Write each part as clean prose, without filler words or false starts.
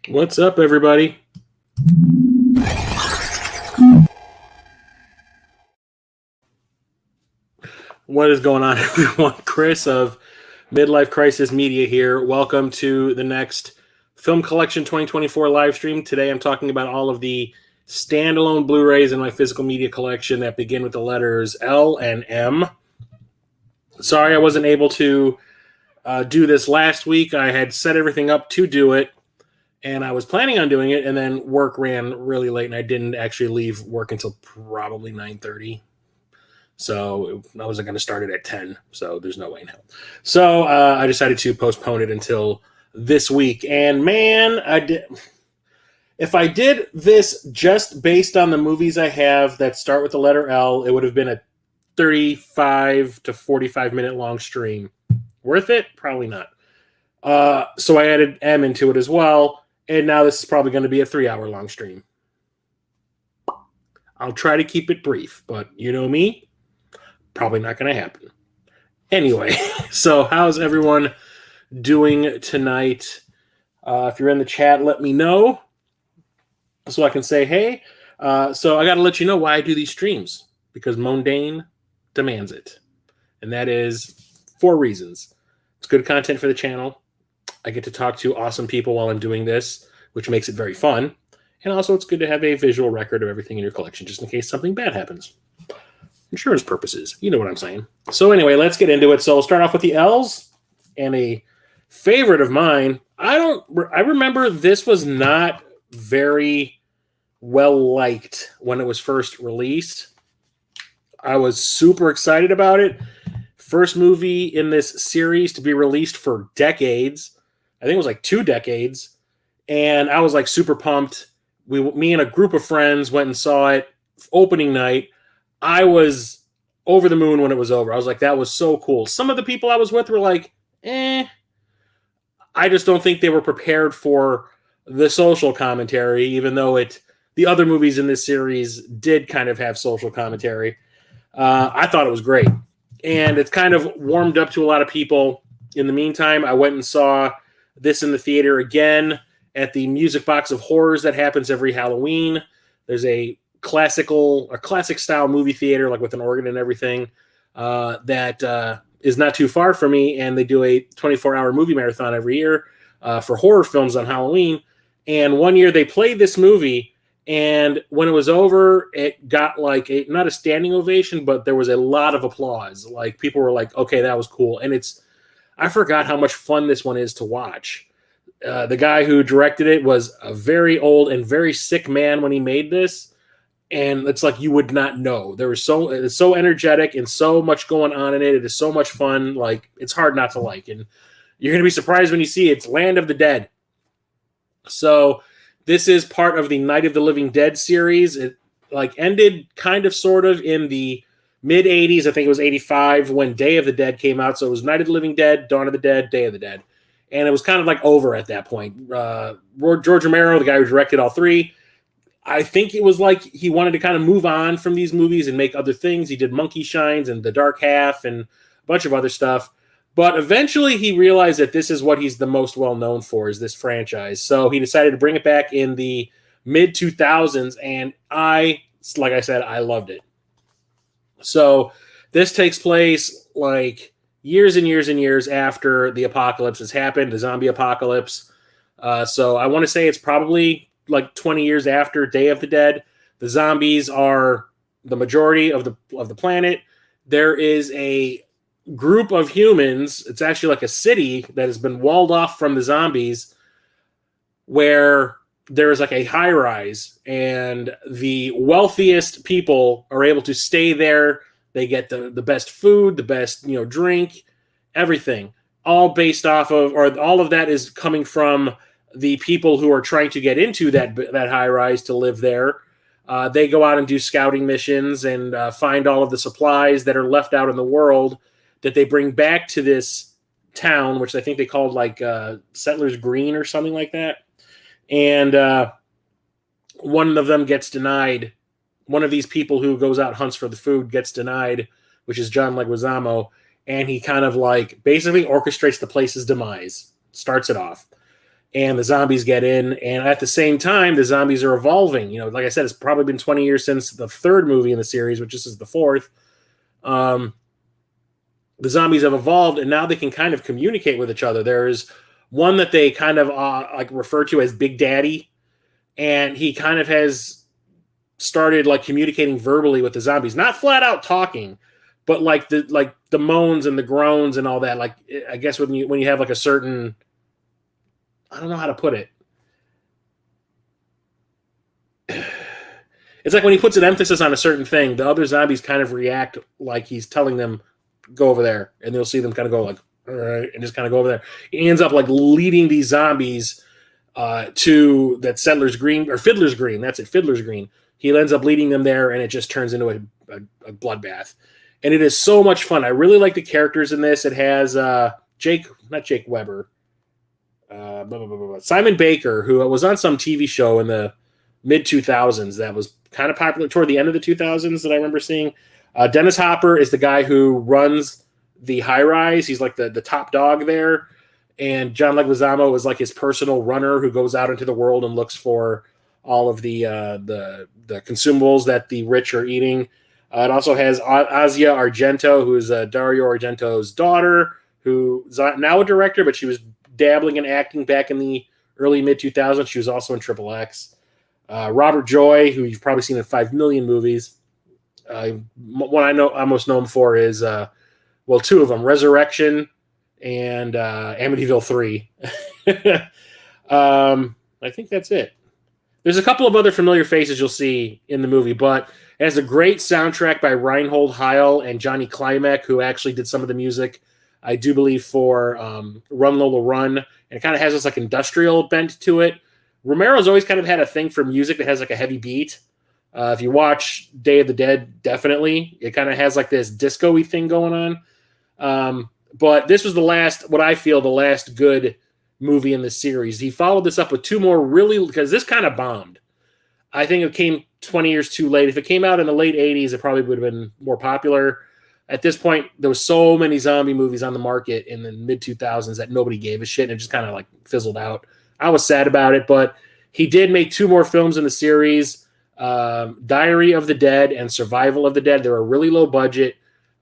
What's up, everybody? What is going on, everyone? Chris of Midlife Crisis Media here. Welcome to the next Film Collection 2024 live stream. Today I'm talking about all of the standalone Blu-Rays in my physical media collection that begin with the letters L and M. Sorry I wasn't able to do this last week. I had set everything up to do it, and I was planning on doing it, and then work ran really late, and I didn't actually leave work until probably 9:30. So I wasn't going to start it at 10, so there's no way in hell. So I decided to postpone it until this week. And man, if I did this just based on the movies I have that start with the letter L, it would have been a 35 to 45 minute long stream. Worth it? Probably not. So I added M into it as well, and now this is probably going to be a 3-hour long stream. I'll try to keep it brief, but you know me, probably not going to happen. Anyway, so how's everyone doing tonight? If you're in the chat, let me know so I can say hey. So I got to let you know why I do these streams, because Mondane demands it. And that is 4 reasons. It's good content for the channel. I get to talk to awesome people while I'm doing this, which makes it very fun. And also it's good to have a visual record of everything in your collection, just in case something bad happens. Insurance purposes. You know what I'm saying. So anyway, let's get into it. So I'll start off with the L's, and a favorite of mine. I remember this was not very well liked when it was first released. I was super excited about it. First movie in this series to be released for decades. I think it was like 2 decades. And I was like super pumped. Me and a group of friends went and saw it opening night. I was over the moon when it was over. I was like, that was so cool. Some of the people I was with were like, I just don't think they were prepared for the social commentary, even though the other movies in this series did kind of have social commentary. I thought it was great. And it's kind of warmed up to a lot of people. In the meantime, I went and saw this in the theater again at the Music Box of Horrors that happens every Halloween. There's a classic style movie theater, like with an organ and everything, that is not too far from me, and they do a 24-hour movie marathon every year for horror films on Halloween. And one year they played this movie, and when it was over, it got like not a standing ovation, but there was a lot of applause. Like, people were like, okay, that was cool. And I forgot how much fun this one is to watch. The guy who directed it was a very old and very sick man when he made this. And it's like you would not know. It's so energetic and so much going on in it. It is so much fun. Like, it's hard not to like. And you're going to be surprised when you see it's Land of the Dead. So this is part of the Night of the Living Dead series. It like ended kind of sort of in the mid 80s. I think it was 85 when Day of the Dead came out. So it was Night of the Living Dead, Dawn of the Dead, Day of the Dead. And it was kind of like over at that point. George Romero, the guy who directed all 3, I think it was like he wanted to kind of move on from these movies and make other things. He did Monkey Shines and The Dark Half and a bunch of other stuff. But eventually he realized that this is what he's the most well known for, is this franchise. So he decided to bring it back in the mid-2000s, and like I said, I loved it. So this takes place like years and years and years after the apocalypse has happened, the zombie apocalypse. So I want to say it's probably like 20 years after Day of the Dead. The zombies are the majority of the planet. There is a group of humans. It's actually like a city that has been walled off from the zombies, where there is like a high rise, and the wealthiest people are able to stay there. They get the best food, the best, drink, everything, all based off of, or all of that is coming from the people who are trying to get into that high rise to live there. They go out and do scouting missions and find all of the supplies that are left out in the world that they bring back to this town, which I think they called like Settlers Green or something like that. And one of them gets denied. One of these people who goes out and hunts for the food gets denied, which is John Leguizamo. And he kind of like basically orchestrates the place's demise, starts it off. and the zombies get in. And at the same time, the zombies are evolving. You know, like I said, it's probably been 20 years since the third movie in the series, which this is the fourth. The zombies have evolved, and now they can kind of communicate with each other. There's one that they kind of like refer to as Big Daddy, and he kind of has started like communicating verbally with the zombies, not flat out talking, but like the moans and the groans and all that. Like, I guess when you have like a certain, I don't know how to put it. It's like when he puts an emphasis on a certain thing, the other zombies kind of react like he's telling them, go over there. And you'll see them kind of go like, all right, and just kind of go over there. He ends up like leading these zombies to that Settlers Green, or Fiddler's Green. That's it, Fiddler's Green. He ends up leading them there, and it just turns into a bloodbath. And it is so much fun. I really like the characters in this. It has not Jake Weber, Simon Baker, who was on some TV show in the mid-2000s that was kind of popular toward the end of the 2000s that I remember seeing. Dennis Hopper is the guy who runs the high-rise. He's like the top dog there. And John Leguizamo is like his personal runner who goes out into the world and looks for all of the consumables that the rich are eating. It also has Asia Argento, who is Dario Argento's daughter, who's now a director, but she was dabbling in acting back in the early mid-2000s. She was also in Triple X. Robert Joy, who you've probably seen in 5 million movies. One I'm most known for is, two of them, Resurrection and Amityville 3. I think that's it. There's a couple of other familiar faces you'll see in the movie, but it has a great soundtrack by Reinhold Heil and Johnny Klimek, who actually did some of the music, I do believe, for Run Lola Run. And it kind of has this like industrial bent to it. Romero's always kind of had a thing for music that has like a heavy beat. If you watch Day of the Dead, definitely. It kind of has like this disco-y thing going on. But this was the last good movie in the series. He followed this up with 2 more because this kind of bombed. I think it came 20 years too late. If it came out in the late 80s, it probably would have been more popular. At this point, there was so many zombie movies on the market in the mid-2000s that nobody gave a shit, and it just kind of like fizzled out. I was sad about it, but he did make 2 more films in the series, Diary of the Dead and Survival of the Dead. They were really low budget.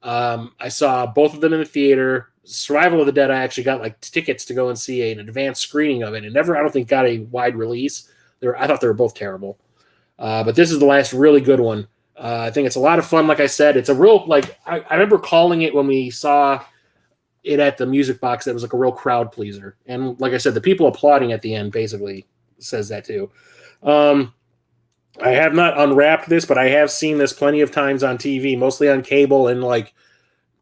I saw both of them in the theater. Survival of the Dead, I actually got like tickets to go and see an advanced screening of it. It never, I don't think, got a wide release. I thought they were both terrible. But this is the last really good one. I think it's a lot of fun. Like I said, it's a real, like, I remember calling it when we saw it at the Music Box. That was like a real crowd pleaser. And like I said, the people applauding at the end basically says that too. I have not unwrapped this, but I have seen this plenty of times on TV, mostly on cable, and like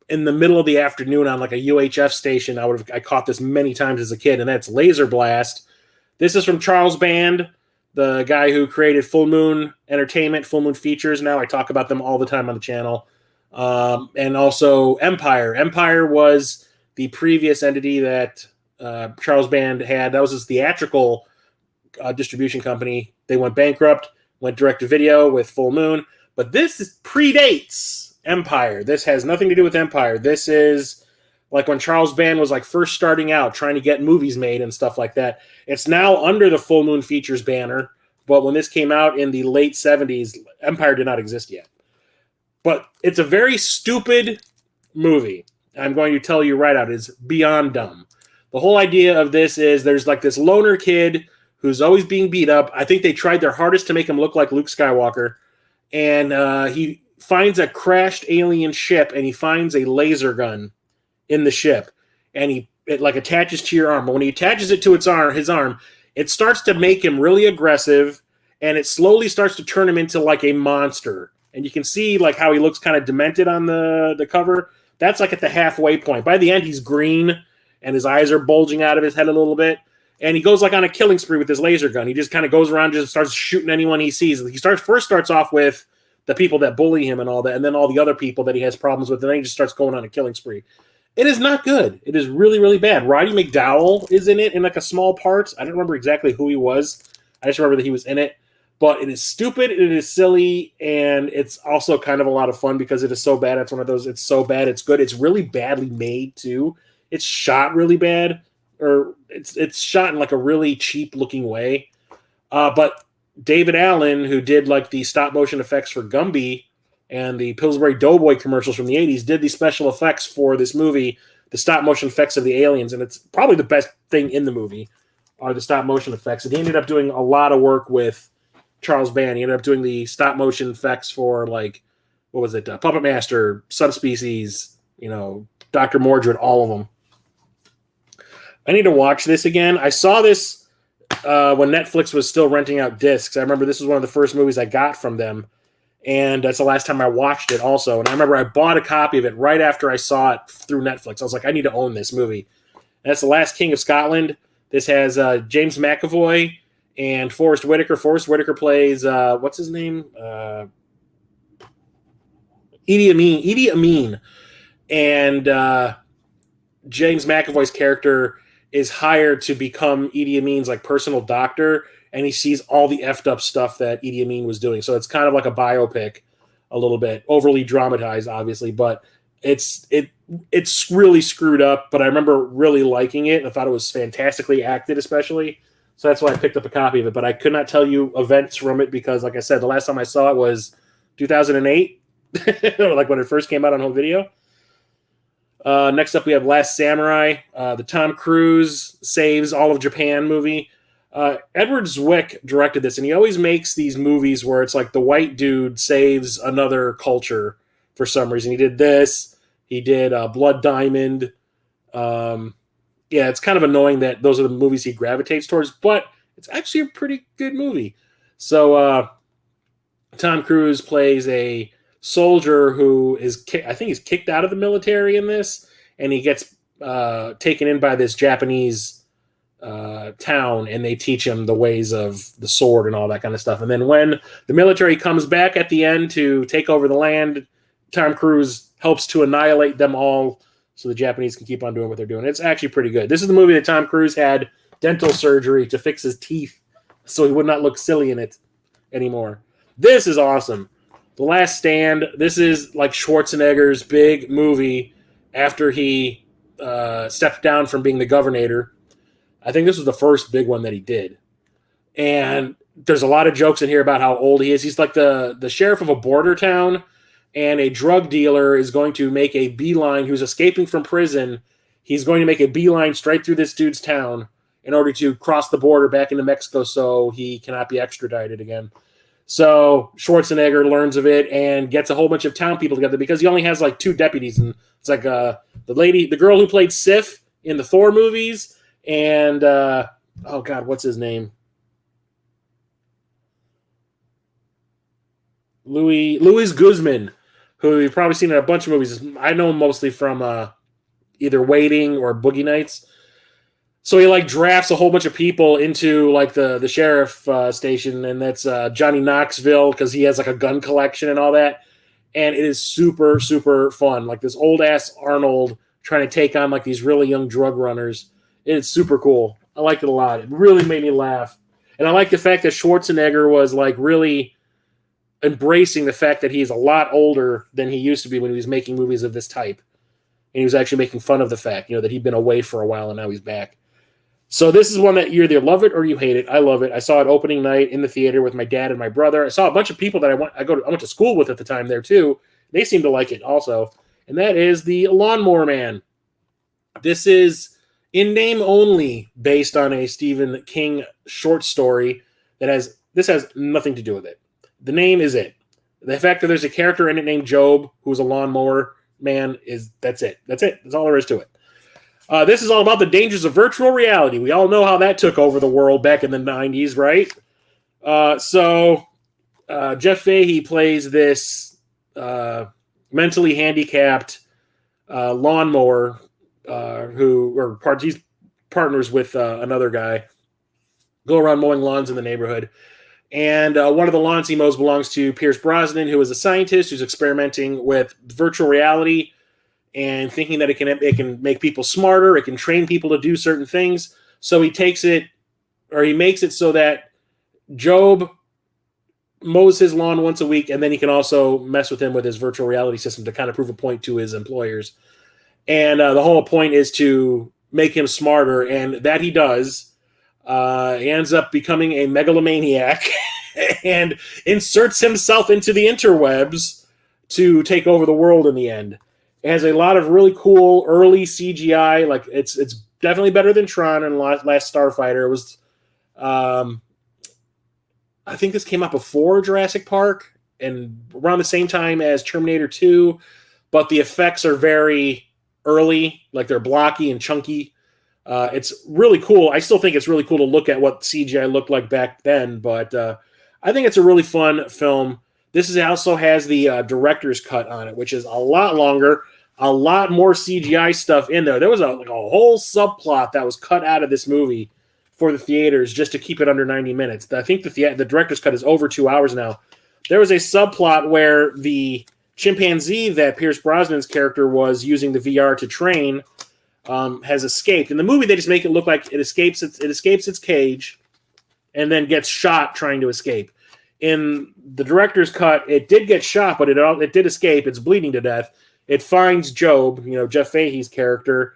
in the middle of the afternoon on like a UHF station. I caught this many times as a kid, and that's Laser Blast. This is from Charles Band, the guy who created Full Moon Entertainment, Full Moon Features. Now I talk about them all the time on the channel. And also Empire. Empire was the previous entity that Charles Band had. That was his theatrical distribution company. They went bankrupt, went direct to video with Full Moon. But this predates Empire. This has nothing to do with Empire. This is like when Charles Band was like first starting out, trying to get movies made and stuff like that. It's now under the Full Moon Features banner. But when this came out in the late 70s, Empire did not exist yet. But it's a very stupid movie. I'm going to tell you right out. It's beyond dumb. The whole idea of this is there's like this loner kid who's always being beat up. I think they tried their hardest to make him look like Luke Skywalker. And he finds a crashed alien ship, and he finds a laser gun in the ship. And it like attaches to your arm. But when he attaches it to his arm, it starts to make him really aggressive, and it slowly starts to turn him into like a monster. And you can see like how he looks kind of demented on the cover. That's like at the halfway point. By the end, he's green, and his eyes are bulging out of his head a little bit. And he goes like on a killing spree with his laser gun. He just kind of goes around, just starts shooting anyone he sees. He starts off with the people that bully him and all that, and then all the other people that he has problems with, and then he just starts going on a killing spree. It is not good. It is really, really bad. Roddy McDowell is in it in like a small part. I don't remember exactly who he was. I just remember that he was in it. But it is stupid, it is silly, and it's also kind of a lot of fun because it is so bad. It's one of those, it's so bad, it's good. It's really badly made, too. It's shot really bad. or it's shot in like a really cheap looking way. But David Allen, who did like the stop motion effects for Gumby and the Pillsbury Doughboy commercials from the 80s, did the special effects for this movie, the stop motion effects of the aliens. And it's probably the best thing in the movie are the stop motion effects. And he ended up doing a lot of work with Charles Band. He ended up doing the stop motion effects for like, what was it? Puppet Master, Subspecies, Dr. Mordred, all of them. I need to watch this again. I saw this when Netflix was still renting out discs. I remember this was one of the first movies I got from them. And that's the last time I watched it also. And I remember I bought a copy of it right after I saw it through Netflix. I was like, I need to own this movie. And that's The Last King of Scotland. This has James McAvoy and Forrest Whitaker. Forrest Whitaker plays, what's his name? Idi Amin. And James McAvoy's character is hired to become Idi Amin's like personal doctor, and he sees all the effed up stuff that Idi Amin was doing. So it's kind of like a biopic, a little bit overly dramatized, obviously, but it's really screwed up. But I remember really liking it, and I thought it was fantastically acted, especially. So that's why I picked up a copy of it. But I could not tell you events from it because, like I said, the last time I saw it was 2008, like when it first came out on home video. Next up, we have Last Samurai, the Tom Cruise saves all of Japan movie. Edward Zwick directed this, and he always makes these movies where it's like the white dude saves another culture for some reason. He did this. He did Blood Diamond. Yeah, it's kind of annoying that those are the movies he gravitates towards, but it's actually a pretty good movie. So Tom Cruise plays a soldier who is, I think he's kicked out of the military in this, and he gets taken in by this Japanese town, and they teach him the ways of the sword and all that kind of stuff. And then when the military comes back at the end to take over the land, Tom Cruise helps to annihilate them all so the Japanese can keep on doing what they're doing. It's actually pretty good. This is the movie that Tom Cruise had dental surgery to fix his teeth so he would not look silly in it anymore. This is awesome. The Last Stand. This is like Schwarzenegger's big movie after he stepped down from being the governor. I think this was the first big one that he did. And there's a lot of jokes in here about how old he is. He's like the sheriff of a border town, and a drug dealer is going to make a beeline who's escaping from prison. He's going to make a beeline straight through this dude's town in order to cross the border back into Mexico so he cannot be extradited again. So Schwarzenegger learns of it and gets a whole bunch of town people together because he only has like 2 deputies. And it's like the girl who played Sif in the Thor movies, and oh God, what's his name? Luis Guzman, who you've probably seen in a bunch of movies. I know him mostly from either Waiting or Boogie Nights. So he like drafts a whole bunch of people into like the sheriff station, and that's Johnny Knoxville because he has like a gun collection and all that. And it is super, super fun. Like this old ass Arnold trying to take on like these really young drug runners. It's super cool. I liked it a lot. It really made me laugh. And I like the fact that Schwarzenegger was like really embracing the fact that he's a lot older than he used to be when he was making movies of this type. And he was actually making fun of the fact, that he'd been away for a while and now he's back. So this is one that you either love it or you hate it. I love it. I saw it opening night in the theater with my dad and my brother. I saw a bunch of people that I went to school with at the time there too. They seem to like it also. And that is The Lawnmower Man. This is in name only based on a Stephen King short story this has nothing to do with it. The name is it. The fact that there's a character in it named Job who's a lawnmower man that's it. That's it. That's all there is to it. This is all about the dangers of virtual reality. We all know how that took over the world back in the 90s, right? So Jeff Fahey plays this mentally handicapped lawnmower he's partners with another guy, go around mowing lawns in the neighborhood. And one of the lawns he mows belongs to Pierce Brosnan, who is a scientist who's experimenting with virtual reality and thinking that it can make people smarter, it can train people to do certain things. So he makes it so that Job mows his lawn once a week, and then he can also mess with him with his virtual reality system to kind of prove a point to his employers. And the whole point is to make him smarter, and that he does. He ends up becoming a megalomaniac and inserts himself into the interwebs to take over the world in the end. It has a lot of really cool early CGI. Like it's definitely better than Tron and Last Starfighter. It was, I think this came out before Jurassic Park and around the same time as Terminator 2, but the effects are very early, like they're blocky and chunky. It's really cool. I still think it's really cool to look at what CGI looked like back then, but I think it's a really fun film. This also has the director's cut on it, which is a lot longer, a lot more CGI stuff in there. There was a whole subplot that was cut out of this movie for the theaters just to keep it under 90 minutes. I think the director's cut is over 2 hours now. There was a subplot where the chimpanzee that Pierce Brosnan's character was using the VR to train has escaped. In the movie, they just make it look like it escapes its cage and then gets shot trying to escape. In the director's cut, it did get shot, but it did escape. It's bleeding to death. It finds Job, Jeff Fahey's character,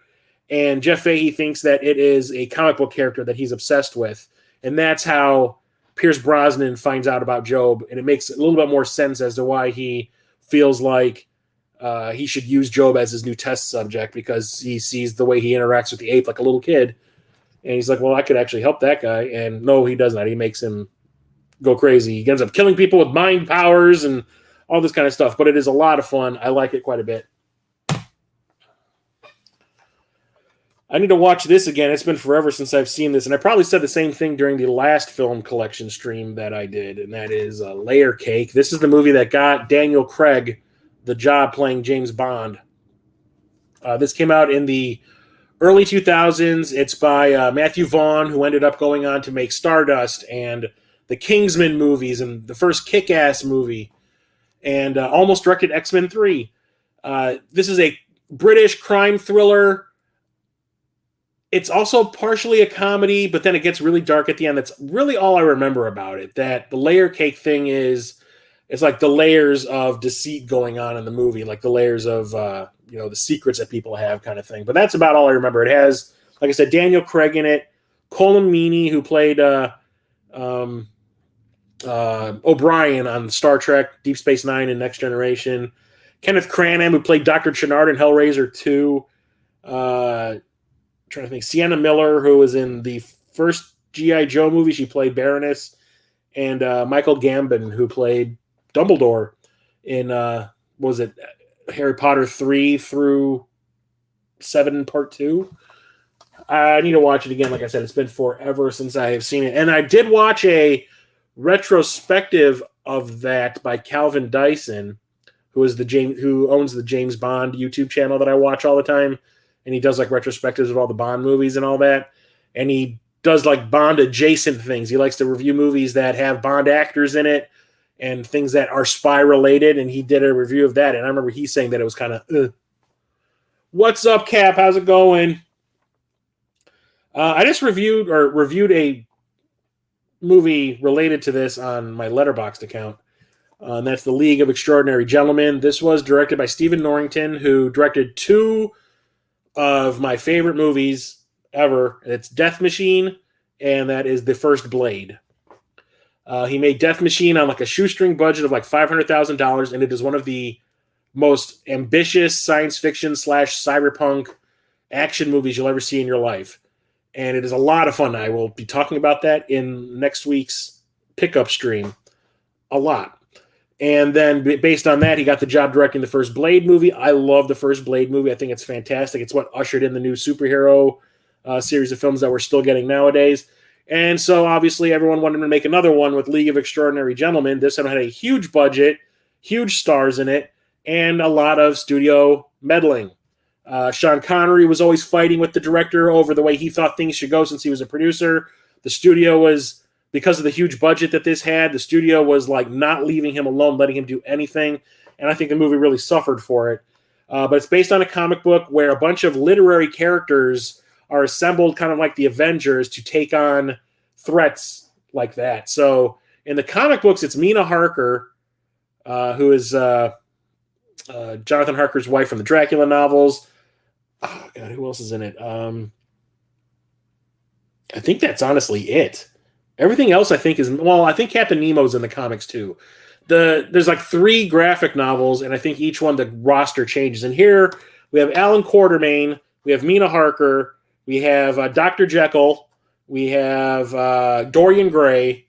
and Jeff Fahey thinks that it is a comic book character that he's obsessed with. And that's how Pierce Brosnan finds out about Job, and it makes a little bit more sense as to why he feels like he should use Job as his new test subject, because he sees the way he interacts with the ape like a little kid. And he's like, well, I could actually help that guy. And no, he does not. He makes him go crazy. He ends up killing people with mind powers and all this kind of stuff. But it is a lot of fun. I like it quite a bit. I need to watch this again. It's been forever since I've seen this. And I probably said the same thing during the last film collection stream that I did. And that is Layer Cake. This is the movie that got Daniel Craig the job playing James Bond. This came out in the early 2000s. It's by Matthew Vaughn, who ended up going on to make Stardust and the Kingsman movies and the first Kick-Ass movie, and almost directed X-Men 3. This is a British crime thriller. It's also partially a comedy, but then it gets really dark at the end. That's really all I remember about it. That the layer cake thing is, it's like the layers of deceit going on in the movie, like the layers of the secrets that people have, kind of thing. But that's about all I remember. It has, like I said, Daniel Craig in it, Colm Meaney, who played O'Brien on Star Trek, Deep Space Nine, and Next Generation, Kenneth Branagh, who played Dr. Channard in Hellraiser 2. Trying to think, Sienna Miller, who was in the first G.I. Joe movie, she played Baroness, and Michael Gambon, who played Dumbledore in Harry Potter 3 through 7 Part 2. I need to watch it again. Like I said, it's been forever since I have seen it. And I did watch a retrospective of that by Calvin Dyson, who owns the James Bond YouTube channel that I watch all the time. And he does like retrospectives of all the Bond movies and all that. And he does like Bond adjacent things. He likes to review movies that have Bond actors in it and things that are spy related. And he did a review of that. And I remember he saying that it was kind of, What's up, Cap? How's it going? I just reviewed a movie related to this on my Letterboxd account. And that's The League of Extraordinary Gentlemen. This was directed by Stephen Norrington, who directed 2 of my favorite movies ever. It's Death Machine, and that is The First Blade. He made Death Machine on like a shoestring budget of like $500,000, and it is one of the most ambitious science fiction / cyberpunk action movies you'll ever see in your life. And it is a lot of fun. I will be talking about that in next week's pickup stream a lot. And then based on that, he got the job directing the First Blade movie. I love the First Blade movie. I think it's fantastic. It's what ushered in the new superhero series of films that we're still getting nowadays. And so obviously everyone wanted to make another one with League of Extraordinary Gentlemen. This one had a huge budget, huge stars in it, and a lot of studio meddling. Sean Connery was always fighting with the director over the way he thought things should go since he was a producer. The studio was, because of the huge budget that this had, the studio was like not leaving him alone, letting him do anything. And I think the movie really suffered for it. But it's based on a comic book where a bunch of literary characters are assembled kind of like the Avengers to take on threats like that. So in the comic books, it's Mina Harker, who is Jonathan Harker's wife from the Dracula novels. Oh, God, who else is in it? I think that's honestly it. Everything else I think is, well, I think Captain Nemo's in the comics too. There's like 3 graphic novels, and I think each one the roster changes. And here we have Alan Quartermain, we have Mina Harker, we have Dr. Jekyll, we have Dorian Gray,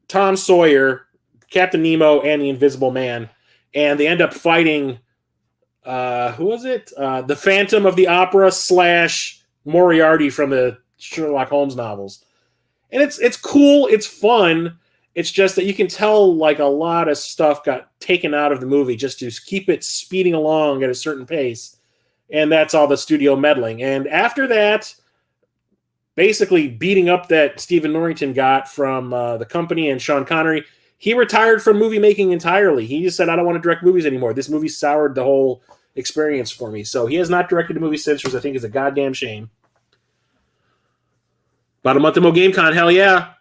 Tom Sawyer, Captain Nemo, and the Invisible Man, and they end up fighting. Who was it? The Phantom of the Opera / Moriarty from the Sherlock Holmes novels. And it's cool, it's fun. It's just that you can tell like a lot of stuff got taken out of the movie just to keep it speeding along at a certain pace. And that's all the studio meddling. And after that, basically beating up that Stephen Norrington got from the company and Sean Connery, he retired from movie making entirely. He just said, I don't want to direct movies anymore. This movie soured the whole experience for me. So he has not directed a movie since, which I think is a goddamn shame. About a month ago, GameCon, hell yeah.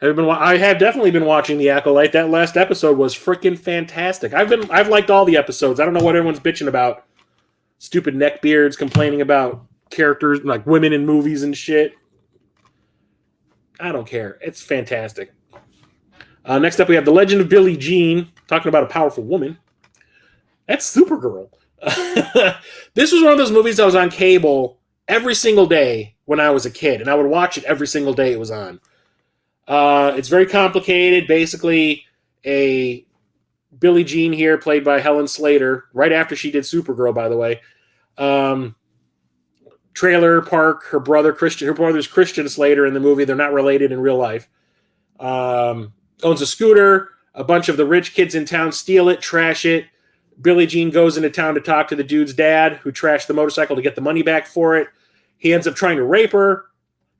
I have definitely been watching The Acolyte. That last episode was freaking fantastic. I've liked all the episodes. I don't know what everyone's bitching about. Stupid neckbeards complaining about characters like women in movies and shit. I don't care. It's fantastic. Next up, we have The Legend of Billie Jean, talking about a powerful woman. That's Supergirl. This was one of those movies that was on cable every single day when I was a kid, and I would watch it every single day it was on. It's very complicated. Basically, a Billie Jean here, played by Helen Slater, right after she did Supergirl, by the way. Trailer park, her brother's Christian Slater in the movie. They're not related in real life. Owns a scooter. A bunch of the rich kids in town steal it, trash it. Billie Jean goes into town to talk to the dude's dad, who trashed the motorcycle, to get the money back for it. He ends up trying to rape her,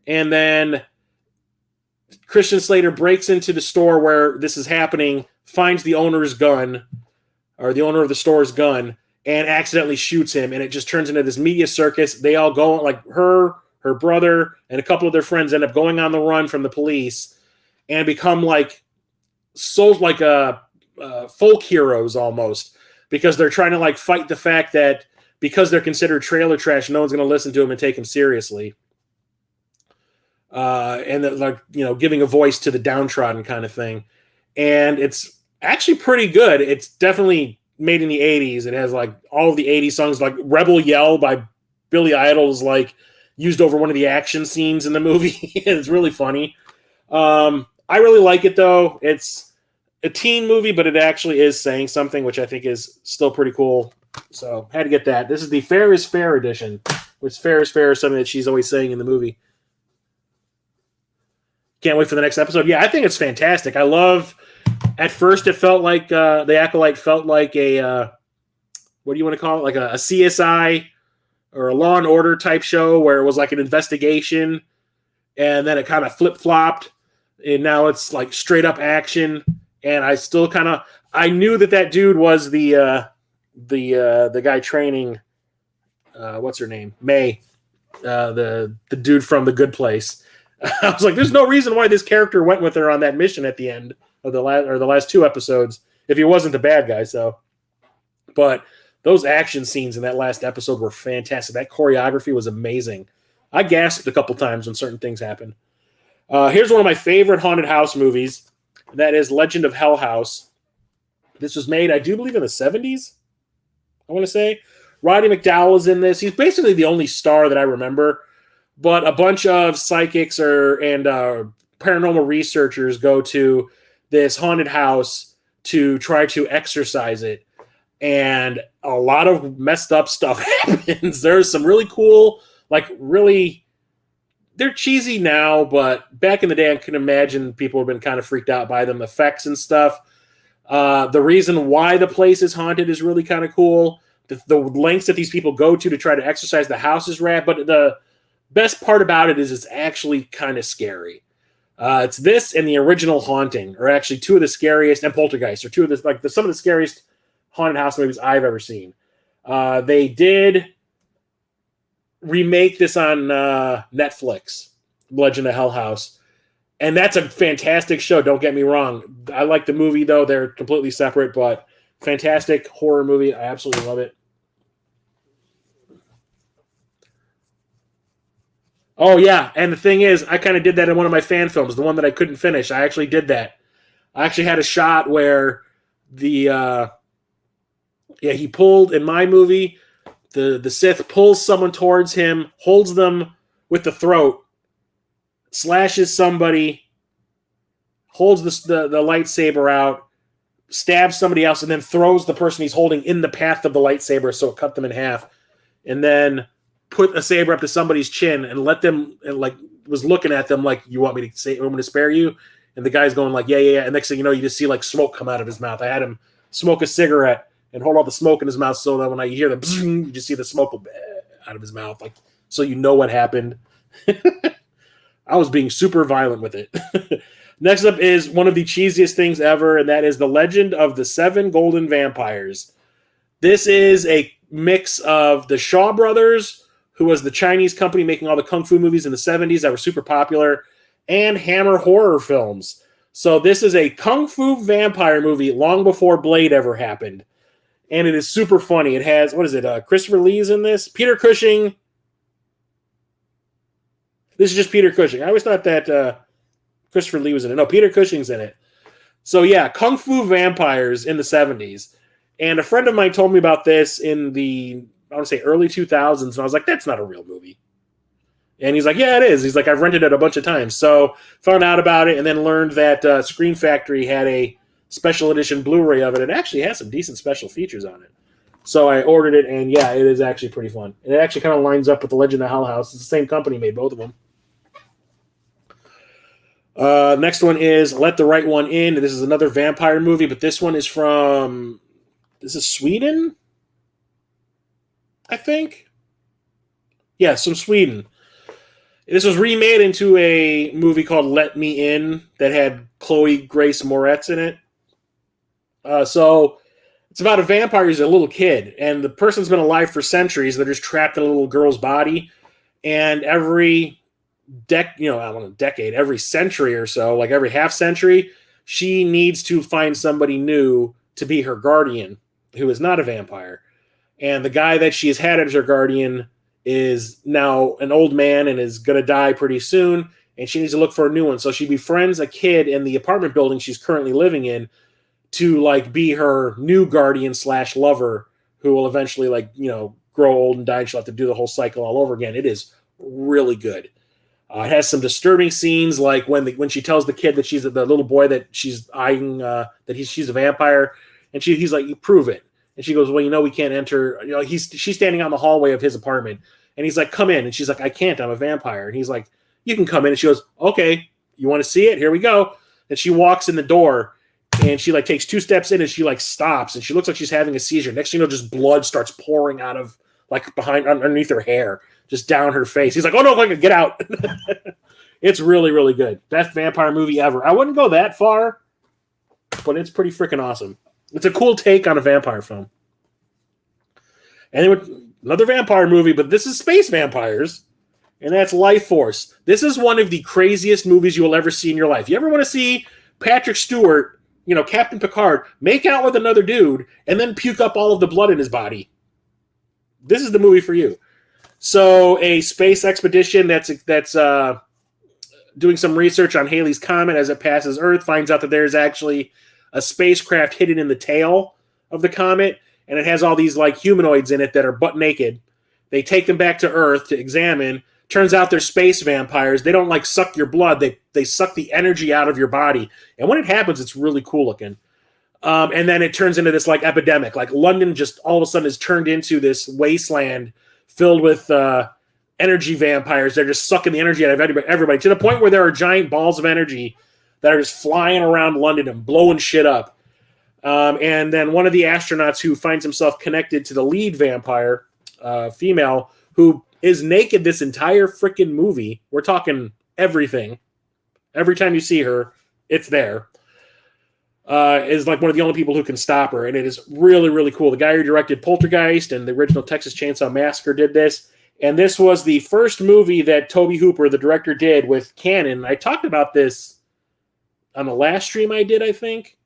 and then Christian Slater breaks into the store where this is happening, finds the owner's gun, or the owner of the store's gun, and accidentally shoots him, and it just turns into this media circus. They all go, like her brother, and a couple of their friends end up going on the run from the police and become like folk heroes almost, because they're trying to like fight the fact that because they're considered trailer trash, no one's going to listen to them and take them seriously. And like, you know, giving a voice to the downtrodden kind of thing. And it's actually pretty good. It's definitely made in the 80s. It has like all of the 80s songs, like Rebel Yell by Billy Idol is like used over one of the action scenes in the movie. It's really funny. I really like it though. It's a teen movie, but it actually is saying something, which I think is still pretty cool. So had to get that. This is the Fair is Fair edition, which Fair is Fair is something that she's always saying in the movie. Can't wait for the next episode. Yeah, I think it's fantastic. I love, at first it felt like The Acolyte felt like a, what do you want to call it? Like a CSI or a Law and Order type show where it was like an investigation, and then it kind of flip-flopped, and now it's like straight up action. And I still kind of, I knew that dude was the guy training, what's her name? May, the dude from The Good Place. I was like, there's no reason why this character went with her on that mission at the end of the last 2 episodes if he wasn't the bad guy. So, but those action scenes in that last episode were fantastic. That choreography was amazing. I gasped a couple times when certain things happened. Here's one of my favorite haunted house movies. That is Legend of Hell House. This was made, I do believe, in the 70s, I want to say. Roddy McDowall is in this. He's basically the only star that I remember. But a bunch of psychics and paranormal researchers go to this haunted house to try to exorcise it. And a lot of messed up stuff happens. There's some really cool, like really, they're cheesy now, but back in the day I can imagine people have been kind of freaked out by them, effects and stuff. The reason why the place is haunted is really kind of cool. The lengths that these people go to try to exorcise the house is rad, but the best part about it is it's actually kind of scary. It's this and the original Haunting are actually 2 of the scariest, and Poltergeist are 2 of the some of the scariest haunted house movies I've ever seen. They did remake this on Netflix, Legend of Hell House, and that's a fantastic show. Don't get me wrong. I like the movie though; they're completely separate, but fantastic horror movie. I absolutely love it. Oh yeah, and the thing is, I kind of did that in one of my fan films, the one that I couldn't finish. I actually did that. I actually had a shot where the he pulled in my movie. The Sith pulls someone towards him, holds them with the throat, slashes somebody, holds the lightsaber out, stabs somebody else, and then throws the person he's holding in the path of the lightsaber, so it cut them in half, and then put a saber up to somebody's chin and let them, and like was looking at them like, you want me to spare you? And the guy's going like, yeah. And next thing you know, you just see like smoke come out of his mouth. I had him smoke a cigarette and hold all the smoke in his mouth so that when I hear them, you just see the smoke out of his mouth, like, so you know what happened. I was being super violent with it. Next up is one of the cheesiest things ever, and that is The Legend of the Seven Golden Vampires. This is a mix of the Shaw Brothers, who was the Chinese company making all the kung fu movies in the 70s that were super popular, and Hammer horror films. So this is a kung fu vampire movie long before Blade ever happened. And it is super funny. It has, what is it, Christopher Lee's in this? Peter Cushing. This is just Peter Cushing. I always thought that Christopher Lee was in it. No, Peter Cushing's in it. So yeah, kung fu vampires in the 70s. And a friend of mine told me about this in the, I want to say early 2000s. And I was like, that's not a real movie. And he's like, yeah, it is. He's like, I've rented it a bunch of times. So found out about it and then learned that Screen Factory had a special edition Blu-ray of it. It actually has some decent special features on it. So I ordered it, and yeah, it is actually pretty fun. And it actually kind of lines up with The Legend of Hell House. It's the same company made both of them. Next one is Let the Right One In. This is another vampire movie, but this one is from, this is Sweden, I think. Yeah, from Sweden. This was remade into a movie called Let Me In that had Chloe Grace Moretz in it. So it's about a vampire who's a little kid, and the person's been alive for centuries. They're just trapped in a little girl's body, and every decade, every century or so, like every half century, she needs to find somebody new to be her guardian who is not a vampire. And the guy that she has had as her guardian is now an old man and is going to die pretty soon, and she needs to look for a new one. So she befriends a kid in the apartment building she's currently living in to like be her new guardian / lover, who will eventually grow old and die, and she'll have to do the whole cycle all over again. It is really good. It has some disturbing scenes, like when she tells the kid that she's the little boy that she's eyeing, she's a vampire, and he's like, "You prove it." And she goes, "Well, we can't enter." She's standing on the hallway of his apartment, and he's like, "Come in." And she's like, "I can't. I'm a vampire." And he's like, "You can come in." And she goes, "Okay, you want to see it? Here we go." And she walks in the door, and she takes 2 steps in, and she stops, and she looks like she's having a seizure. Next thing you know, just blood starts pouring out of underneath her hair, just down her face. He's like, "Oh no, get out." It's really, really good. Best vampire movie ever. I wouldn't go that far, but it's pretty freaking awesome. It's a cool take on a vampire film. And then another vampire movie, but this is space vampires, and that's Life Force. This is one of the craziest movies you will ever see in your life. You ever want to see Patrick Stewart, Captain Picard, make out with another dude and then puke up all of the blood in his body? This is the movie for you. So a space expedition that's doing some research on Halley's Comet as it passes Earth finds out that there's actually a spacecraft hidden in the tail of the comet, and it has all these humanoids in it that are butt naked. They take them back to Earth to examine. Turns out they're space vampires. They don't suck your blood. They suck the energy out of your body. And when it happens, it's really cool looking. And then it turns into this epidemic. London just all of a sudden is turned into this wasteland filled with energy vampires. They're just sucking the energy out of everybody to the point where there are giant balls of energy that are just flying around London and blowing shit up. And then one of the astronauts who finds himself connected to the lead vampire, female, who is naked this entire freaking movie. We're talking everything. Every time you see her, it's there. Is one of the only people who can stop her, and it is really, really cool. The guy who directed Poltergeist and the original Texas Chainsaw Massacre did this, and this was the first movie that Tobe Hooper, the director, did with Canon. I talked about this on the last stream I did, I think.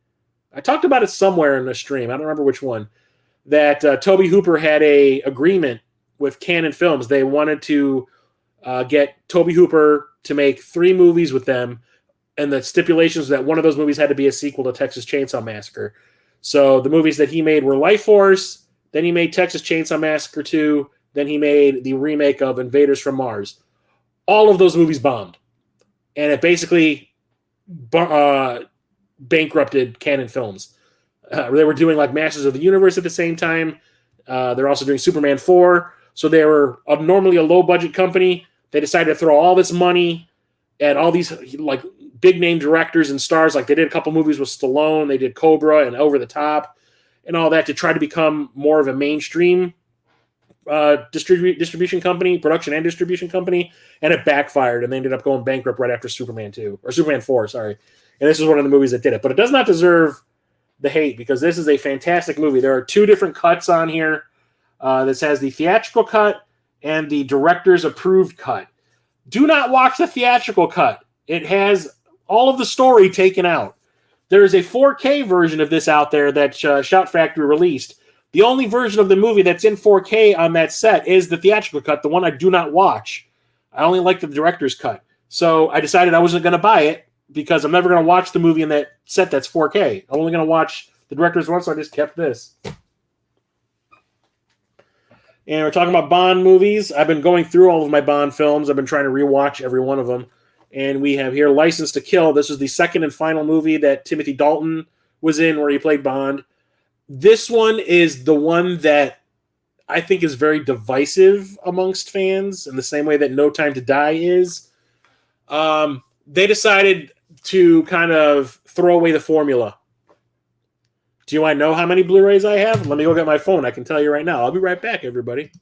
I talked about it somewhere in the stream. I don't remember which one. That Tobe Hooper had a agreement with Canon Films. They wanted to get Toby Hooper to make 3 movies with them, and the stipulations that one of those movies had to be a sequel to Texas Chainsaw Massacre. So the movies that he made were Life Force, then he made Texas Chainsaw Massacre 2, then he made the remake of Invaders from Mars. All of those movies bombed. And it basically bankrupted Canon Films. They were doing like Masters of the Universe at the same time. They're also doing Superman 4. So they were normally a low-budget company. They decided to throw all this money at all these like big-name directors and stars. Like they did a couple movies with Stallone. They did Cobra and Over the Top and all that to try to become more of a mainstream distribution company, production and distribution company, and it backfired, and they ended up going bankrupt right after Superman 2, or Superman 4, sorry. And this is one of the movies that did it. But it does not deserve the hate, because this is a fantastic movie. There are 2 different cuts on here. This has the theatrical cut and the director's approved cut. Do not watch the theatrical cut. It has all of the story taken out. There is a 4K version of this out there that Shout Factory released. The only version of the movie that's in 4K on that set is the theatrical cut, the one I do not watch. I only like the director's cut. So I decided I wasn't going to buy it because I'm never going to watch the movie in that set that's 4K. I'm only going to watch the director's one, so I just kept this. And we're talking about Bond movies. I've been going through all of my Bond films. I've been trying to rewatch every one of them. And we have here License to Kill. This is the second and final movie that Timothy Dalton was in where he played Bond. This one is the one that I think is very divisive amongst fans in the same way that No Time to Die is. They decided to kind of throw away the formula. Do I know how many Blu-rays I have? Let me go get my phone. I can tell you right now. I'll be right back, everybody.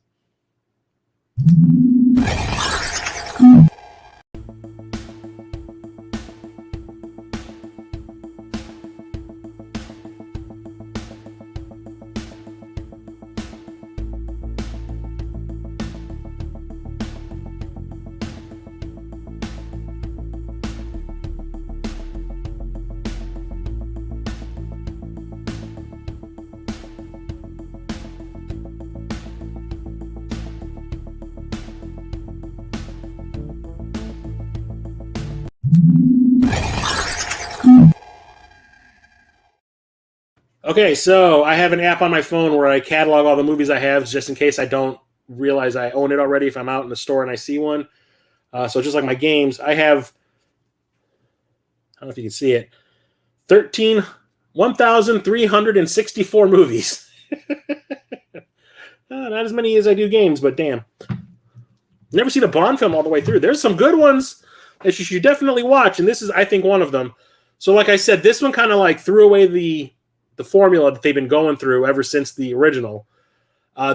Okay, so I have an app on my phone where I catalog all the movies I have just in case I don't realize I own it already if I'm out in the store and I see one. So just like my games, I have, I don't know if you can see it, 1,364 movies. Not as many as I do games, but damn. Never seen a Bond film all the way through. There's some good ones that you should definitely watch, and this is, I think, one of them. So like I said, this one kind of like threw away the formula that they've been going through ever since the original.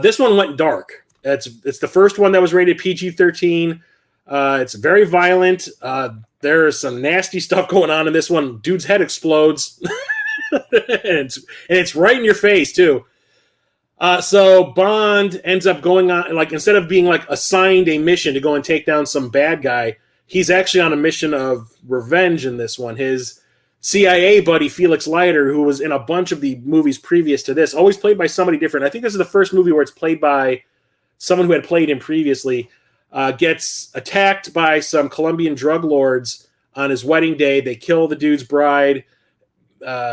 This one went dark. It's the first one that was rated PG-13. It's very violent. There's some nasty stuff going on in this one. Dude's head explodes. and it's right in your face, too. So Bond ends up going on, like, instead of being like assigned a mission to go and take down some bad guy, he's actually on a mission of revenge in this one. His CIA buddy, Felix Leiter, who was in a bunch of the movies previous to this, always played by somebody different. I think this is the first movie where it's played by someone who had played him previously, gets attacked by some Colombian drug lords on his wedding day. They kill the dude's bride,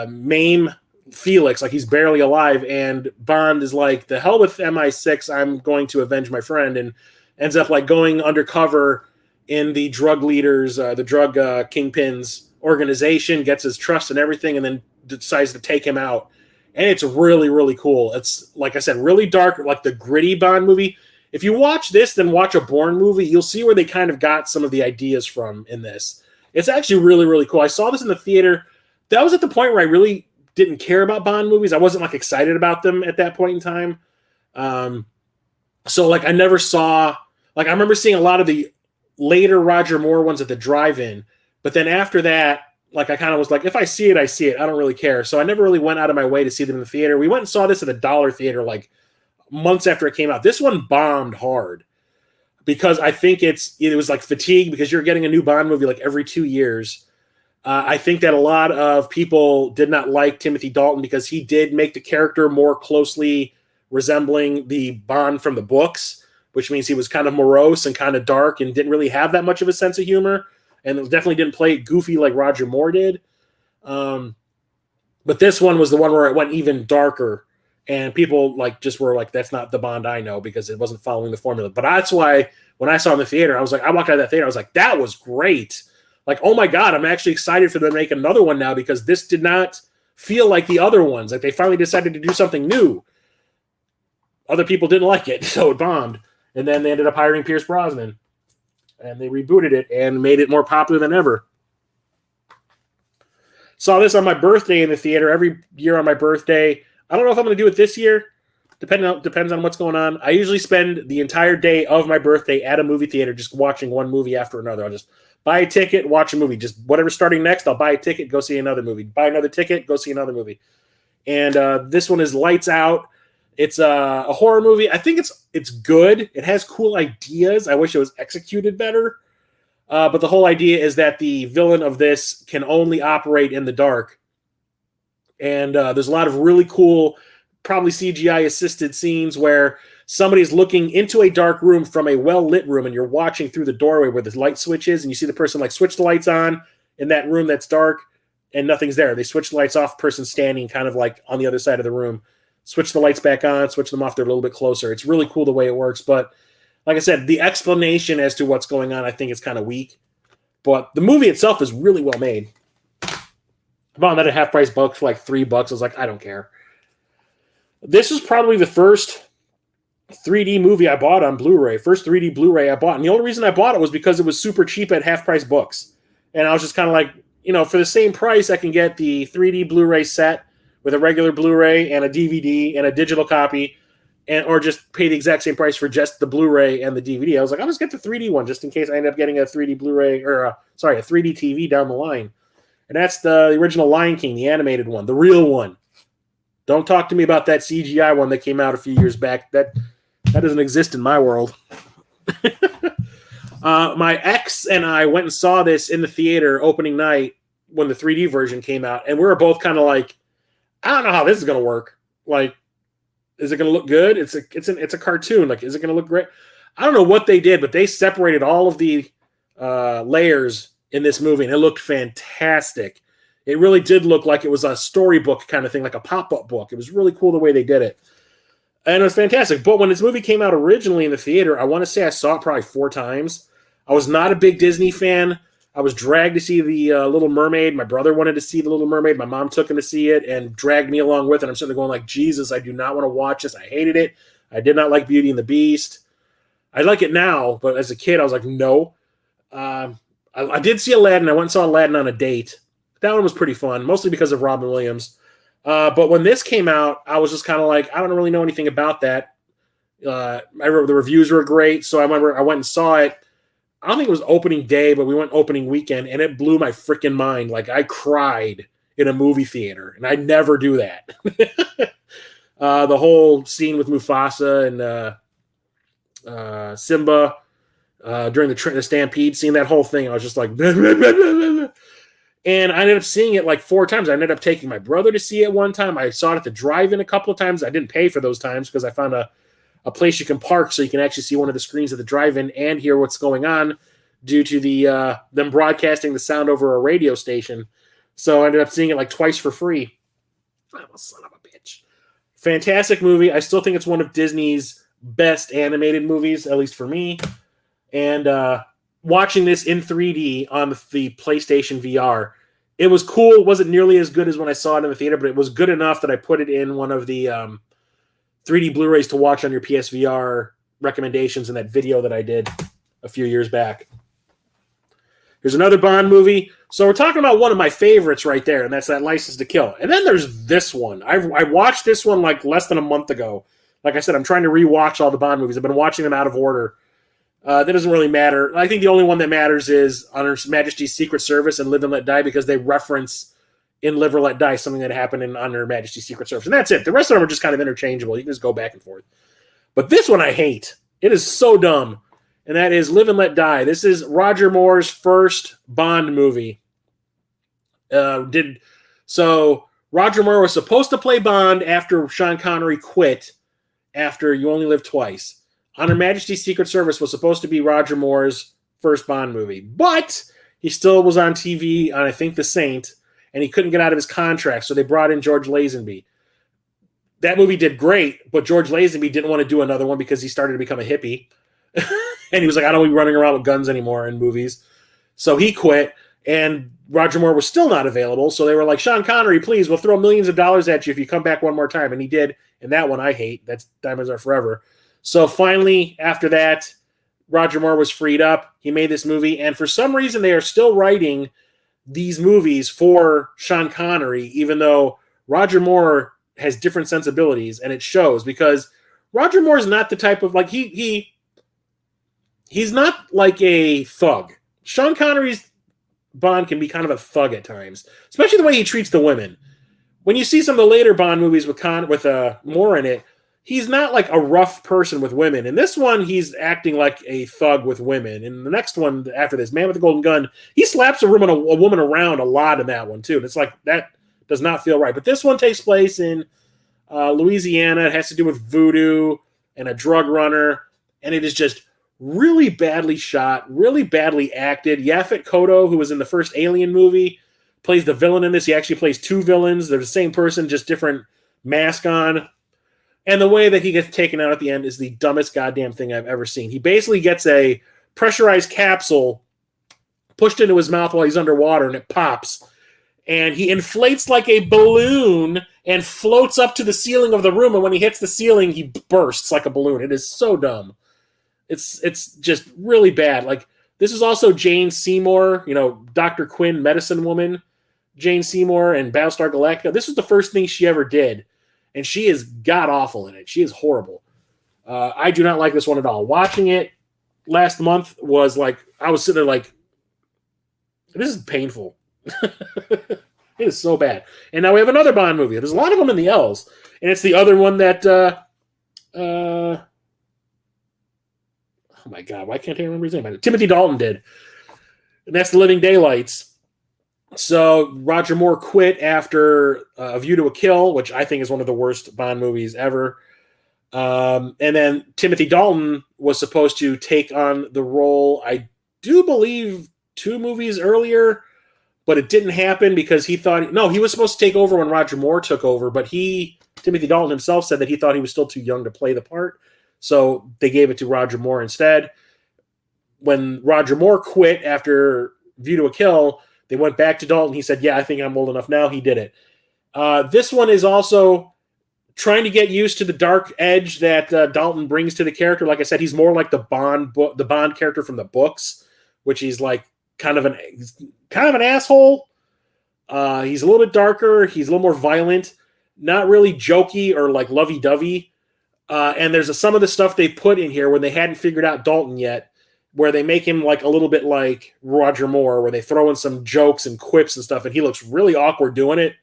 maim Felix, like he's barely alive, and Bond is like, the hell with MI6, I'm going to avenge my friend, and ends up like going undercover in the drug leaders, the drug kingpins organization, gets his trust and everything, and then decides to take him out. And it's really, really cool. It's, like I said, really dark, like the gritty Bond movie. If you watch this, then watch a Bourne movie, you'll see where they kind of got some of the ideas from in this. It's actually really, really cool. I saw this in the theater. That was at the point where I really didn't care about Bond movies. I wasn't like excited about them at that point in time. So like I never saw, like I remember seeing a lot of the later Roger Moore ones at the drive-in. But then after that, like I kind of was like, if I see it, I see it. I don't really care. So I never really went out of my way to see them in the theater. We went and saw this at a dollar theater like months after it came out. This one bombed hard because I think it was like fatigue because you're getting a new Bond movie like every 2 years. I think that a lot of people did not like Timothy Dalton because he did make the character more closely resembling the Bond from the books. which means he was kind of morose and kind of dark and didn't really have that much of a sense of humor, and definitely didn't play it goofy like Roger Moore did. But this one was the one where it went even darker, and people like just were like, "That's not the Bond I know," because it wasn't following the formula. But that's why when I saw it in the theater, I was like, I walked out of that theater, I was like, "That was great!" Like, oh my God, I'm actually excited for them to make another one now, because this did not feel like the other ones. Like, they finally decided to do something new. Other people didn't like it, so it bombed. And then they ended up hiring Pierce Brosnan. And they rebooted it and made it more popular than ever. Saw this on my birthday in the theater. Every year on my birthday. I don't know if I'm going to do it this year. Depends on what's going on. I usually spend the entire day of my birthday at a movie theater just watching one movie after another. I'll just buy a ticket, watch a movie. Just whatever's starting next, I'll buy a ticket, go see another movie. Buy another ticket, go see another movie. And this one is Lights Out. It's a horror movie. I think it's good. It has cool ideas. I wish it was executed better. But the whole idea is that the villain of this can only operate in the dark. And there's a lot of really cool, probably CGI-assisted scenes where somebody's looking into a dark room from a well-lit room, and you're watching through the doorway where the light switch is, and you see the person like switch the lights on in that room that's dark, and nothing's there. They switch the lights off, person standing kind of like on the other side of the room. Switch the lights back on, switch them off, they're a little bit closer. It's really cool the way it works, but like I said, the explanation as to what's going on, I think is kind of weak. But the movie itself is really well made. I bought that at half-price books for like $3. I was like, I don't care. This is probably the first 3D movie I bought on Blu-ray. First 3D Blu-ray I bought. And the only reason I bought it was because it was super cheap at half-price books. And I was just kind of like, for the same price, I can get the 3D Blu-ray set with a regular Blu-ray and a DVD and a digital copy, or just pay the exact same price for just the Blu-ray and the DVD. I was like, I'll just get the 3D one just in case I end up getting a 3D Blu-ray or a 3D TV down the line. And that's the original Lion King, the animated one, the real one. Don't talk to me about that CGI one that came out a few years back. That doesn't exist in my world. My ex and I went and saw this in the theater opening night when the 3D version came out, and we were both kind of like, I don't know how this is going to work. Like, is it going to look good? It's a cartoon. Like, is it going to look great? I don't know what they did, but they separated all of the layers in this movie, and it looked fantastic. It really did look like it was a storybook kind of thing, like a pop-up book. It was really cool the way they did it. And it was fantastic. But when this movie came out originally in the theater, I want to say I saw it probably 4 times. I was not a big Disney fan. I was dragged to see the Little Mermaid. My brother wanted to see the Little Mermaid. My mom took him to see it and dragged me along with it. I'm sitting there going like, Jesus, I do not want to watch this. I hated it. I did not like Beauty and the Beast. I like it now, but as a kid, I was like, no. I did see Aladdin. I went and saw Aladdin on a date. That one was pretty fun, mostly because of Robin Williams. But when this came out, I was just kind of like, I don't really know anything about that. The reviews were great, so I remember I went and saw it. I don't think it was opening day, but we went opening weekend, and it blew my freaking mind. Like, I cried in a movie theater, and I never do that. The whole scene with Mufasa and Simba during the stampede, seeing that whole thing, I was just like, and I ended up seeing it like 4 times. I ended up taking my brother to see it one time. I saw it at the drive-in a couple of times. I didn't pay for those times because I found a place you can park so you can actually see one of the screens at the drive-in and hear what's going on due to the them broadcasting the sound over a radio station. So I ended up seeing it like twice for free. I'm a son of a bitch. Fantastic movie. I still think it's one of Disney's best animated movies, at least for me. And watching this in 3D on the PlayStation VR, it was cool. It wasn't nearly as good as when I saw it in the theater, but it was good enough that I put it in one of the 3D Blu-rays to watch on your PSVR recommendations in that video that I did a few years back. Here's another Bond movie. So we're talking about one of my favorites right there, and that's that License to Kill. And then there's this one. I watched this one like less than a month ago. Like I said, I'm trying to rewatch all the Bond movies. I've been watching them out of order. That doesn't really matter. I think the only one that matters is On Her Majesty's Secret Service and Live and Let Die, because they reference in Live or Let Die something that happened in On Her Majesty's Secret Service. And that's it. The rest of them are just kind of interchangeable. You can just go back and forth. But this one I hate. It is so dumb. And that is Live and Let Die. This is Roger Moore's first Bond movie. So Roger Moore was supposed to play Bond after Sean Connery quit after You Only Live Twice. On Her Majesty's Secret Service was supposed to be Roger Moore's first Bond movie, but he still was on TV on, I think, The Saint, and he couldn't get out of his contract, so they brought in George Lazenby. That movie did great, but George Lazenby didn't want to do another one because he started to become a hippie. And he was like, I don't want to be running around with guns anymore in movies. So he quit, and Roger Moore was still not available, so they were like, Sean Connery, please, we'll throw millions of dollars at you if you come back one more time. And he did, and that one I hate. That's Diamonds Are Forever. So finally, after that, Roger Moore was freed up. He made this movie, and for some reason, they are still writing these movies for Sean Connery, even though Roger Moore has different sensibilities, and it shows because Roger Moore is not the type of, like, he's not like a thug. Sean Connery's Bond can be kind of a thug at times, especially the way he treats the women. When you see some of the later Bond movies with Moore in it, he's not like a rough person with women. In this one, he's acting like a thug with women. In the next one after this, Man with the Golden Gun, he slaps a woman around a lot in that one too. And it's like, that does not feel right. But this one takes place in Louisiana. It has to do with voodoo and a drug runner. And it is just really badly shot, really badly acted. Yaphet Kotto, who was in the first Alien movie, plays the villain in this. He actually plays two villains. They're the same person, just different mask on. And the way that he gets taken out at the end is the dumbest goddamn thing I've ever seen. He basically gets a pressurized capsule pushed into his mouth while he's underwater, and it pops. And he inflates like a balloon and floats up to the ceiling of the room. And when he hits the ceiling, he bursts like a balloon. It is so dumb. It's just really bad. Like, this is also Jane Seymour, Dr. Quinn, medicine woman, Jane Seymour, and Battlestar Galactica. This was the first thing she ever did. And she is god-awful in it. She is horrible. I do not like this one at all. Watching it last month was like, I was sitting there like, this is painful. It is so bad. And now we have another Bond movie. There's a lot of them in the L's. And it's the other one that, oh my God, why can't I remember his name? Timothy Dalton did. And that's The Living Daylights. So Roger Moore quit after A View to a Kill, which I think is one of the worst Bond movies ever. And then Timothy Dalton was supposed to take on the role, I do believe, 2 movies earlier, but it didn't happen because he thought... No, he was supposed to take over when Roger Moore took over, but Timothy Dalton himself said that he thought he was still too young to play the part. So they gave it to Roger Moore instead. When Roger Moore quit after View to a Kill, they went back to Dalton. He said, yeah, I think I'm old enough now. He did it. This one is also trying to get used to the dark edge that Dalton brings to the character. Like I said, he's more like the Bond character from the books, which he's like kind of an asshole. He's a little bit darker. He's a little more violent, not really jokey or like lovey-dovey. And there's some of the stuff they put in here when they hadn't figured out Dalton yet, where they make him like a little bit like Roger Moore, where they throw in some jokes and quips and stuff, and he looks really awkward doing it.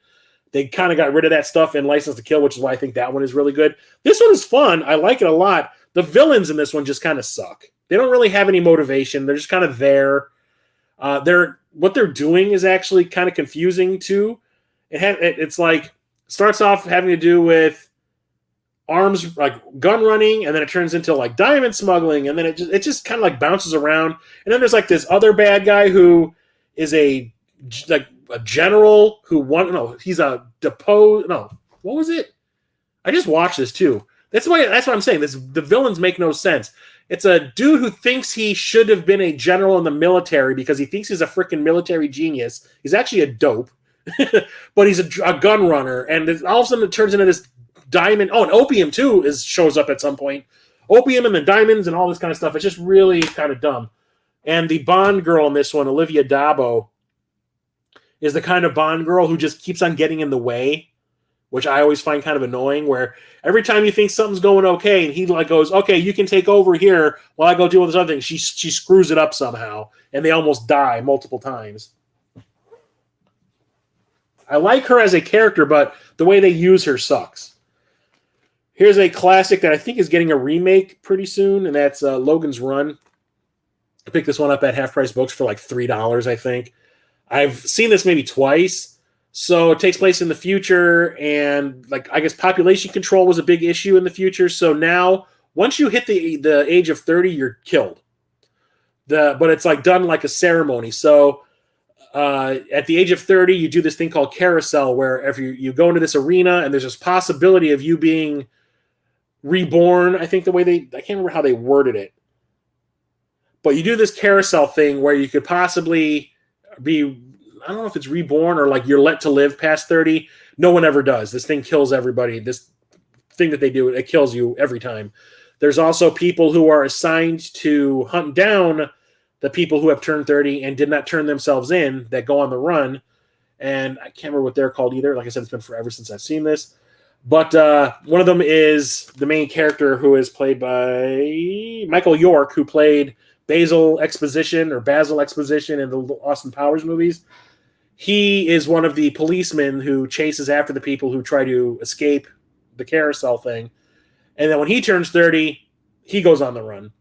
They kind of got rid of that stuff in License to Kill, which is why I think that one is really good. This one is fun. I like it a lot. The villains in this one just kind of suck. They don't really have any motivation. They're just kind of there. What they're doing is actually kind of confusing too. It's like, starts off having to do with arms, like gun running, and then it turns into like diamond smuggling, and then it just kind of like bounces around. And then there's like this other bad guy who is a general who he's a deposed. No, what was it? I just watched this too. That's what I'm saying. The villains make no sense. It's a dude who thinks he should have been a general in the military because he thinks he's a freaking military genius. He's actually a dope, but he's a gun runner, and all of a sudden it turns into this diamond. Oh, and opium too shows up at some point. Opium and the diamonds and all this kind of stuff. It's just really kind of dumb. And the Bond girl in this one, Olivia Dabo, is the kind of Bond girl who just keeps on getting in the way, which I always find kind of annoying, where every time you think something's going okay, and he like goes, okay, you can take over here while I go deal with this other thing, she screws it up somehow, and they almost die multiple times. I like her as a character, but the way they use her sucks. Here's a classic that I think is getting a remake pretty soon, and that's Logan's Run. I picked this one up at Half Price Books for like $3, I think. I've seen this maybe twice. So it takes place in the future, and like I guess population control was a big issue in the future. So now Once you hit the age of 30, you're killed. But it's like done like a ceremony. So at the age of 30, you do this thing called carousel, where if you go into this arena and there's this possibility of you being reborn. I think I can't remember how they worded it, but you do this carousel thing where you could possibly be, I don't know if it's reborn or like you're let to live past 30. No one ever does. This thing kills everybody. This thing that they do, it kills you every time. There's also people who are assigned to hunt down the people who have turned 30 and did not turn themselves in, that go on the run. And I can't remember what they're called either. Like I said, it's been forever since I've seen this. But one of them is the main character, who is played by Michael York, who played Basil Exposition in the Austin Powers movies. He is one of the policemen who chases after the people who try to escape the carousel thing. And then when he turns 30, he goes on the run.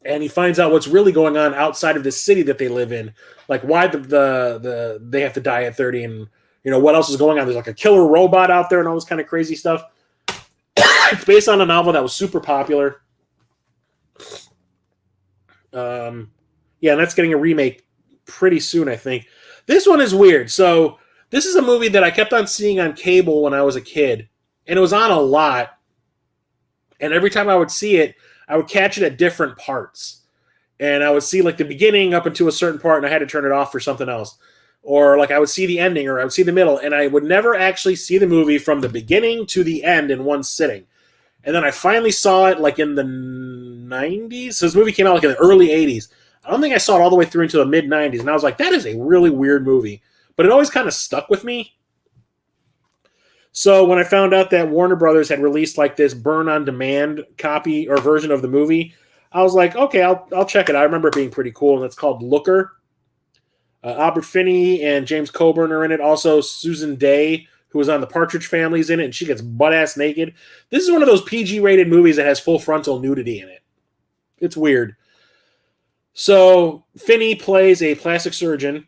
And he finds out what's really going on outside of the city that they live in. Like why they have to die at 30, and what else is going on. There's like a killer robot out there and all this kind of crazy stuff. It's based on a novel that was super popular. And that's getting a remake pretty soon, I think. This one is weird. So this is a movie that I kept on seeing on cable when I was a kid, and it was on a lot. And every time I would see it, I would catch it at different parts. And I would see like the beginning up into a certain part, and I had to turn it off for something else. Or like I would see the ending, or I would see the middle, and I would never actually see the movie from the beginning to the end in one sitting. And then I finally saw it like in the 90s. So this movie came out like in the early 80s. I don't think I saw it all the way through into the mid 90s. And I was like, that is a really weird movie. But it always kind of stuck with me. So when I found out that Warner Brothers had released like this burn-on-demand copy or version of the movie, I was like, okay, I'll check it out. I remember it being pretty cool, and it's called Looker. Albert Finney and James Coburn are in it. Also, Susan Day, who was on The Partridge Family, is in it, and she gets butt-ass naked. This is one of those PG-rated movies that has full frontal nudity in it. It's weird. So Finney plays a plastic surgeon,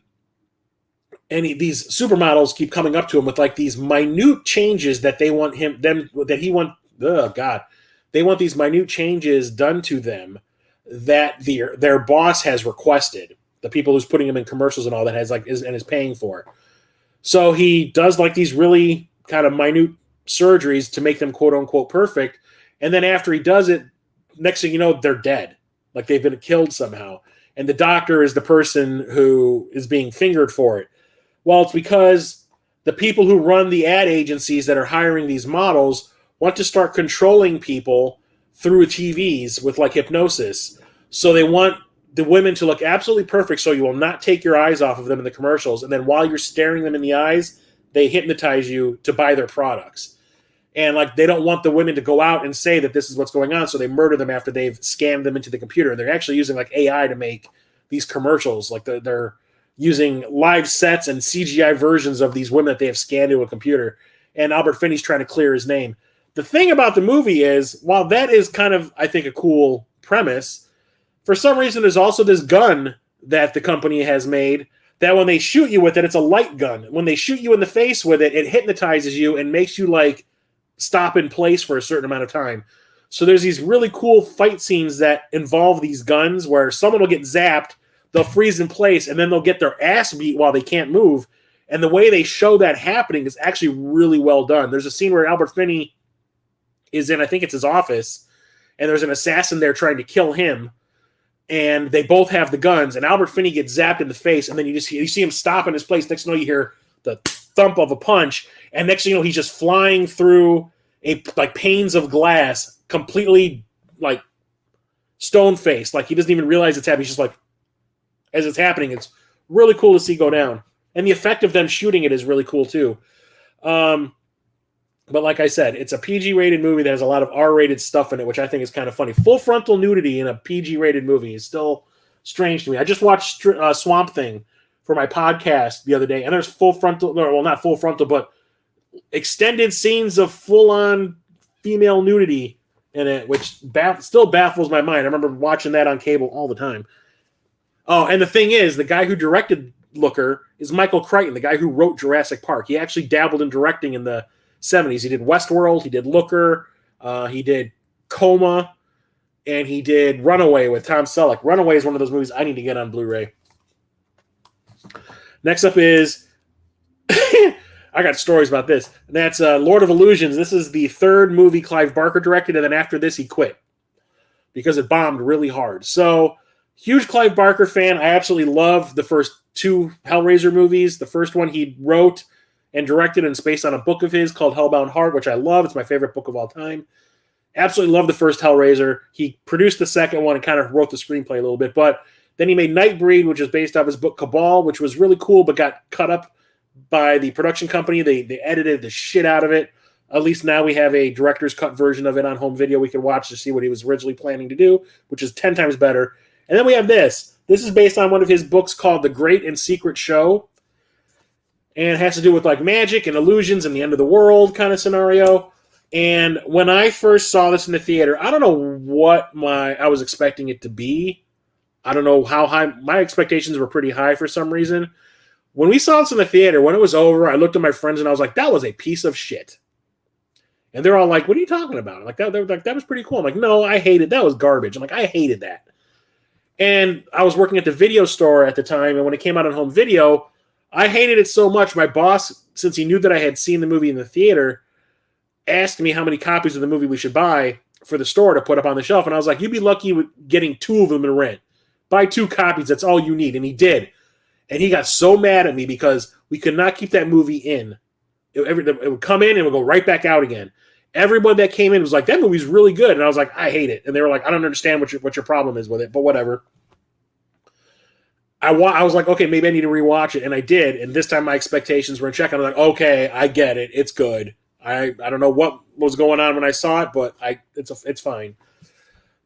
and these supermodels keep coming up to him with like these minute changes that they want they want these minute changes done to them that their boss has requested. The people who's putting them in commercials and all that is paying for. So he does like these really kind of minute surgeries to make them quote unquote perfect. And then after he does it, next thing you know, they're dead. Like they've been killed somehow. And the doctor is the person who is being fingered for it. Well, it's because the people who run the ad agencies that are hiring these models want to start controlling people through TVs with like hypnosis. So they want the women to look absolutely perfect so you will not take your eyes off of them in the commercials. And then while you're staring them in the eyes, they hypnotize you to buy their products. And like they don't want the women to go out and say that this is what's going on, so they murder them after they've scanned them into the computer. And they're actually using like AI to make these commercials. Like they're using live sets and CGI versions of these women that they have scanned to a computer. And Albert Finney's trying to clear his name. The thing about the movie is, while that is kind of, I think, a cool premise, for some reason there's also this gun that the company has made that when they shoot you with it, it's a light gun. When they shoot you in the face with it, it hypnotizes you and makes you like stop in place for a certain amount of time. So there's these really cool fight scenes that involve these guns where someone will get zapped, they'll freeze in place, and then they'll get their ass beat while they can't move. And the way they show that happening is actually really well done. There's a scene where Albert Finney is in, I think it's his office, and there's an assassin there trying to kill him, and they both have the guns, and Albert Finney gets zapped in the face, and then you see him stop in his place. Next thing you know, you hear the thump of a punch, and next thing you know, he's just flying through panes of glass, completely like stone-faced. Like he doesn't even realize it's happening. He's just like, as it's happening, it's really cool to see go down. And the effect of them shooting it is really cool too. But like I said, it's a PG-rated movie that has a lot of R-rated stuff in it, which I think is kind of funny. Full frontal nudity in a PG-rated movie is still strange to me. I just watched Swamp Thing for my podcast the other day, and there's full frontal, well, not full frontal, but extended scenes of full-on female nudity in it, which still baffles my mind. I remember watching that on cable all the time. Oh, and the thing is, the guy who directed Looker is Michael Crichton, the guy who wrote Jurassic Park. He actually dabbled in directing in the 70s. He did Westworld, he did Looker, he did Coma, and he did Runaway with Tom Selleck. Runaway is one of those movies I need to get on Blu-ray. Next up is, I got stories about this. And that's Lord of Illusions. This is the third movie Clive Barker directed, and then after this he quit because it bombed really hard. So, huge Clive Barker fan. I absolutely love the first two Hellraiser movies. The first one he wrote and directed, and it's based on a book of his called Hellbound Heart, which I love. It's my favorite book of all time. Absolutely love the first Hellraiser. He produced the second one and kind of wrote the screenplay a little bit, but then he made Nightbreed, which is based off his book Cabal, which was really cool, but got cut up by the production company. They edited the shit out of it. At least now we have a director's cut version of it on home video we can watch to see what he was originally planning to do, which is 10 times better. And then we have this. This is based on one of his books called The Great and Secret Show. And it has to do with like magic and illusions and the end of the world kind of scenario. And when I first saw this in the theater, I don't know what I was expecting it to be. I don't know how high. My expectations were pretty high for some reason. When we saw this in the theater, when it was over, I looked at my friends and I was like, that was a piece of shit. And they're all like, what are you talking about? I'm like, that was pretty cool. I'm like, no, I hated that. Was garbage. I'm like, I hated that. And I was working at the video store at the time, and when it came out on home video, I hated it so much. My boss, since he knew that I had seen the movie in the theater, asked me how many copies of the movie we should buy for the store to put up on the shelf. And I was like, you'd be lucky with getting 2 of them in rent. Buy 2 copies. That's all you need. And he did. And he got so mad at me because we could not keep that movie in. It would come in and it would go right back out again. Everyone that came in was like, that movie's really good. And I was like, I hate it. And they were like, I don't understand what your problem is with it, but whatever. I was like, okay, maybe I need to rewatch it. And I did. And this time my expectations were in check. I was like, okay, I get it. It's good. I don't know what was going on when I saw it, but it's fine.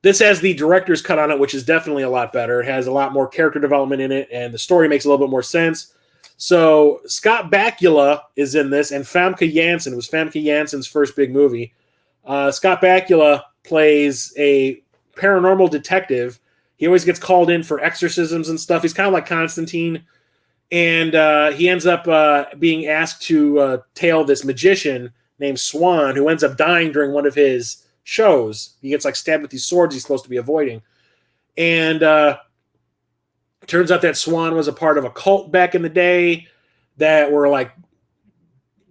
This has the director's cut on it, which is definitely a lot better. It has a lot more character development in it, and the story makes a little bit more sense. So Scott Bakula is in this, and Famke Janssen. It was Famke Janssen's first big movie. Scott Bakula plays a paranormal detective. He always gets called in for exorcisms and stuff. He's kind of like Constantine. And he ends up being asked to tail this magician named Swan, who ends up dying during one of his shows. He gets like stabbed with these swords he's supposed to be avoiding. And turns out that Swan was a part of a cult back in the day that were like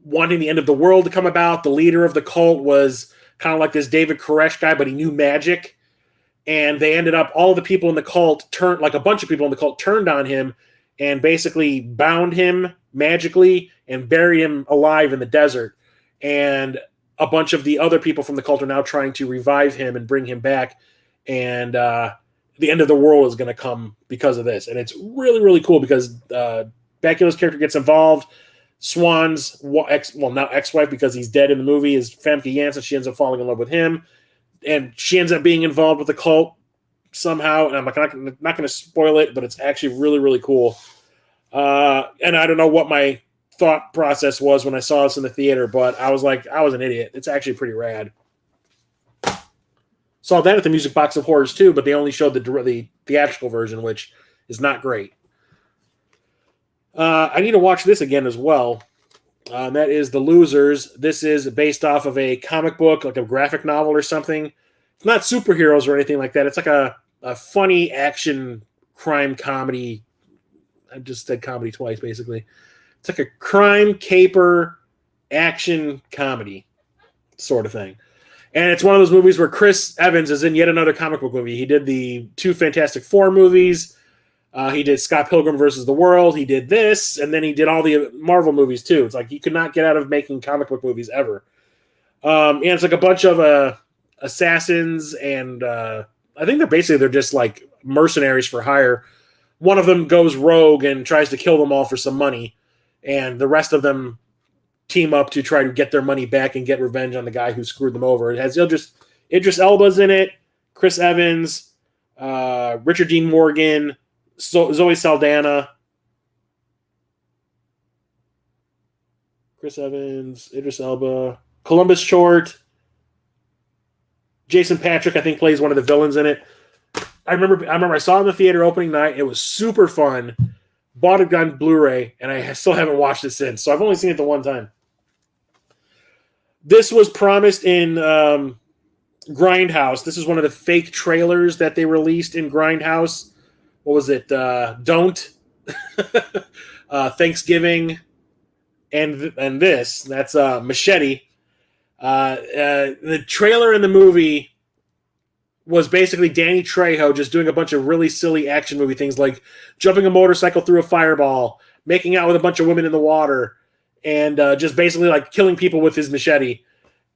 wanting the end of the world to come about. The leader of the cult was kind of like this David Koresh guy, but he knew magic. And they ended up, all the people in the cult turned, like a bunch of people in the cult turned on him and basically bound him magically and buried him alive in the desert. And a bunch of the other people from the cult are now trying to revive him and bring him back. And the end of the world is going to come because of this. And it's really, really cool because Bakula's character gets involved. Swan's now ex-wife, because he's dead in the movie, is Famke Janssen. She ends up falling in love with him. And she ends up being involved with the cult somehow. And I'm not going to spoil it, but it's actually really, really cool. And I don't know what my thought process was when I saw this in the theater, but I was like, I was an idiot. It's actually pretty rad. Saw that at the Music Box of Horrors too, but they only showed the theatrical version, which is not great. I need to watch this again as well. That is The Losers. This is based off of a comic book, like a graphic novel or something. It's not superheroes or anything like that. It's like a funny action crime comedy. I just said comedy twice, basically. It's like a crime caper action comedy sort of thing. And it's one of those movies where Chris Evans is in yet another comic book movie. He did the 2 Fantastic Four movies. He did Scott Pilgrim versus the World. He did this, and then he did all the Marvel movies too. It's like he could not get out of making comic book movies ever. And it's like a bunch of assassins, and I think they're just like mercenaries for hire. One of them goes rogue and tries to kill them all for some money, and the rest of them team up to try to get their money back and get revenge on the guy who screwed them over. It has Idris Elba's in it, Chris Evans, Richard Dean Morgan, Zoe Saldana, Chris Evans, Idris Elba, Columbus Short, Jason Patrick, I think, plays one of the villains in it. I remember I saw it in the theater opening night. It was super fun. Bought it on Blu-ray, and I still haven't watched it since. So I've only seen it the one time. This was promised in Grindhouse. This is one of the fake trailers that they released in Grindhouse. What was it? Don't Thanksgiving and this. That's Machete. The trailer in the movie was basically Danny Trejo just doing a bunch of really silly action movie things like jumping a motorcycle through a fireball, making out with a bunch of women in the water, and just basically like killing people with his machete.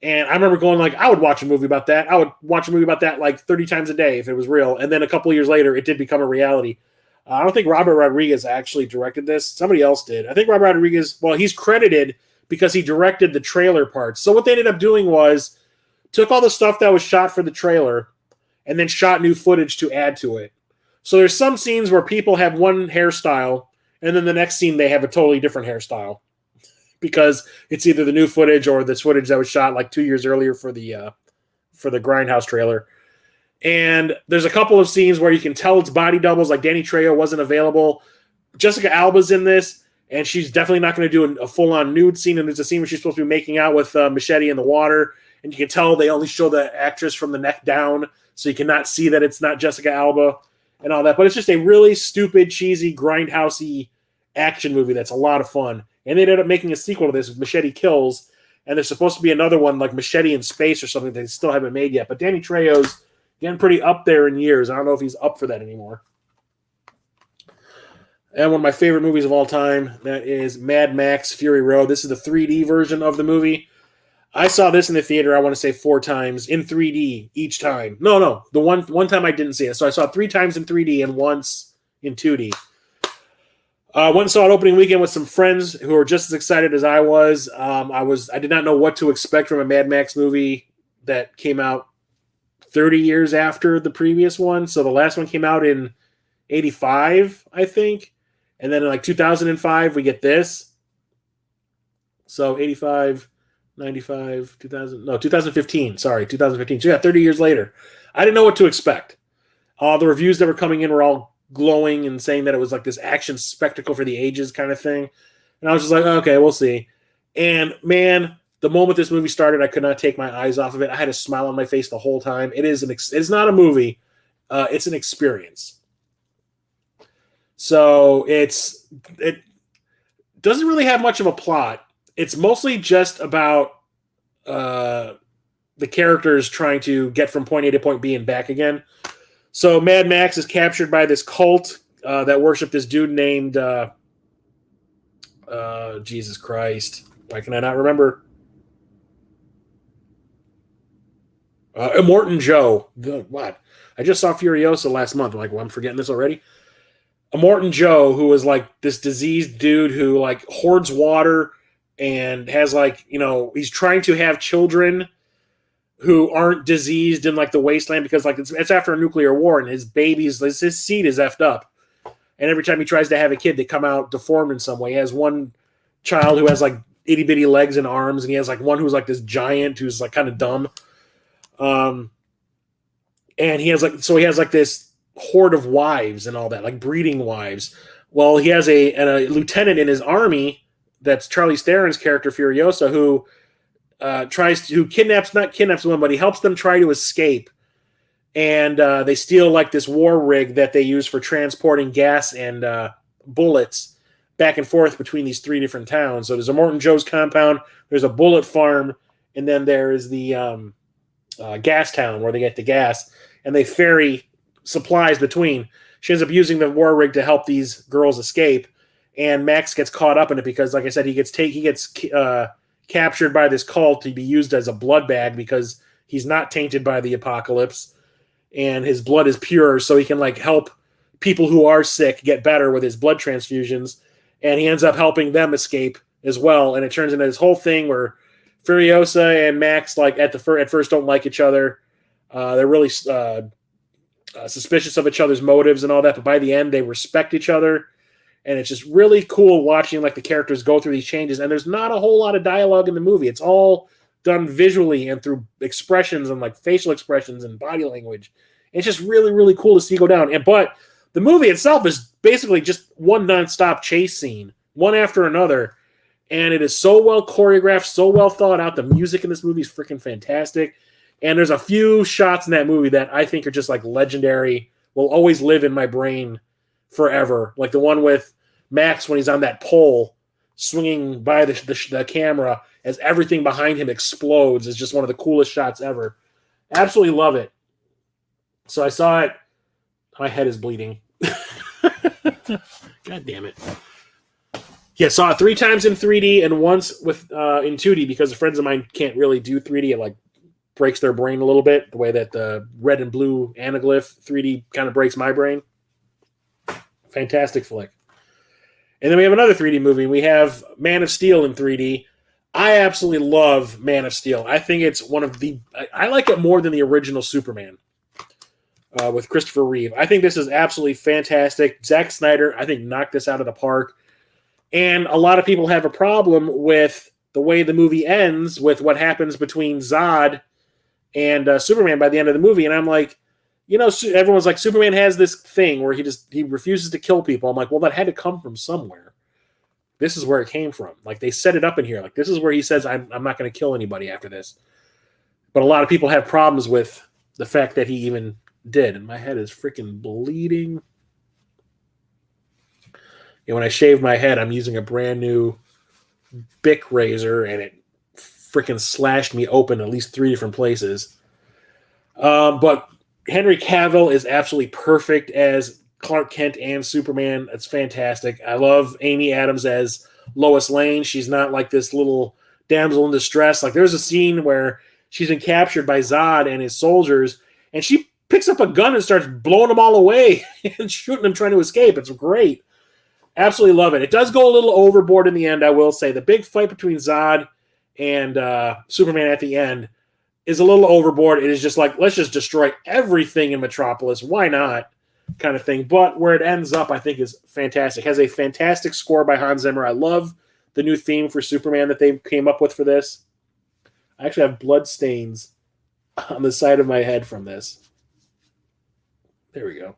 And I remember going like, I would watch a movie about that. I would watch a movie about that like 30 times a day if it was real. And then a couple of years later, it did become a reality. I don't think Robert Rodriguez actually directed this. Somebody else did. I think Robert Rodriguez, well, he's credited because he directed the trailer parts. So what they ended up doing was took all the stuff that was shot for the trailer and then shot new footage to add to it. So there's some scenes where people have one hairstyle, and then the next scene they have a totally different hairstyle because it's either the new footage or this footage that was shot like 2 years earlier for the Grindhouse trailer. And there's a couple of scenes where you can tell it's body doubles, like Danny Trejo wasn't available. Jessica Alba's in this, and she's definitely not going to do a full-on nude scene. And there's a scene where she's supposed to be making out with Machete in the water, and you can tell they only show the actress from the neck down, so you cannot see that it's not Jessica Alba and all that. But it's just a really stupid, cheesy, grindhousey action movie that's a lot of fun. And they ended up making a sequel to this, Machete Kills, and there's supposed to be another one like Machete in Space or something that they still haven't made yet. But Danny Trejo's getting pretty up there in years. I don't know if he's up for that anymore. And one of my favorite movies of all time, that is Mad Max Fury Road. This is the 3D version of the movie. I saw this in the theater, I want to say 4 times in 3D each time. No. The one time I didn't see it. So I saw it 3 times in 3D and once in 2D. Went and saw it opening weekend with some friends who were just as excited as I was. I did not know what to expect from a Mad Max movie that came out 30 years after the previous one. So the last one came out in 85, I think. And then in like 2005, we get this. So 85, 95, 2000, no, 2015. Sorry, 2015. So yeah, 30 years later. I didn't know what to expect. The reviews that were coming in were all glowing and saying that it was like this action spectacle for the ages kind of thing. And I was just like, okay, we'll see. And man, the moment this movie started, I could not take my eyes off of it. I had a smile on my face the whole time. It's not a movie. It's an experience. So it doesn't really have much of a plot. It's mostly just about the characters trying to get from point A to point B and back again. So Mad Max is captured by this cult that worship this dude named Jesus Christ. Why can I not remember? Immortan Joe. What? I just saw Furiosa last month. I'm like, well, I'm forgetting this already. Immortan Joe, who is like this diseased dude who like hoards water and has like, he's trying to have children who aren't diseased in like the wasteland because like it's after a nuclear war and his seed is effed up. And every time he tries to have a kid, they come out deformed in some way. He has one child who has like itty bitty legs and arms, and he has like one who's like this giant who's like kind of dumb. And he has like this horde of wives and all that, like breeding wives. Well, he has a lieutenant in his army that's Charlize Theron's character Furiosa, who kidnaps them, but he helps them try to escape. And they steal like this war rig that they use for transporting gas and bullets back and forth between these 3 different towns. So there's a Immortan Joe's compound, there's a bullet farm, and then there is the gas town where they get the gas, and they ferry supplies between. She ends up using the war rig to help these girls escape, and Max gets caught up in it because, like I said, he gets captured by this cult to be used as a blood bag because he's not tainted by the apocalypse, and his blood is pure, so he can like help people who are sick get better with his blood transfusions, and he ends up helping them escape as well. And it turns into this whole thing where Furiosa and Max like at first don't like each other. They're really suspicious of each other's motives and all that, but by the end they respect each other, and it's just really cool watching like the characters go through these changes. And there's not a whole lot of dialogue in the movie. It's all done visually and through expressions and like facial expressions and body language. It's just really, really cool to see go down. But the movie itself is basically just one nonstop chase scene, one after another. And it is so well choreographed, so well thought out. The music in this movie is freaking fantastic. And there's a few shots in that movie that I think are just like legendary, will always live in my brain forever. Like the one with Max when he's on that pole swinging by the camera as everything behind him explodes is just one of the coolest shots ever. Absolutely love it. So I saw it. My head is bleeding. God damn it. Yeah, saw it 3 times in 3D and once with in 2D because the friends of mine can't really do 3D. It like breaks their brain a little bit, the way that the red and blue anaglyph 3D kind of breaks my brain. Fantastic flick. And then we have another 3D movie. We have Man of Steel in 3D. I absolutely love Man of Steel. I think it's one of the... I like it more than the original Superman with Christopher Reeve. I think this is absolutely fantastic. Zack Snyder, I think, knocked this out of the park. And a lot of people have a problem with the way the movie ends with what happens between Zod and Superman by the end of the movie. And I'm like, you know, everyone's like, Superman has this thing where he refuses to kill people. I'm like, well, that had to come from somewhere. This is where it came from. Like, they set it up in here. Like, this is where he says, I'm not going to kill anybody after this. But a lot of people have problems with the fact that he even did. And my head is freaking bleeding. And when I shave my head, I'm using a brand new Bic razor, and it freaking slashed me open at least 3 different places. But Henry Cavill is absolutely perfect as Clark Kent and Superman. It's fantastic. I love Amy Adams as Lois Lane. She's not like this little damsel in distress. Like, there's a scene where she's been captured by Zod and his soldiers, and she picks up a gun and starts blowing them all away and shooting them trying to escape. It's great. Absolutely love it. It does go a little overboard in the end, I will say. The big fight between Zod and Superman at the end is a little overboard. It is just like, let's just destroy everything in Metropolis. Why not? Kind of thing. But where it ends up, I think, is fantastic. It has a fantastic score by Hans Zimmer. I love the new theme for Superman that they came up with for this. I actually have blood stains on the side of my head from this. There we go.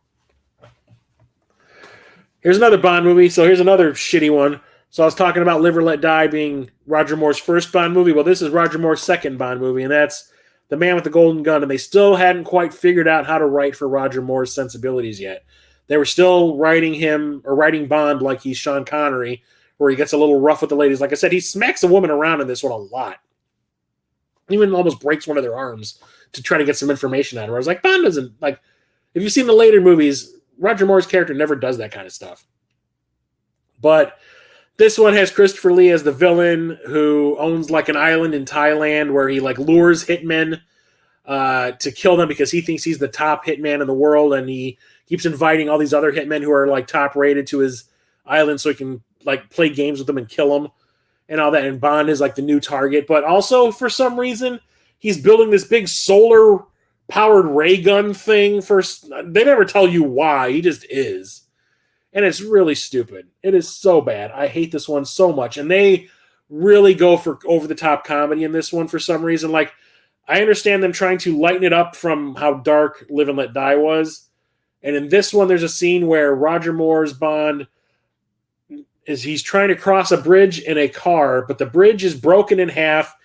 Here's another Bond movie. So here's another shitty one. So I was talking about Live or Let Die being Roger Moore's first Bond movie. Well, this is Roger Moore's second Bond movie, and that's The Man with the Golden Gun. And they still hadn't quite figured out how to write for Roger Moore's sensibilities yet. They were still writing him, or writing Bond like he's Sean Connery, where he gets a little rough with the ladies. Like I said, he smacks a woman around in this one a lot. Even almost breaks one of their arms to try to get some information out of her. I was like, Bond doesn't, like, if you've seen the later movies, Roger Moore's character never does that kind of stuff. But this one has Christopher Lee as the villain who owns like an island in Thailand where he like lures hitmen to kill them because he thinks he's the top hitman in the world, and he keeps inviting all these other hitmen who are like top rated to his island so he can like play games with them and kill them and all that. And Bond is like the new target, but also for some reason he's building this big solar powered ray gun thing. They never tell you why. He just is. And it's really stupid. It is so bad. I hate this one so much. And they really go for over-the-top comedy in this one for some reason. Like, I understand them trying to lighten it up from how dark Live and Let Die was. And in this one, there's a scene where Roger Moore's Bond he's trying to cross a bridge in a car, but the bridge is broken in half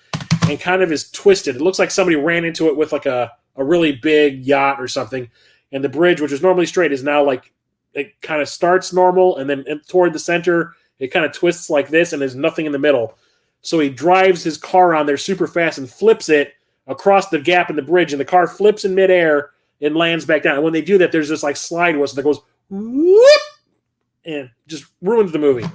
and kind of is twisted. It looks like somebody ran into it with like a really big yacht or something. And the bridge, which is normally straight, is now like, it kind of starts normal, and then toward the center, it kind of twists like this, and there's nothing in the middle. So he drives his car on there super fast and flips it across the gap in the bridge, and the car flips in midair and lands back down. And when they do that, there's this like slide whistle that goes whoop, and just ruins the movie.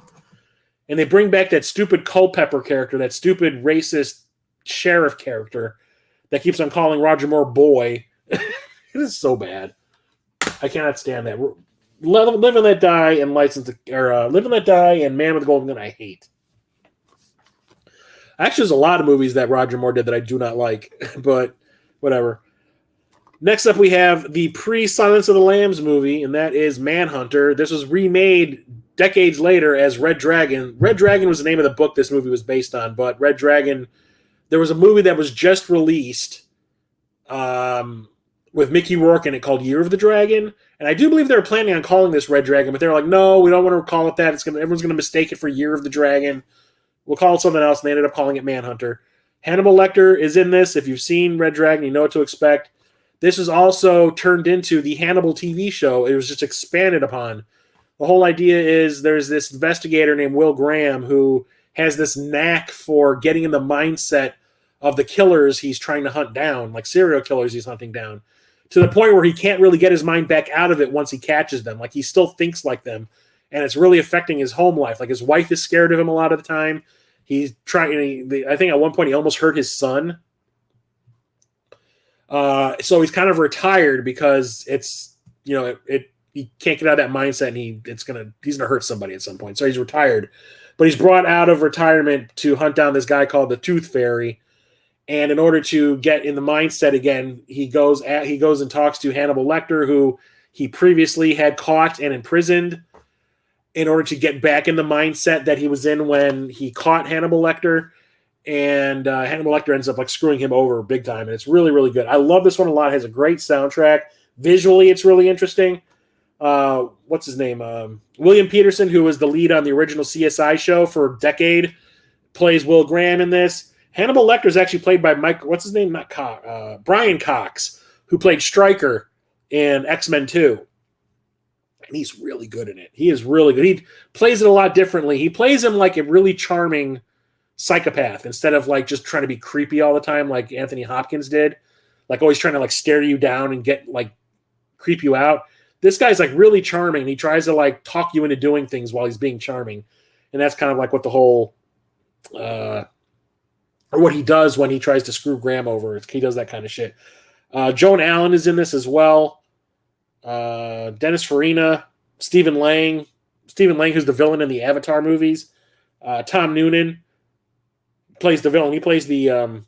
And they bring back that stupid Culpepper character, that stupid racist sheriff character that keeps on calling Roger Moore boy. It is so bad. I cannot stand that. Live and Let Die and Live and Let Die and Man with the Golden Gun I hate. Actually, there's a lot of movies that Roger Moore did that I do not like, but whatever. Next up, we have the pre-Silence of the Lambs movie, and that is Manhunter. This was remade decades later as Red Dragon. Red Dragon was the name of the book this movie was based on, but Red Dragon, there was a movie that was just released with Mickey Rourke in it called Year of the Dragon. And I do believe they were planning on calling this Red Dragon, but they're like, no, we don't want to call it that. Everyone's going to mistake it for Year of the Dragon. We'll call it something else, and they ended up calling it Manhunter. Hannibal Lecter is in this. If you've seen Red Dragon, you know what to expect. This was also turned into the Hannibal TV show. It was just expanded upon. The whole idea is there's this investigator named Will Graham who has this knack for getting in the mindset of the killers he's trying to hunt down, like serial killers he's hunting down, to the point where he can't really get his mind back out of it once he catches them. Like, he still thinks like them, and it's really affecting his home life. Like, his wife is scared of him a lot of the time. He's trying. I think at one point he almost hurt his son. So he's kind of retired because it's, you know, he can't get out of that mindset, and he's gonna hurt somebody at some point. So he's retired, but he's brought out of retirement to hunt down this guy called the Tooth Fairy. And in order to get in the mindset again, he goes and talks to Hannibal Lecter, who he previously had caught and imprisoned, in order to get back in the mindset that he was in when he caught Hannibal Lecter. And Hannibal Lecter ends up like screwing him over big time, and it's really, really good. I love this one a lot. It has a great soundtrack. Visually, it's really interesting. What's his name? William Peterson, who was the lead on the original CSI show for a decade, plays Will Graham in this. Hannibal Lecter is actually played by what's his name? Brian Cox, who played Stryker in X-Men 2. And he's really good in it. He is really good. He plays it a lot differently. He plays him like a really charming psychopath instead of like just trying to be creepy all the time like Anthony Hopkins did. Like always trying to like stare you down and get like creep you out. This guy's like really charming. He tries to like talk you into doing things while he's being charming. And that's kind of like what the whole or what he does when he tries to screw Graham over. He does that kind of shit. Joan Allen is in this as well. Dennis Farina, Stephen Lang, who's the villain in the Avatar movies. Tom Noonan plays the villain. He plays the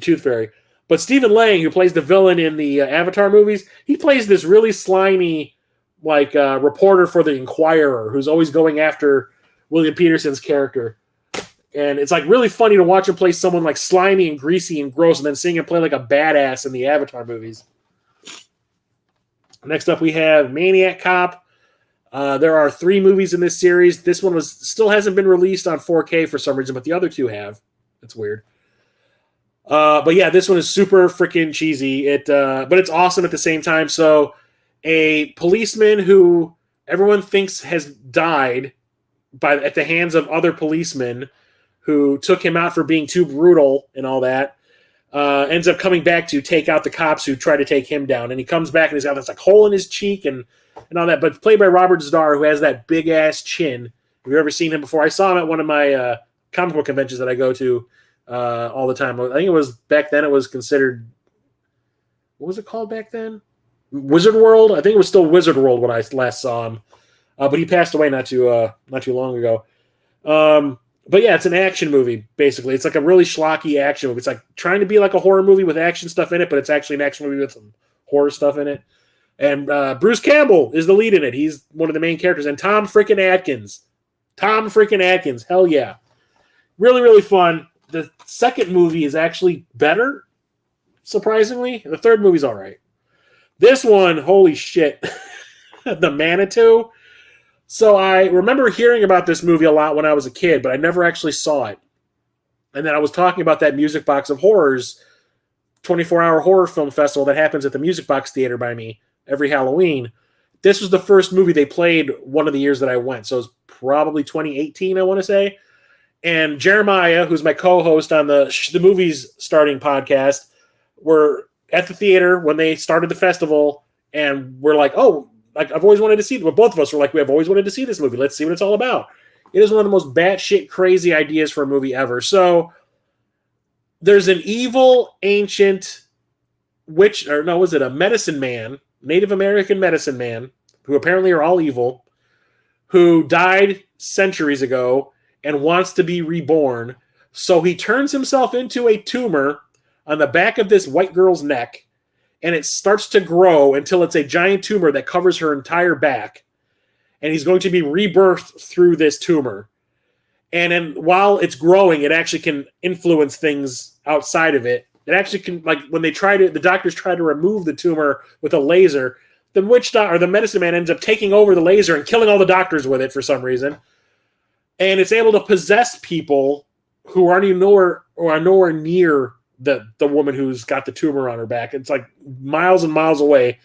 Tooth Fairy. But Stephen Lang, who plays the villain in the Avatar movies, he plays this really slimy like reporter for the Inquirer who's always going after William Peterson's character. And it's like really funny to watch him play someone like slimy and greasy and gross, and then seeing him play like a badass in the Avatar movies. Next up, we have Maniac Cop. There are 3 movies in this series. This one still hasn't been released on 4K for some reason, but the other 2 have. That's weird. But yeah, this one is super freaking cheesy. But it's awesome at the same time. So a policeman who everyone thinks has died at the hands of other policemen who took him out for being too brutal and all that, ends up coming back to take out the cops who try to take him down. And he comes back and he's got this like hole in his cheek and all that. But played by Robert Zdar, who has that big ass chin. Have you ever seen him before? I saw him at one of my comic book conventions that I go to all the time. I think it was back then. It was considered, what was it called back then? Wizard World. I think it was still Wizard World when I last saw him. But he passed away not too long ago. But yeah, it's an action movie, basically. It's like a really schlocky action movie. It's like trying to be like a horror movie with action stuff in it, but it's actually an action movie with some horror stuff in it. And Bruce Campbell is the lead in it. He's one of the main characters. And Tom freaking Atkins. Hell yeah. Really, really fun. The second movie is actually better, surprisingly. The third movie's all right. This one, holy shit. The Manitou. So I remember hearing about this movie a lot when I was a kid, but I never actually saw it. And then I was talking about that Music Box of Horrors 24-hour horror film festival that happens at the Music Box Theater by me every Halloween. This was the first movie they played one of the years that I went. So it was probably 2018, I want to say. And Jeremiah, who's my co-host on the Movies Starting podcast, were at the theater when they started the festival, and we're like, oh, like I've always wanted to see it. Well, both of us were like, we have always wanted to see this movie. Let's see what it's all about. It is one of the most batshit crazy ideas for a movie ever. So there's an evil ancient a medicine man, Native American medicine man, who apparently are all evil, who died centuries ago and wants to be reborn. So he turns himself into a tumor on the back of this white girl's neck, and it starts to grow until it's a giant tumor that covers her entire back. And he's going to be rebirthed through this tumor. And then while it's growing, it actually can influence things outside of it. It actually can, like when the doctors try to remove the tumor with a laser, the medicine man ends up taking over the laser and killing all the doctors with it for some reason. And it's able to possess people who aren't even nowhere or are nowhere near the woman who's got the tumor on her back. It's like miles and miles away.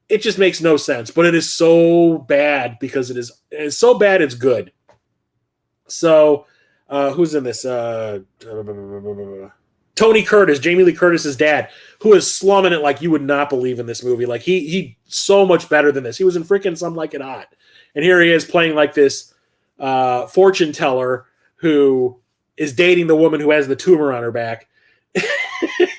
It just makes no sense, but it is so bad because it's so bad it's good. So, who's in this? Tony Curtis, Jamie Lee Curtis's dad, who is slumming it like you would not believe in this movie. Like he so much better than this. He was in freaking Some Like It Hot, and here he is playing like this fortune teller who is dating the woman who has the tumor on her back.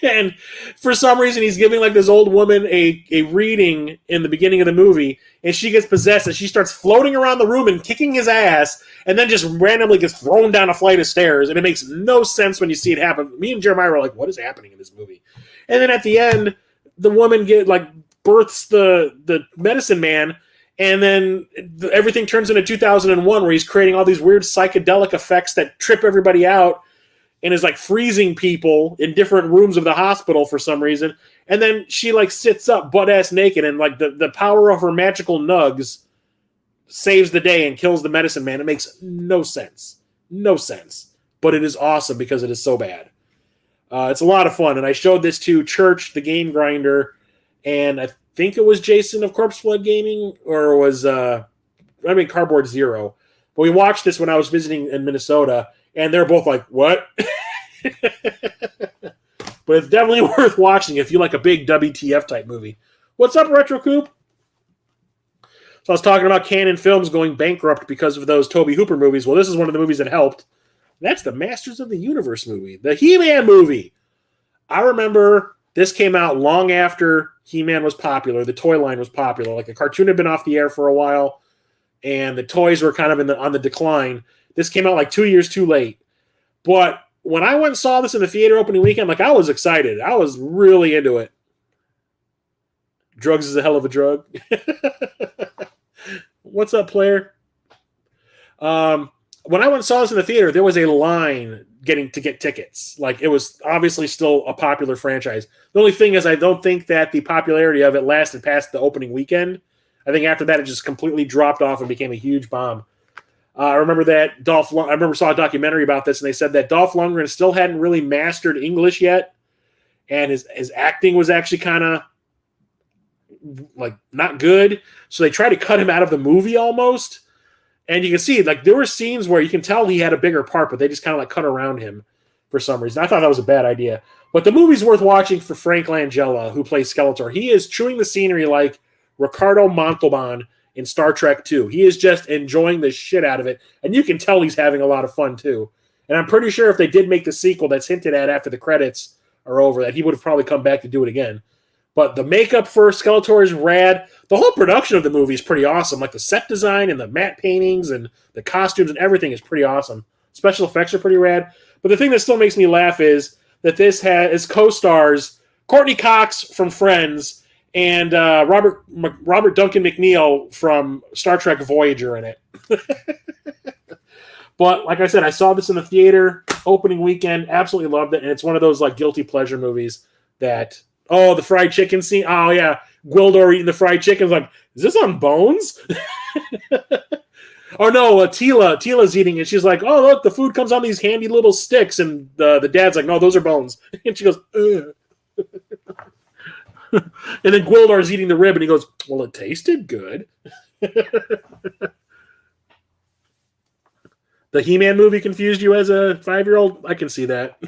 And for some reason, he's giving like this old woman a reading in the beginning of the movie, and she gets possessed, and she starts floating around the room and kicking his ass, and then just randomly gets thrown down a flight of stairs, and it makes no sense when you see it happen. Me and Jeremiah were like, what is happening in this movie? And then at the end, the woman births the medicine man, and then everything turns into 2001, where he's creating all these weird psychedelic effects that trip everybody out, and is like freezing people in different rooms of the hospital for some reason. And then she like sits up butt ass naked, and like the power of her magical nugs saves the day and kills the medicine man. It makes no sense. No sense. But it is awesome because it is so bad. It's a lot of fun. And I showed this to Church, the game grinder, and I think it was Jason of Corpse Flood Gaming, or it was Cardboard Zero. But we watched this when I was visiting in Minnesota, and they're both like, what? But it's definitely worth watching if you like a big WTF type movie. What's up, Retro Coop? So I was talking about Canon Films going bankrupt because of those Tobe Hooper movies. Well, this is one of the movies that helped. That's the Masters of the Universe movie, the He-Man movie. I remember this came out long after He-Man was popular. The toy line was popular. Like the cartoon had been off the air for a while, and the toys were kind of on the decline. This came out like 2 years too late. But when I went and saw this in the theater opening weekend, like I was excited. I was really into it. Drugs is a hell of a drug. What's up, player? When I went and saw this in the theater, there was a line to get tickets. Like it was obviously still a popular franchise. The only thing is I don't think that the popularity of it lasted past the opening weekend. I think after that it just completely dropped off and became a huge bomb. I remember that I saw a documentary about this, and they said that Dolph Lundgren still hadn't really mastered English yet, and his acting was actually kind of like not good. So they tried to cut him out of the movie almost. And you can see like there were scenes where you can tell he had a bigger part, but they just kind of like cut around him for some reason. I thought that was a bad idea. But the movie's worth watching for Frank Langella, who plays Skeletor. He is chewing the scenery like Ricardo Montalban in Star Trek 2. He is just enjoying the shit out of it. And you can tell he's having a lot of fun, too. And I'm pretty sure if they did make the sequel that's hinted at after the credits are over, that he would have probably come back to do it again. But the makeup for Skeletor is rad. The whole production of the movie is pretty awesome. Like the set design and the matte paintings and the costumes and everything is pretty awesome. Special effects are pretty rad. But the thing that still makes me laugh is that this has co-stars Courtney Cox from Friends and Robert Duncan McNeil from Star Trek Voyager in it. But like I said, I saw this in the theater opening weekend. Absolutely loved it. And it's one of those like guilty pleasure movies that, oh, the fried chicken scene. Oh, yeah. Gwildor eating the fried chicken. Is like, is this on Bones? Oh, no. Tila's eating it. She's like, oh, look, the food comes on these handy little sticks. And the dad's like, no, those are bones. And she goes, ugh. And then Gwildor's eating the rib, and he goes, well, it tasted good. The He-Man movie confused you as a 5-year-old? I can see that.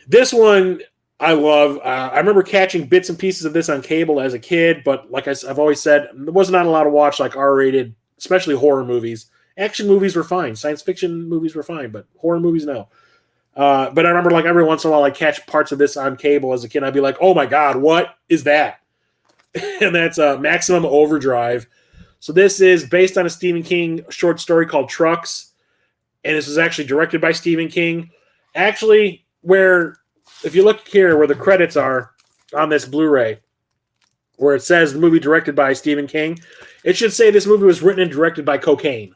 This one I love. I remember catching bits and pieces of this on cable as a kid, but like I've always said, there was not allowed to watch like R-rated, especially horror movies. Action movies were fine. Science fiction movies were fine, but horror movies, no. But I remember like every once in a while I'd catch parts of this on cable as a kid. I'd be like, oh my God, what is that? And that's Maximum Overdrive. So this is based on a Stephen King short story called Trucks. And this was actually directed by Stephen King. Actually, if you look here where the credits are on this Blu-ray, where it says the movie directed by Stephen King, it should say this movie was written and directed by Cocaine.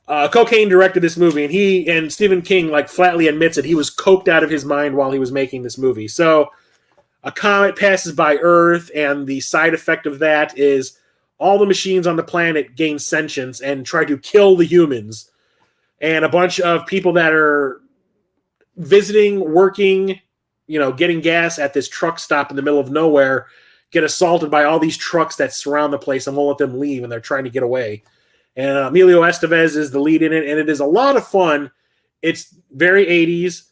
Cocaine directed this movie, and Stephen King like flatly admits it. He was coked out of his mind while he was making this movie. So a comet passes by Earth, and the side effect of that is all the machines on the planet gain sentience and try to kill the humans. And a bunch of people that are visiting, working, getting gas at this truck stop in the middle of nowhere get assaulted by all these trucks that surround the place and won't let them leave, and they're trying to get away. And Emilio Estevez is the lead in it, and it is a lot of fun. It's very 80s.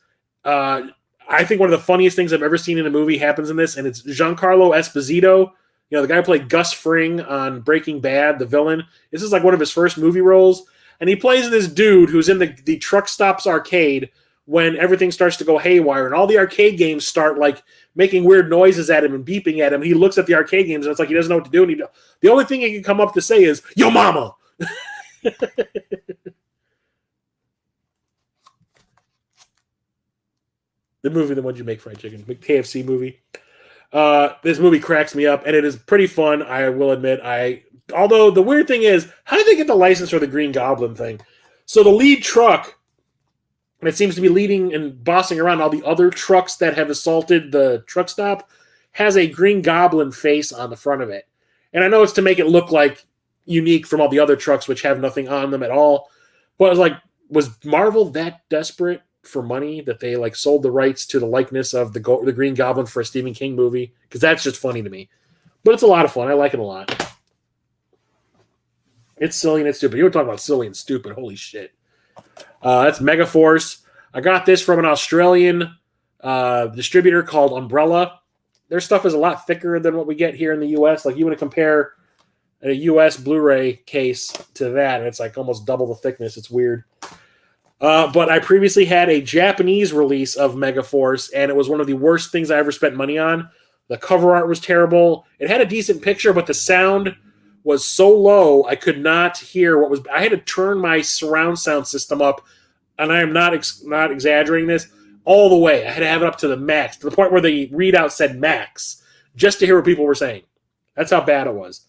I think one of the funniest things I've ever seen in a movie happens in this, and it's Giancarlo Esposito, the guy who played Gus Fring on Breaking Bad, the villain. This is like one of his first movie roles, and he plays this dude who's in the truck stops arcade when everything starts to go haywire, and all the arcade games start like making weird noises at him and beeping at him. He looks at the arcade games, and it's like he doesn't know what to do. And the only thing he can come up to say is, "Yo, mama." The movie, The One You Make Fried Chicken, the KFC movie. This movie cracks me up, and it is pretty fun, I will admit. Although the weird thing is, how did they get the license for the Green Goblin thing? So the lead truck, and it seems to be leading and bossing around all the other trucks that have assaulted the truck stop, has a Green Goblin face on the front of it. And I know it's to make it look like unique from all the other trucks, which have nothing on them at all. But I was like, was Marvel that desperate for money that they like sold the rights to the likeness of the Green Goblin for a Stephen King movie? Because that's just funny to me. But it's a lot of fun. I like it a lot. It's silly and it's stupid. You were talking about silly and stupid. Holy shit. That's Megaforce. I got this from an Australian distributor called Umbrella. Their stuff is a lot thicker than what we get here in the U.S. Like, you want to compare a U.S. Blu-ray case to that, and it's like almost double the thickness. It's weird. But I previously had a Japanese release of Megaforce, and it was one of the worst things I ever spent money on. The cover art was terrible. It had a decent picture, but the sound was so low I could not hear what was. I had to turn my surround sound system up, and I am not exaggerating this, all the way. I had to have it up to the max, to the point where the readout said max, just to hear what people were saying. That's how bad it was.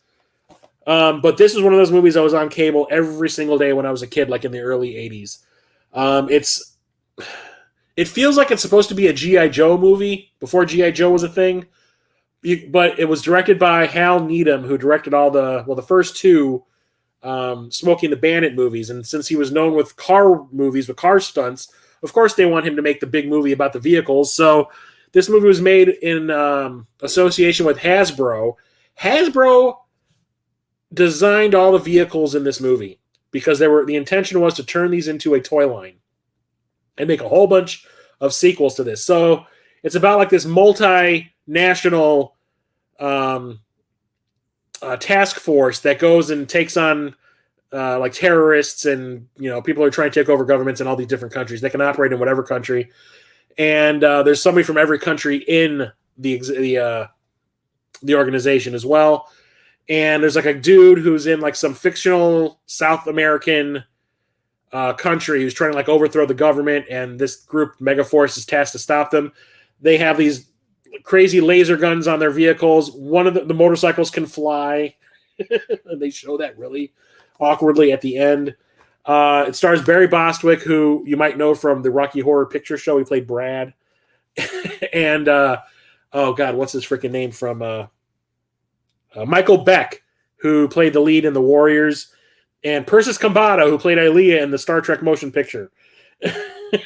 But this is one of those movies I was on cable every single day when I was a kid, like in the early 80s. It feels like it's supposed to be a G.I. Joe movie before G.I. Joe was a thing. But it was directed by Hal Needham, who directed all the first two Smokey and the Bandit movies. And since he was known with car movies, with car stunts, of course they want him to make the big movie about the vehicles. So this movie was made in association with Hasbro. Hasbro designed all the vehicles in this movie because the intention was to turn these into a toy line and make a whole bunch of sequels to this. So it's about like this multinational task force that goes and takes on like terrorists and people who are trying to take over governments in all these different countries. They can operate in whatever country, and there's somebody from every country in the organization as well. And there's like a dude who's in like some fictional South American country who's trying to like overthrow the government, and this group, Megaforce, is tasked to stop them. They have these crazy laser guns on their vehicles. One of the motorcycles can fly. And they show that really awkwardly at the end. It stars Barry Bostwick, who you might know from the Rocky Horror Picture Show. He played Brad. And oh god, what's his freaking name from Michael Beck, who played the lead in The Warriors, and Persis Khambatta, who played Ilea in the Star Trek motion picture.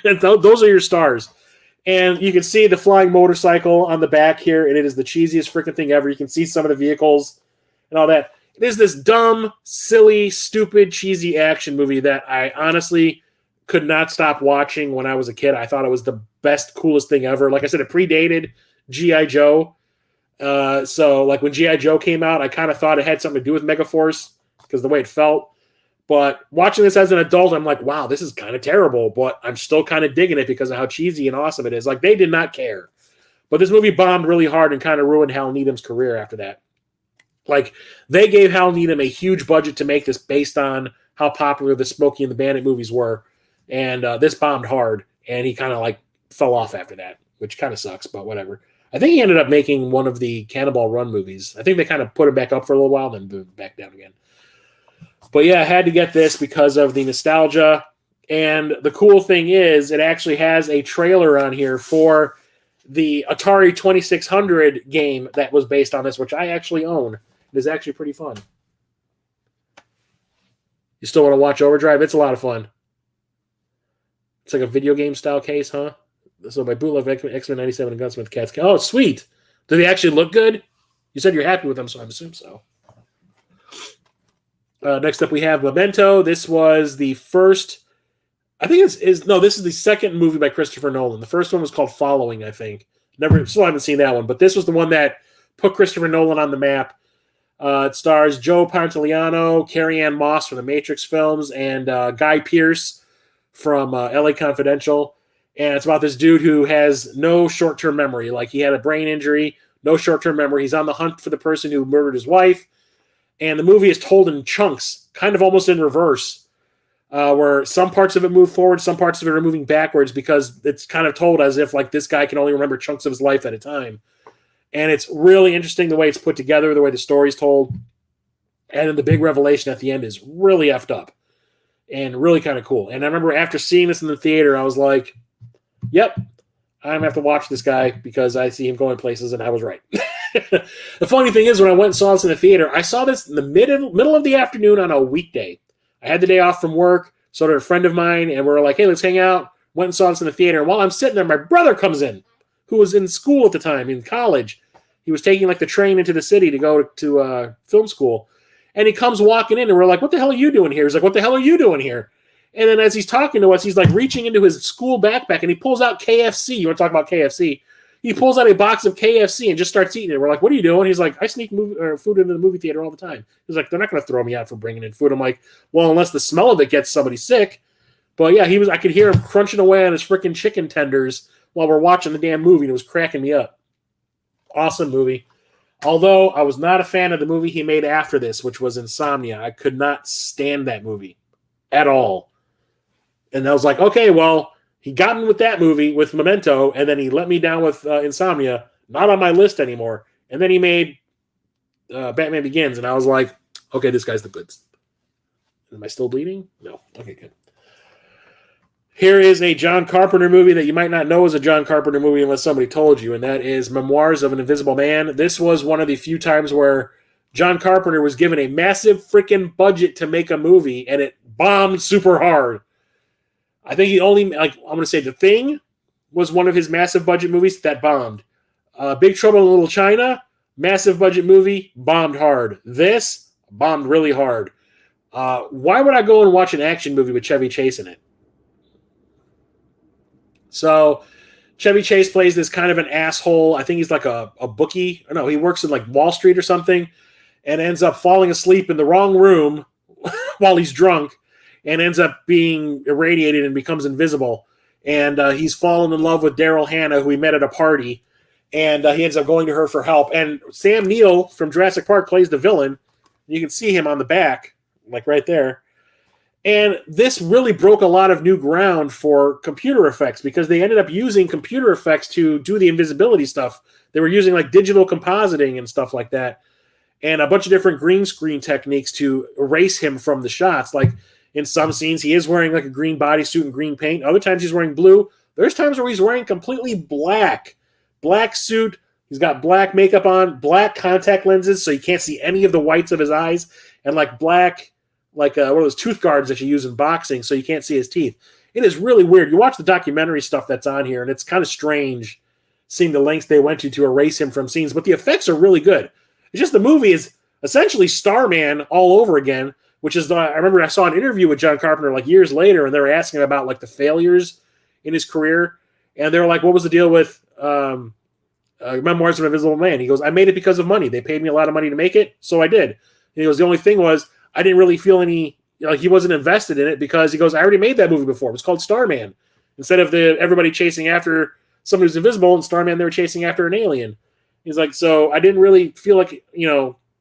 Those are your stars. And you can see the flying motorcycle on the back here, and it is the cheesiest freaking thing ever. You can see some of the vehicles and all that. It is this dumb, silly, stupid, cheesy action movie that I honestly could not stop watching when I was a kid. I thought it was the best, coolest thing ever. Like I said, it predated G.I. Joe. So like when G.I. Joe came out, I kind of thought it had something to do with Megaforce because the way it felt. But watching this as an adult, I'm like, wow, this is kind of terrible, but I'm still kind of digging it because of how cheesy and awesome it is. Like, they did not care. But this movie bombed really hard and kind of ruined Hal Needham's career after that. Like, they gave Hal Needham a huge budget to make this based on how popular the Smokey and the Bandit movies were. And this bombed hard, and he kind of, like, fell off after that, which kind of sucks, but whatever. I think he ended up making one of the Cannonball Run movies. I think they kind of put him back up for a little while, then boom, back down again. But yeah, I had to get this because of the nostalgia. And the cool thing is it actually has a trailer on here for the Atari 2600 game that was based on this, which I actually own. It is actually pretty fun. You still want to watch Overdrive? It's a lot of fun. It's like a video game style case, huh? So my bootleg X-Men 97 and Gunsmith Cats. Oh, sweet. Do they actually look good? You said you're happy with them, so I assume so. Next up, we have Memento. This was the first. I think this is the second movie by Christopher Nolan. The first one was called Following, I think. Still haven't seen that one, but this was the one that put Christopher Nolan on the map. It stars Joe Pantoliano, Carrie-Anne Moss from the Matrix films, and Guy Pearce from LA Confidential. And it's about this dude who has no short-term memory. Like, he had a brain injury, no short-term memory. He's on the hunt for the person who murdered his wife. And the movie is told in chunks, kind of almost in reverse, where some parts of it move forward, some parts of it are moving backwards, because it's kind of told as if, like, this guy can only remember chunks of his life at a time. And it's really interesting the way it's put together, the way the story's told. And then the big revelation at the end is really effed up and really kind of cool. And I remember after seeing this in the theater, I was like, yep, I'm going to have to watch this guy because I see him going places, and I was right. The funny thing is, when I went and saw this in the theater, I saw this in the middle of the afternoon on a weekday. I had the day off from work, so did a friend of mine, and we were like, hey, let's hang out. Went and saw this in the theater. And while I'm sitting there, my brother comes in, who was in school at the time, in college. He was taking like the train into the city to go to film school. And he comes walking in, and we're like, what the hell are you doing here? He's like, what the hell are you doing here? And then as he's talking to us, he's like reaching into his school backpack, and he pulls out KFC. You want to talk about KFC? He pulls out a box of KFC and just starts eating it. We're like, what are you doing? He's like, I sneak food into the movie theater all the time. He's like, they're not going to throw me out for bringing in food. I'm like, well, unless the smell of it gets somebody sick. But yeah, I could hear him crunching away on his freaking chicken tenders while we're watching the damn movie, and it was cracking me up. Awesome movie. Although I was not a fan of the movie he made after this, which was Insomnia. I could not stand that movie at all. And I was like, okay, well, he got me with that movie, with Memento, and then he let me down with Insomnia. Not on my list anymore. And then he made Batman Begins, and I was like, okay, this guy's the goods. Am I still bleeding? No. Okay, good. Here is a John Carpenter movie that you might not know is a John Carpenter movie unless somebody told you, and that is Memoirs of an Invisible Man. This was one of the few times where John Carpenter was given a massive freaking budget to make a movie, and it bombed super hard. I think he only, I'm going to say The Thing was one of his massive budget movies that bombed. Big Trouble in Little China, massive budget movie, bombed hard. This bombed really hard. Why would I go and watch an action movie with Chevy Chase in it? So Chevy Chase plays this kind of an asshole. I think he's like a bookie. No, he works in like Wall Street or something, and ends up falling asleep in the wrong room while he's drunk, and ends up being irradiated and becomes invisible. And he's fallen in love with Daryl Hannah, who he met at a party, and he ends up going to her for help. And Sam Neill from Jurassic Park plays the villain. You can see him on the back, like right there. And this really broke a lot of new ground for computer effects, because they ended up using computer effects to do the invisibility stuff. They were using like digital compositing and stuff like that, and a bunch of different green screen techniques to erase him from the shots. Like in some scenes, he is wearing like a green bodysuit and green paint. Other times he's wearing blue. There's times where he's wearing completely black suit. He's got black makeup on, black contact lenses, so you can't see any of the whites of his eyes, and like black, like one of those tooth guards that you use in boxing so you can't see his teeth. It is really weird. You watch the documentary stuff that's on here, and it's kind of strange seeing the lengths they went to erase him from scenes, but the effects are really good. It's just the movie is essentially Starman all over again, which is I remember I saw an interview with John Carpenter like years later, and they were asking about like the failures in his career, and they were like, what was the deal with Memoirs of an Invisible Man? He goes, I made it because of money. They paid me a lot of money to make it, so I did. And he goes, the only thing was, I didn't really feel any, like he wasn't invested in it, because he goes, I already made that movie before. It was called Starman. Instead of everybody chasing after somebody who's invisible, and Starman, they were chasing after an alien. He's like, so I didn't really feel like,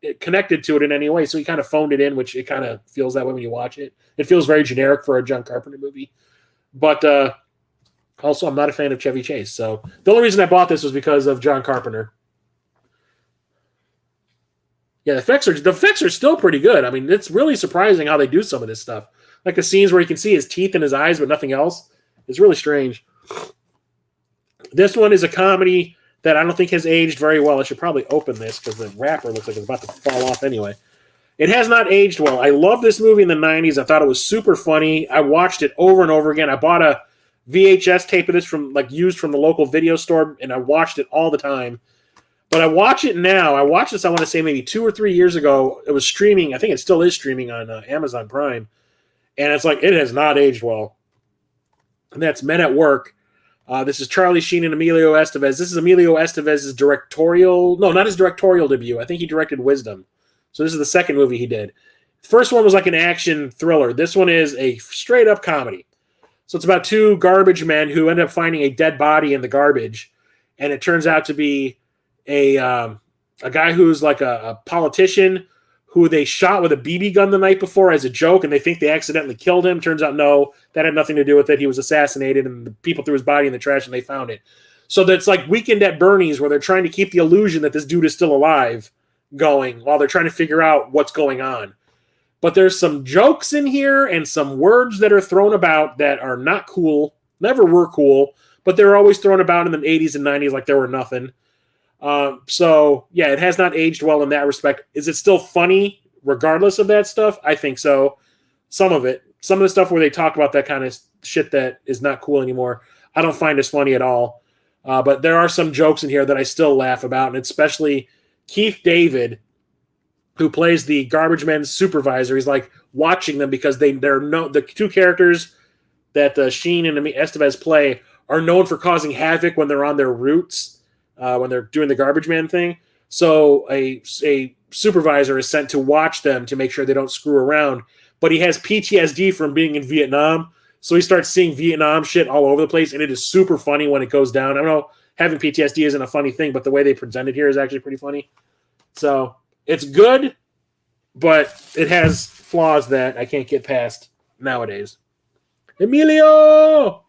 it connected to it in any way. So he kind of phoned it in, which it kind of feels that way when you watch it. It feels very generic for a John Carpenter movie. But also, I'm not a fan of Chevy Chase. So the only reason I bought this was because of John Carpenter. Yeah, the effects are still pretty good. I mean, it's really surprising how they do some of this stuff. Like the scenes where you can see his teeth and his eyes, but nothing else. It's really strange. This one is a comedy that I don't think has aged very well. I should probably open this because the wrapper looks like it's about to fall off anyway. It has not aged well. I love this movie in the 90s. I thought it was super funny. I watched it over and over again. I bought a VHS tape of this used from the local video store, and I watched it all the time. But I watch it now. I watched this, I want to say, maybe 2 or 3 years ago. It was streaming. I think it still is streaming on Amazon Prime. And it's like, it has not aged well. And that's Men at Work. This is Charlie Sheen and Emilio Estevez. This is Emilio Estevez's directorial... No, not his directorial debut. I think he directed Wisdom. So this is the second movie he did. The first one was like an action thriller. This one is a straight-up comedy. So it's about two garbage men who end up finding a dead body in the garbage. And it turns out to be a guy who's like a politician who they shot with a BB gun the night before as a joke, and they think they accidentally killed him. Turns out, no, that had nothing to do with it. He was assassinated, and the people threw his body in the trash, and they found it. So that's like Weekend at Bernie's, where they're trying to keep the illusion that this dude is still alive going while they're trying to figure out what's going on. But there's some jokes in here and some words that are thrown about that are not cool, never were cool, but they're always thrown about in the 80s and 90s like they were nothing. So, yeah, it has not aged well in that respect. Is it still funny regardless of that stuff? I think so. Some of it. Some of the stuff where they talk about that kind of shit that is not cool anymore, I don't find as funny at all. But there are some jokes in here that I still laugh about, and especially Keith David, who plays the garbage man's supervisor. He's like watching them because the two characters that Sheen and Estevez play are known for causing havoc when they're on their routes. When they're doing the garbage man thing. So a supervisor is sent to watch them to make sure they don't screw around. But he has PTSD from being in Vietnam. So he starts seeing Vietnam shit all over the place. And it is super funny when it goes down. I don't know, having PTSD isn't a funny thing, but the way they present it here is actually pretty funny. So it's good, but it has flaws that I can't get past nowadays. Emilio!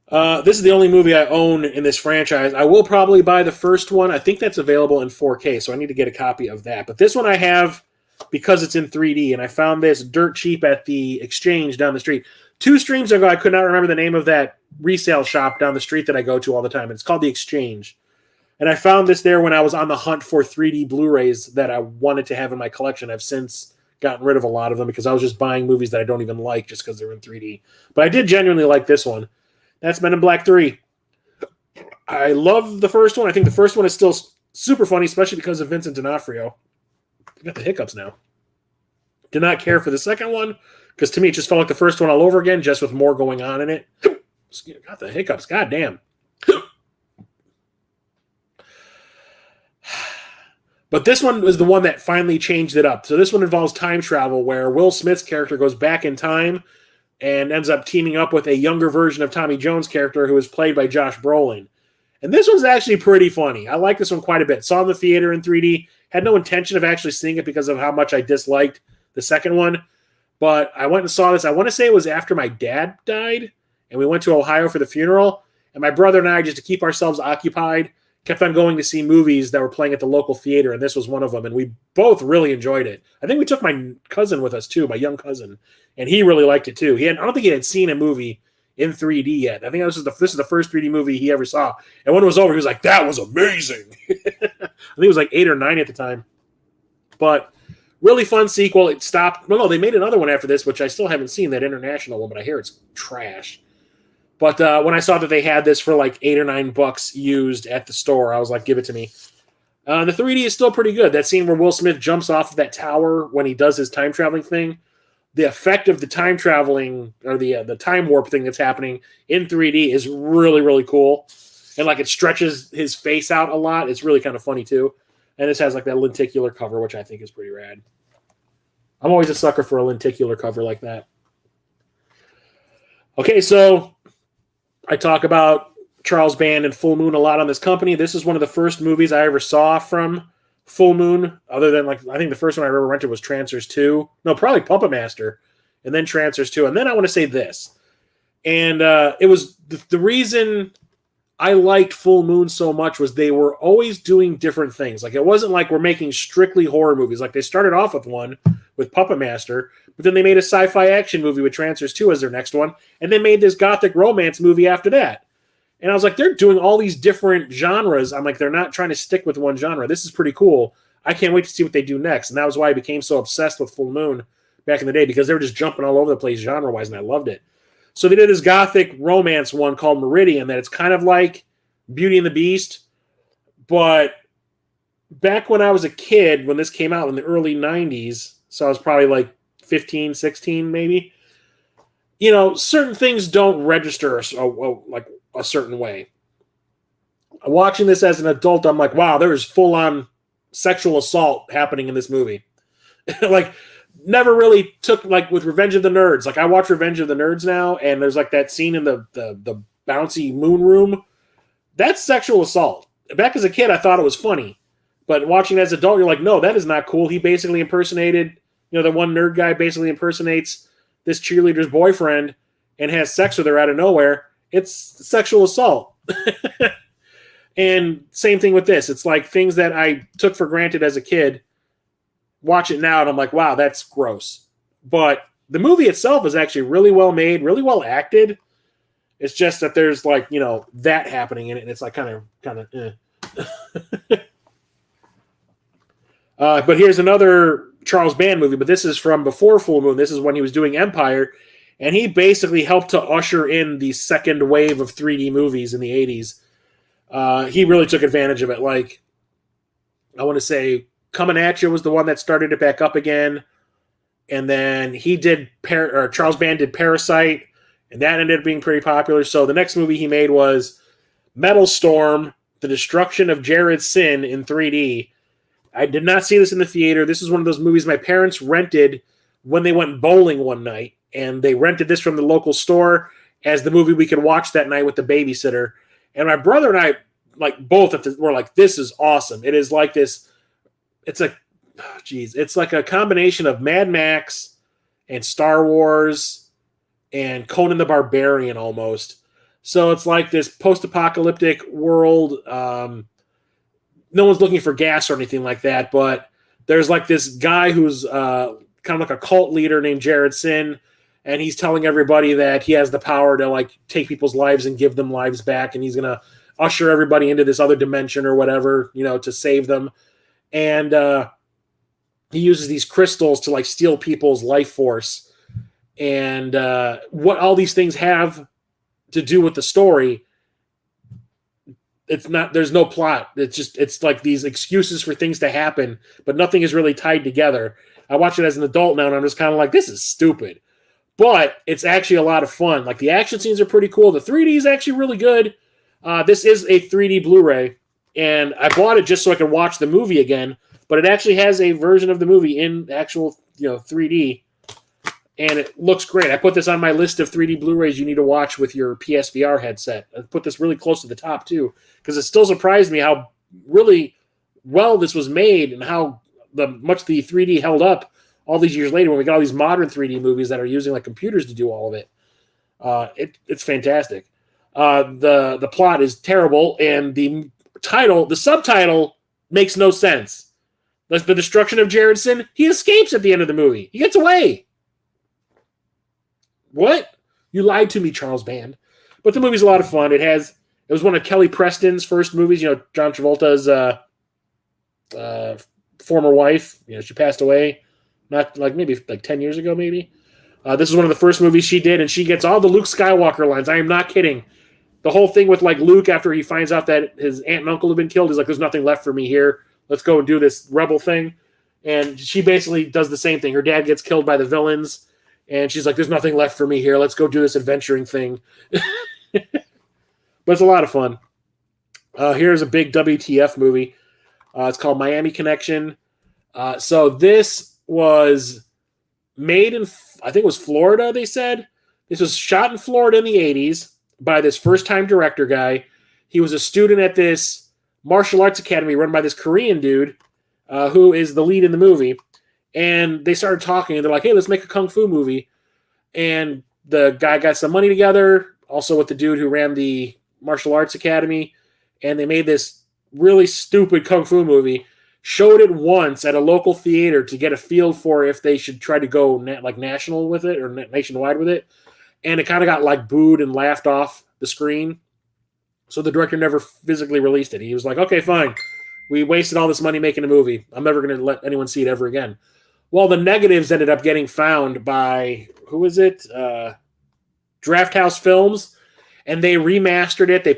This is the only movie I own in this franchise. I will probably buy the first one. I think that's available in 4K, so I need to get a copy of that. But this one I have because it's in 3D, and I found this dirt cheap at the Exchange down the street. 2 streams ago, I could not remember the name of that resale shop down the street that I go to all the time. And it's called the Exchange. And I found this there when I was on the hunt for 3D Blu-rays that I wanted to have in my collection. I've since gotten rid of a lot of them because I was just buying movies that I don't even like just because they're in 3D. But I did genuinely like this one. That's Men in Black 3. I love the first one. I think the first one is still super funny, especially because of Vincent D'Onofrio. I got the hiccups now. Did not care for the second one because to me it just felt like the first one all over again, just with more going on in it. Got the hiccups. God damn. But this one was the one that finally changed it up. So this one involves time travel where Will Smith's character goes back in time and ends up teaming up with a younger version of Tommy Jones' character who is played by Josh Brolin. And this one's actually pretty funny. I like this one quite a bit. Saw it in the theater in 3D. Had no intention of actually seeing it because of how much I disliked the second one. But I went and saw this. I want to say it was after my dad died, and we went to Ohio for the funeral. And my brother and I, just to keep ourselves occupied, kept on going to see movies that were playing at the local theater, and this was one of them. And we both really enjoyed it. I think we took my cousin with us, too, my young cousin. And he really liked it too. I don't think he had seen a movie in 3D yet. I think this is the first 3D movie he ever saw. And when it was over, he was like, "That was amazing." I think he was like 8 or 9 at the time. But really fun sequel. It stopped. No, they made another one after this, which I still haven't seen, that international one, but I hear it's trash. But when I saw that they had this for like $8 or $9 used at the store, I was like, give it to me. The 3D is still pretty good. That scene where Will Smith jumps off of that tower when he does his time traveling thing. The effect of the time traveling or the time warp thing that's happening in 3D is really, really cool. And like it stretches his face out a lot. It's really kind of funny too. And this has like that lenticular cover, which I think is pretty rad. I'm always a sucker for a lenticular cover like that. Okay, so I talk about Charles Band and Full Moon a lot on this company. This is one of the first movies I ever saw from Full Moon, other than like I think the first one I ever rented was Trancers 2. No, probably Puppet Master, and then Trancers 2, and then I want to say this. And it was the reason I liked Full Moon so much was they were always doing different things. Like it wasn't like we're making strictly horror movies. Like they started off with one with Puppet Master, but then they made a sci-fi action movie with Trancers 2 as their next one, and they made this gothic romance movie after that. And I was like, they're doing all these different genres. I'm like, they're not trying to stick with one genre. This is pretty cool. I can't wait to see what they do next. And that was why I became so obsessed with Full Moon back in the day, because they were just jumping all over the place genre-wise, and I loved it. So they did this gothic romance one called Meridian that it's kind of like Beauty and the Beast, but back when I was a kid, when this came out in the early 90s, so I was probably like 15, 16 maybe, certain things don't register like a certain way. Watching this as an adult, I'm like, wow, there is full-on sexual assault happening in this movie. Like, never really took, like, with Revenge of the Nerds. Like, I watch Revenge of the Nerds now, and there's, like, that scene in the bouncy moon room. That's sexual assault. Back as a kid, I thought it was funny. But watching it as an adult, you're like, no, that is not cool. He basically impersonated, the one nerd guy basically impersonates this cheerleader's boyfriend and has sex with her out of nowhere. It's sexual assault. And same thing with this. It's like things that I took for granted as a kid. Watch it now, and I'm like, wow, that's gross. But the movie itself is actually really well made, really well acted. It's just that there's like, that happening in it, and it's like kind of. But here's another Charles Band movie, but this is from before Full Moon. This is when he was doing Empire, and he basically helped to usher in the second wave of 3D movies in the 80s. He really took advantage of it. Like, I want to say Coming At You was the one that started it back up again. And then he did, Charles Band did Parasite, and that ended up being pretty popular. So the next movie he made was Metal Storm, The Destruction of Jared Sin in 3D. I did not see this in the theater. This is one of those movies my parents rented when they went bowling one night. And they rented this from the local store as the movie we could watch that night with the babysitter. And my brother and I, like, both were like, this is awesome. It is like this. It's it's like a combination of Mad Max and Star Wars and Conan the Barbarian almost. So it's like this post-apocalyptic world. No one's looking for gas or anything like that, but there's like this guy who's kind of like a cult leader named Jared Sin, and he's telling everybody that he has the power to, like, take people's lives and give them lives back, and he's going to usher everybody into this other dimension or whatever, to save them. And he uses these crystals to, like, steal people's life force. And what all these things have to do with the story, there's no plot. It's like these excuses for things to happen, but nothing is really tied together. I watch it as an adult now, and I'm just kind of like, this is stupid. But it's actually a lot of fun. Like, the action scenes are pretty cool. The 3D is actually really good. This is a 3D Blu-ray, and I bought it just so I could watch the movie again. But it actually has a version of the movie in actual, 3D, and it looks great. I put this on my list of 3D Blu-rays you need to watch with your PSVR headset. I put this really close to the top too, because it still surprised me how really well this was made and how much the 3D held up all these years later when we got all these modern 3D movies that are using, like, computers to do all of it. It's fantastic. The plot is terrible, and the subtitle makes no sense. That's The Destruction of Jared Sin. He escapes at the end of the movie. He gets away. What? You lied to me, Charles Band. But the movie's a lot of fun. It was one of Kelly Preston's first movies. John Travolta's former wife. She passed away. Not like maybe like 10 years ago, maybe. This is one of the first movies she did, and she gets all the Luke Skywalker lines. I am not kidding. The whole thing with, like, Luke after he finds out that his aunt and uncle have been killed, he's like, there's nothing left for me here. Let's go and do this rebel thing. And she basically does the same thing. Her dad gets killed by the villains, and she's like, there's nothing left for me here. Let's go do this adventuring thing. But it's a lot of fun. Here's a big WTF movie. It's called Miami Connection. So this was made in, I think it was Florida, they said. This was shot in Florida in the 80s by this first-time director guy. He was a student at this martial arts academy run by this Korean dude who is the lead in the movie. And they started talking, and they're like, hey, let's make a kung fu movie. And the guy got some money together, also with the dude who ran the martial arts academy, and they made this really stupid kung fu movie, showed it once at a local theater to get a feel for if they should try to go national with it or nationwide with it. And it kind of got, like, booed and laughed off the screen. So the director never physically released it. He was like, okay, fine. We wasted all this money making a movie. I'm never going to let anyone see it ever again. Well, the negatives ended up getting found by, who is it? Draft House Films. And they remastered it. They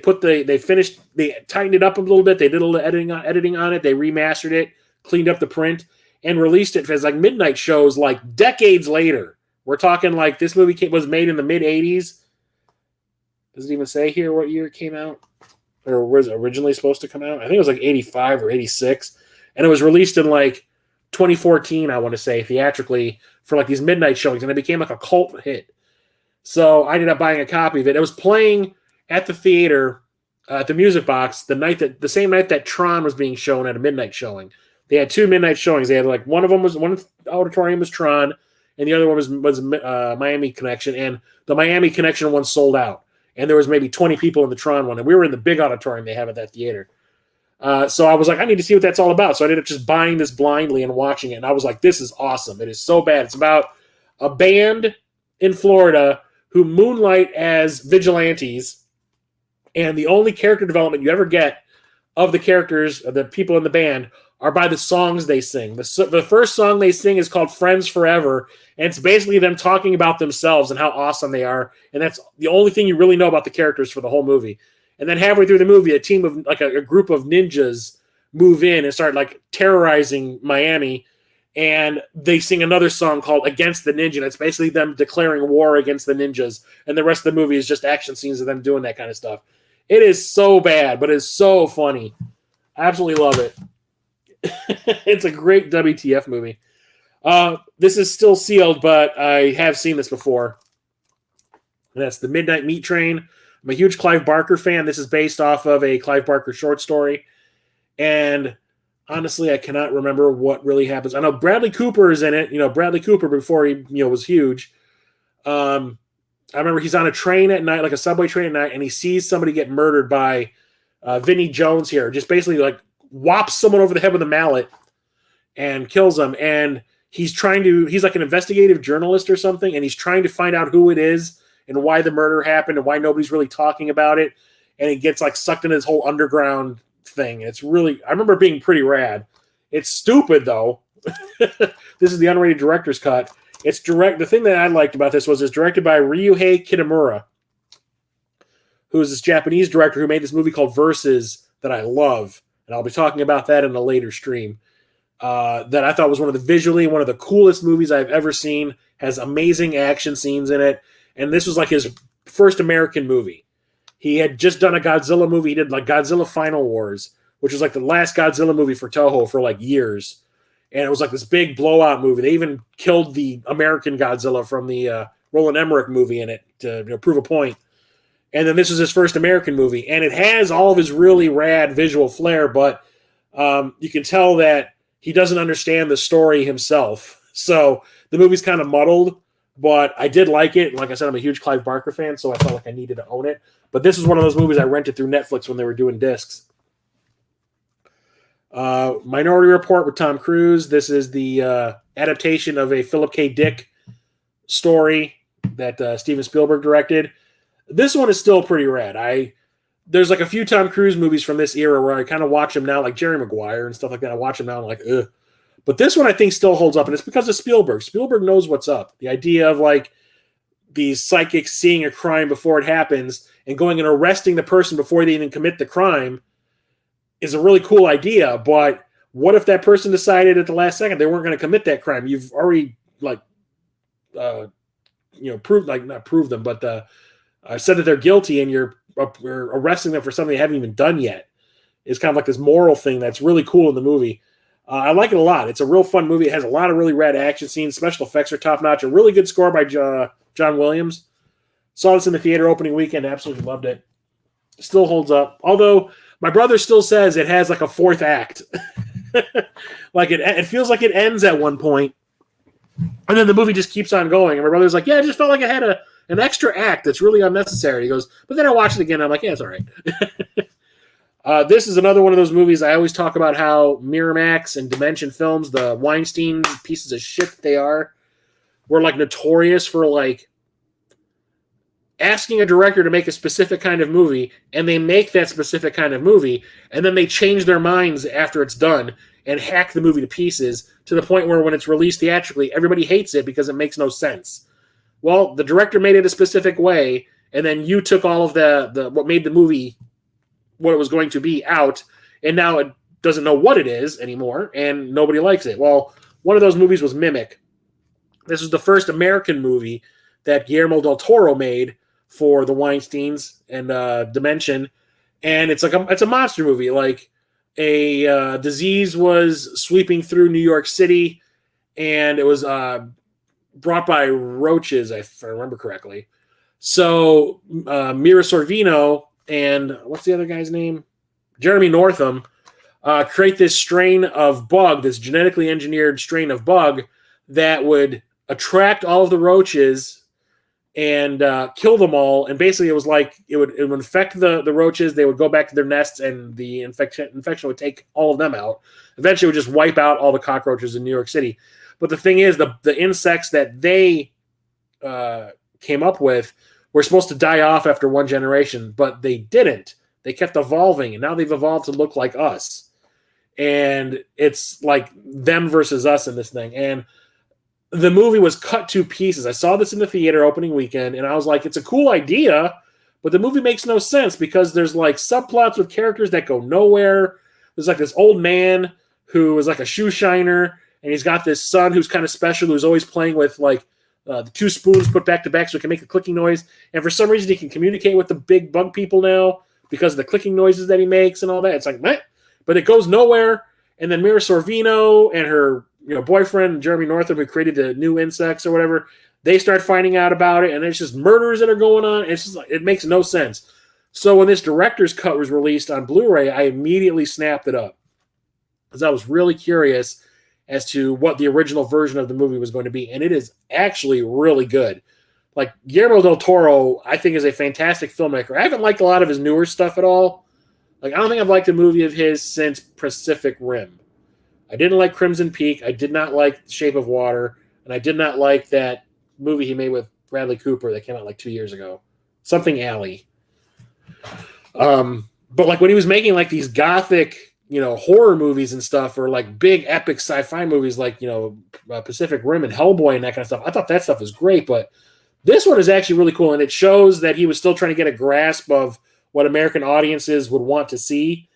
tightened it up a little bit. They did a little editing on it. They remastered it, cleaned up the print, and released it as like midnight shows like decades later. We're talking like this movie was made in the mid-'80s. Does it even say here what year it came out? Or was it originally supposed to come out? I think it was like 85 or 86. And it was released in like 2014, I want to say, theatrically for like these midnight showings. And it became like a cult hit. So I ended up buying a copy of it. It was playing at the theater, at the Music Box, the same night that Tron was being shown at a midnight showing. They had two midnight showings. They had like one auditorium was Tron, and the other one was Miami Connection. And the Miami Connection one sold out. And there was maybe 20 people in the Tron one, and we were in the big auditorium they have at that theater. So I was like, I need to see what that's all about. So I ended up just buying this blindly and watching it. And I was like, this is awesome. It is so bad. It's about a band in Florida who moonlight as vigilantes, and the only character development you ever get of the characters, of the people in the band, are by the songs they sing. The first song they sing is called Friends Forever, and it's basically them talking about themselves and how awesome they are, and that's the only thing you really know about the characters for the whole movie. And then halfway through the movie, a team of, like a group of ninjas move in and start like terrorizing Miami, and they sing another song called Against the Ninja. And it's basically them declaring war against the ninjas. And the rest of the movie is just action scenes of them doing that kind of stuff. It is so bad, but it's so funny. I absolutely love it. It's a great WTF movie. This is still sealed, but I have seen this before. And that's The Midnight Meat Train. I'm a huge Clive Barker fan. This is based off of a Clive Barker short story. And honestly, I cannot remember what really happens. I know Bradley Cooper is in it. Bradley Cooper before he was huge. I remember he's on a train at night, like a subway train at night, and he sees somebody get murdered by Vinnie Jones here. Just basically like whops someone over the head with a mallet and kills them. And he's like an investigative journalist or something, and he's trying to find out who it is and why the murder happened and why nobody's really talking about it. And he gets like sucked into this whole underground thing. It's really, I remember being pretty rad. It's stupid though. This is the unrated director's cut. The thing that I liked about this was it's directed by Ryuhei Kitamura, who is this Japanese director who made this movie called Versus that I love. And I'll be talking about that in a later stream. That I thought was one of the coolest movies I've ever seen. Has amazing action scenes in it. And this was like his first American movie. He had just done a Godzilla movie. He did like Godzilla Final Wars, which was like the last Godzilla movie for Toho for like years. And it was like this big blowout movie. They even killed the American Godzilla from the Roland Emmerich movie in it to prove a point. And then this was his first American movie. And it has all of his really rad visual flair, but you can tell that he doesn't understand the story himself. So the movie's kind of muddled, but I did like it. Like I said, I'm a huge Clive Barker fan, so I felt like I needed to own it. But this is one of those movies I rented through Netflix when they were doing discs. Minority Report with Tom Cruise. This is the adaptation of a Philip K. Dick story that Steven Spielberg directed. This one is still pretty rad. There's like a few Tom Cruise movies from this era where I kind of watch them now, like Jerry Maguire and stuff like that. I watch them now and I'm like, ugh. But this one I think still holds up, and it's because of Spielberg. Spielberg knows what's up. The idea of like these psychics seeing a crime before it happens and going and arresting the person before they even commit the crime is a really cool idea. But what if that person decided at the last second they weren't going to commit that crime? You've already proved them, but said that they're guilty, and you're arresting them for something they haven't even done yet. It's kind of like this moral thing that's really cool in the movie. I like it a lot. It's a real fun movie. It has a lot of really rad action scenes. Special effects are top notch. A really good score by John Williams. Saw this in the theater opening weekend. Absolutely loved it. Still holds up. Although my brother still says it has like a fourth act. Like it feels like it ends at one point, and then the movie just keeps on going. And my brother's like, "Yeah, it just felt like it had an extra act that's really unnecessary." He goes, "But then I watched it again. And I'm like, yeah, it's all right." This is another one of those movies I always talk about how Miramax and Dimension Films, the Weinstein pieces of shit that they are, were like notorious for like asking a director to make a specific kind of movie, and they make that specific kind of movie, and then they change their minds after it's done and hack the movie to pieces to the point where when it's released theatrically, everybody hates it because it makes no sense. Well, the director made it a specific way, and then you took all of the what made the movie what it was going to be out, and now it doesn't know what it is anymore, and nobody likes it. Well, one of those movies was Mimic. This was the first American movie that Guillermo del Toro made for the Weinsteins and Dimension, and it's a monster movie. Like a disease was sweeping through New York City, and it was brought by roaches, if I remember correctly. So Mira Sorvino and what's the other guy's name? Jeremy Northam create this strain of bug, this genetically engineered strain of bug that would attract all of the roaches and kill them all. And basically it was like it would infect the roaches. They would go back to their nests, and the infection would take all of them out. Eventually it would just wipe out all the cockroaches in New York City. But the thing is, the insects that they came up with were supposed to die off after one generation, but they didn't. They kept evolving, and now they've evolved to look like us. And it's like them versus us in this thing. And the movie was cut to pieces. I saw this in the theater opening weekend, and I was like, it's a cool idea, but the movie makes no sense because there's like subplots with characters that go nowhere. There's like this old man who is like a shoe shiner, and he's got this son who's kind of special, who's always playing with like the two spoons put back to back so it can make a clicking noise. And for some reason, he can communicate with the big bug people now because of the clicking noises that he makes and all that. It's like, meh. But it goes nowhere. And then Mira Sorvino and her boyfriend, Jeremy Northam, who created the new insects or whatever, they start finding out about it. And it's just murders that are going on. It's just like, it makes no sense. So when this director's cut was released on Blu-ray, I immediately snapped it up because I was really curious as to what the original version of the movie was going to be. And it is actually really good. Like, Guillermo del Toro, I think, is a fantastic filmmaker. I haven't liked a lot of his newer stuff at all. Like, I don't think I've liked a movie of his since Pacific Rim. I didn't like Crimson Peak. I did not like Shape of Water. And I did not like that movie he made with Bradley Cooper that came out like 2 years ago. Something Alley. But like when he was making like these gothic, horror movies and stuff, or like big epic sci-fi movies like, Pacific Rim and Hellboy and that kind of stuff, I thought that stuff was great. But this one is actually really cool, and it shows that he was still trying to get a grasp of what American audiences would want to see,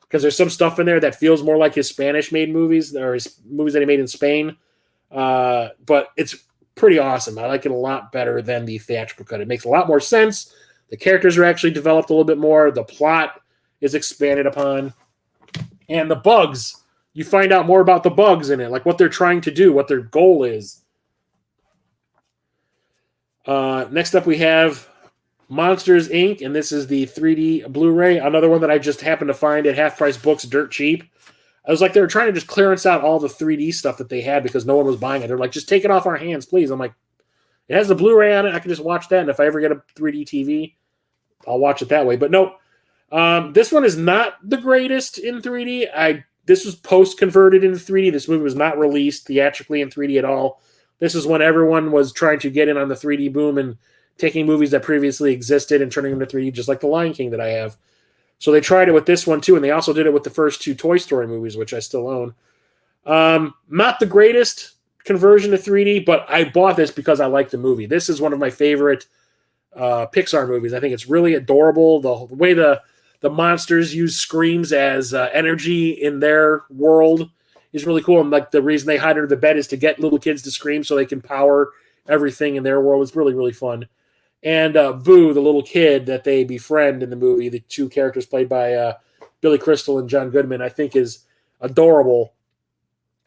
because there's some stuff in there that feels more like his Spanish-made movies, or his movies that he made in Spain. But it's pretty awesome. I like it a lot better than the theatrical cut. It makes a lot more sense. The characters are actually developed a little bit more. The plot is expanded upon. And the bugs, you find out more about the bugs in it, like what they're trying to do, what their goal is. Next up, we have Monsters, Inc., and this is the 3D Blu-ray, another one that I just happened to find at Half Price Books dirt cheap. I was like, they were trying to just clearance out all the 3D stuff that they had because no one was buying it. They're like, just take it off our hands, please. I'm like, it has the Blu-ray on it. I can just watch that, and if I ever get a 3D TV, I'll watch it that way. But no, this one is not the greatest in 3D. This was post-converted into 3D. This movie was not released theatrically in 3D at all. This is when everyone was trying to get in on the 3D boom and taking movies that previously existed and turning them to 3D, just like The Lion King that I have. So they tried it with this one too, and they also did it with the first two Toy Story movies, which I still own. Not the greatest conversion to 3D, but I bought this because I like the movie. This is one of my favorite Pixar movies. I think it's really adorable. The way the monsters use screams as energy in their world is really cool. And like the reason they hide under the bed is to get little kids to scream so they can power everything in their world. It's really, really fun. And Boo, the little kid that they befriend in the movie, the two characters played by Billy Crystal and John Goodman, I think is adorable.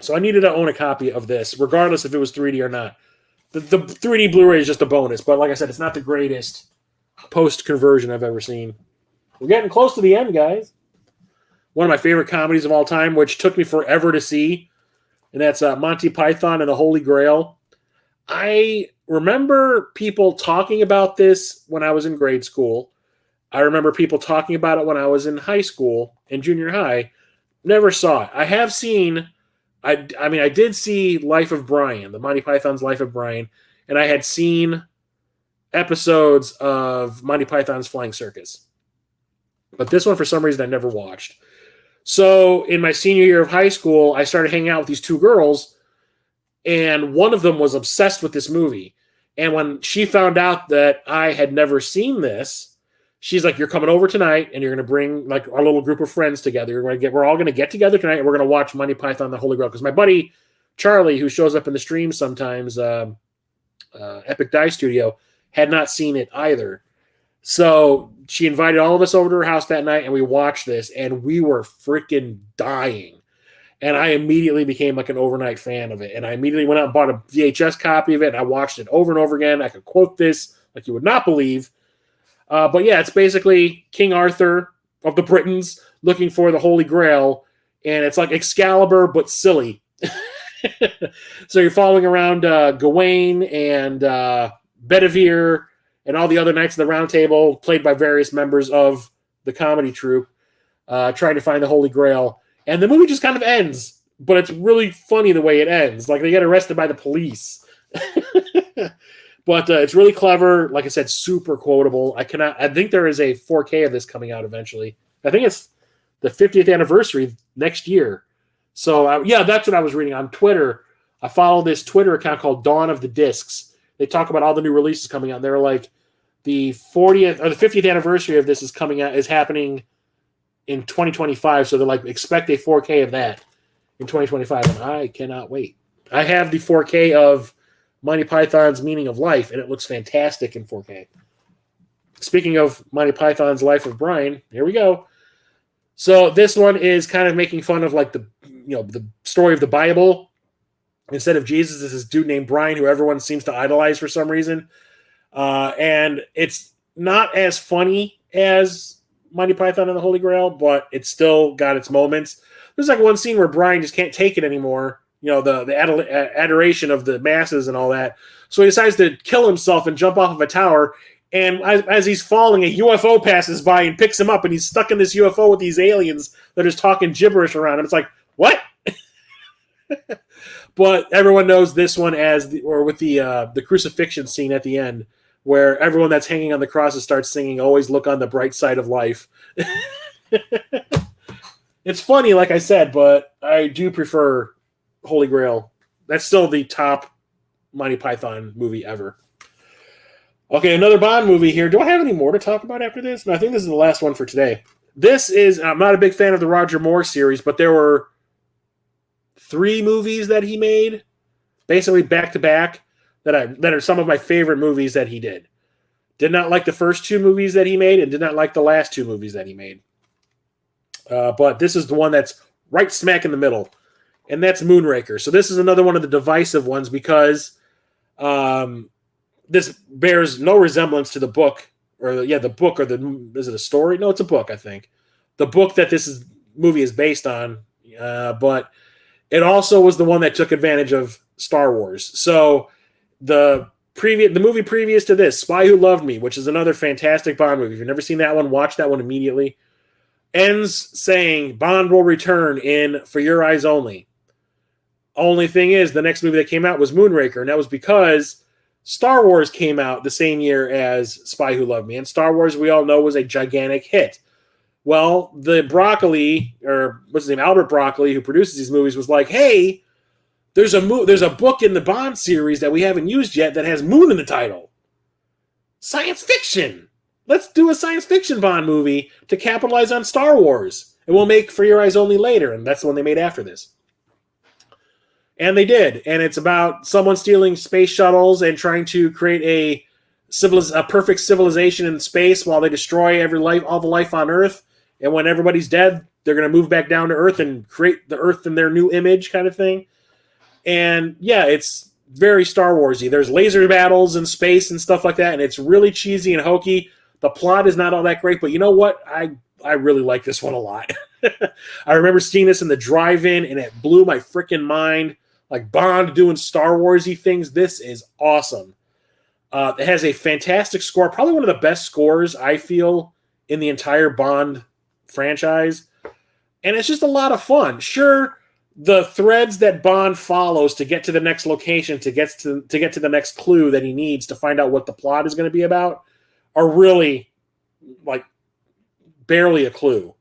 So I needed to own a copy of this, regardless if it was 3D or not. The 3D Blu-ray is just a bonus, but like I said, it's not the greatest post-conversion I've ever seen. We're getting close to the end, guys. One of my favorite comedies of all time, which took me forever to see, and that's Monty Python and the Holy Grail. I remember people talking about this when I was in grade school. I remember people talking about it when I was in high school and junior high. Never saw it. I have seen, I did see Life of Brian, the Monty Python's Life of Brian, and I had seen episodes of Monty Python's Flying Circus. But this one, for some reason, I never watched. So in my senior year of high school, I started hanging out with these two girls, and one of them was obsessed with this movie. And when she found out that I had never seen this, she's like, "You're coming over tonight, and you're going to bring like our little group of friends together. We're all going to get together tonight, and we're going to watch Monty Python: The Holy Grail." Because my buddy Charlie, who shows up in the stream sometimes, Epic Die Studio, had not seen it either. So she invited all of us over to her house that night, and we watched this, and we were freaking dying. And I immediately became like an overnight fan of it. And I immediately went out and bought a VHS copy of it, and I watched it over and over again. I could quote this like you would not believe. But yeah, it's basically King Arthur of the Britons looking for the Holy Grail, and it's like Excalibur, but silly. So you're following around Gawain and Bedivere and all the other Knights of the Round Table, played by various members of the comedy troupe, trying to find the Holy Grail. And the movie just kind of ends, but it's really funny the way it ends. Like they get arrested by the police. But it's really clever. Like I said, super quotable. I think there is a 4K of this coming out eventually. I think it's the 50th anniversary next year. So yeah, that's what I was reading on Twitter. I follow this Twitter account called Dawn of the Discs. They talk about all the new releases coming out. They're like, the 40th or the 50th anniversary of this is happening in 2025. So they're like, expect a 4K of that in 2025. And I cannot wait. I have the 4K of Monty Python's Meaning of Life, and it looks fantastic in 4K. Speaking of Monty Python's Life of Brian, here we go. So this one is kind of making fun of like the story of the Bible. Instead of Jesus, this is a dude named Brian who everyone seems to idolize for some reason. And it's not as funny as Monty Python and the Holy Grail, but it's still got its moments. There's like one scene where Brian just can't take it anymore. The adoration of the masses and all that. So he decides to kill himself and jump off of a tower. And as he's falling, a UFO passes by and picks him up, and he's stuck in this UFO with these aliens that are just talking gibberish around him. It's like, what? But everyone knows this one with the crucifixion scene at the end, where everyone that's hanging on the crosses starts singing, "Always look on the bright side of life." It's funny, like I said, but I do prefer Holy Grail. That's still the top Monty Python movie ever. Okay, another Bond movie here. Do I have any more to talk about after this? No, I think this is the last one for today. I'm not a big fan of the Roger Moore series, but there were 3 movies that he made, basically back to back, that are some of my favorite movies that he did. Did not like the first 2 movies that he made, and did not like the last 2 movies that he made. But this is the one that's right smack in the middle, and that's Moonraker. So this is another one of the divisive ones because this bears no resemblance to the book, is it a story? No, it's a book, I think. The book that movie is based on, but it also was the one that took advantage of Star Wars. So the movie previous to this, Spy Who Loved Me, which is another fantastic Bond movie. If you've never seen that one, watch that one immediately. Ends saying Bond will return in For Your Eyes Only. Only thing is, the next movie that came out was Moonraker, and that was because Star Wars came out the same year as Spy Who Loved Me, and Star Wars, we all know, was a gigantic hit. Well, the Broccoli, or what's his name, Albert Broccoli, who produces these movies, was like, hey, there's a book in the Bond series that we haven't used yet that has Moon in the title. Science fiction. Let's do a science fiction Bond movie to capitalize on Star Wars. And we'll make For Your Eyes Only later, and that's the one they made after this. And they did, and it's about someone stealing space shuttles and trying to create a perfect civilization in space while they destroy all the life on Earth. And when everybody's dead, they're going to move back down to Earth and create the Earth in their new image, kind of thing. And yeah, it's very Star Warsy. There's laser battles in space and stuff like that, and it's really cheesy and hokey. The plot is not all that great, but you know what? I really like this one a lot. I remember seeing this in the drive-in, and it blew my freaking mind. Like Bond doing Star Warsy things. This is awesome. It has a fantastic score, probably one of the best scores I feel in the entire Bond franchise. And it's just a lot of fun. Sure, the threads that Bond follows to get to the next location, to get to the next clue that he needs to find out what the plot is going to be about, are really like barely a clue.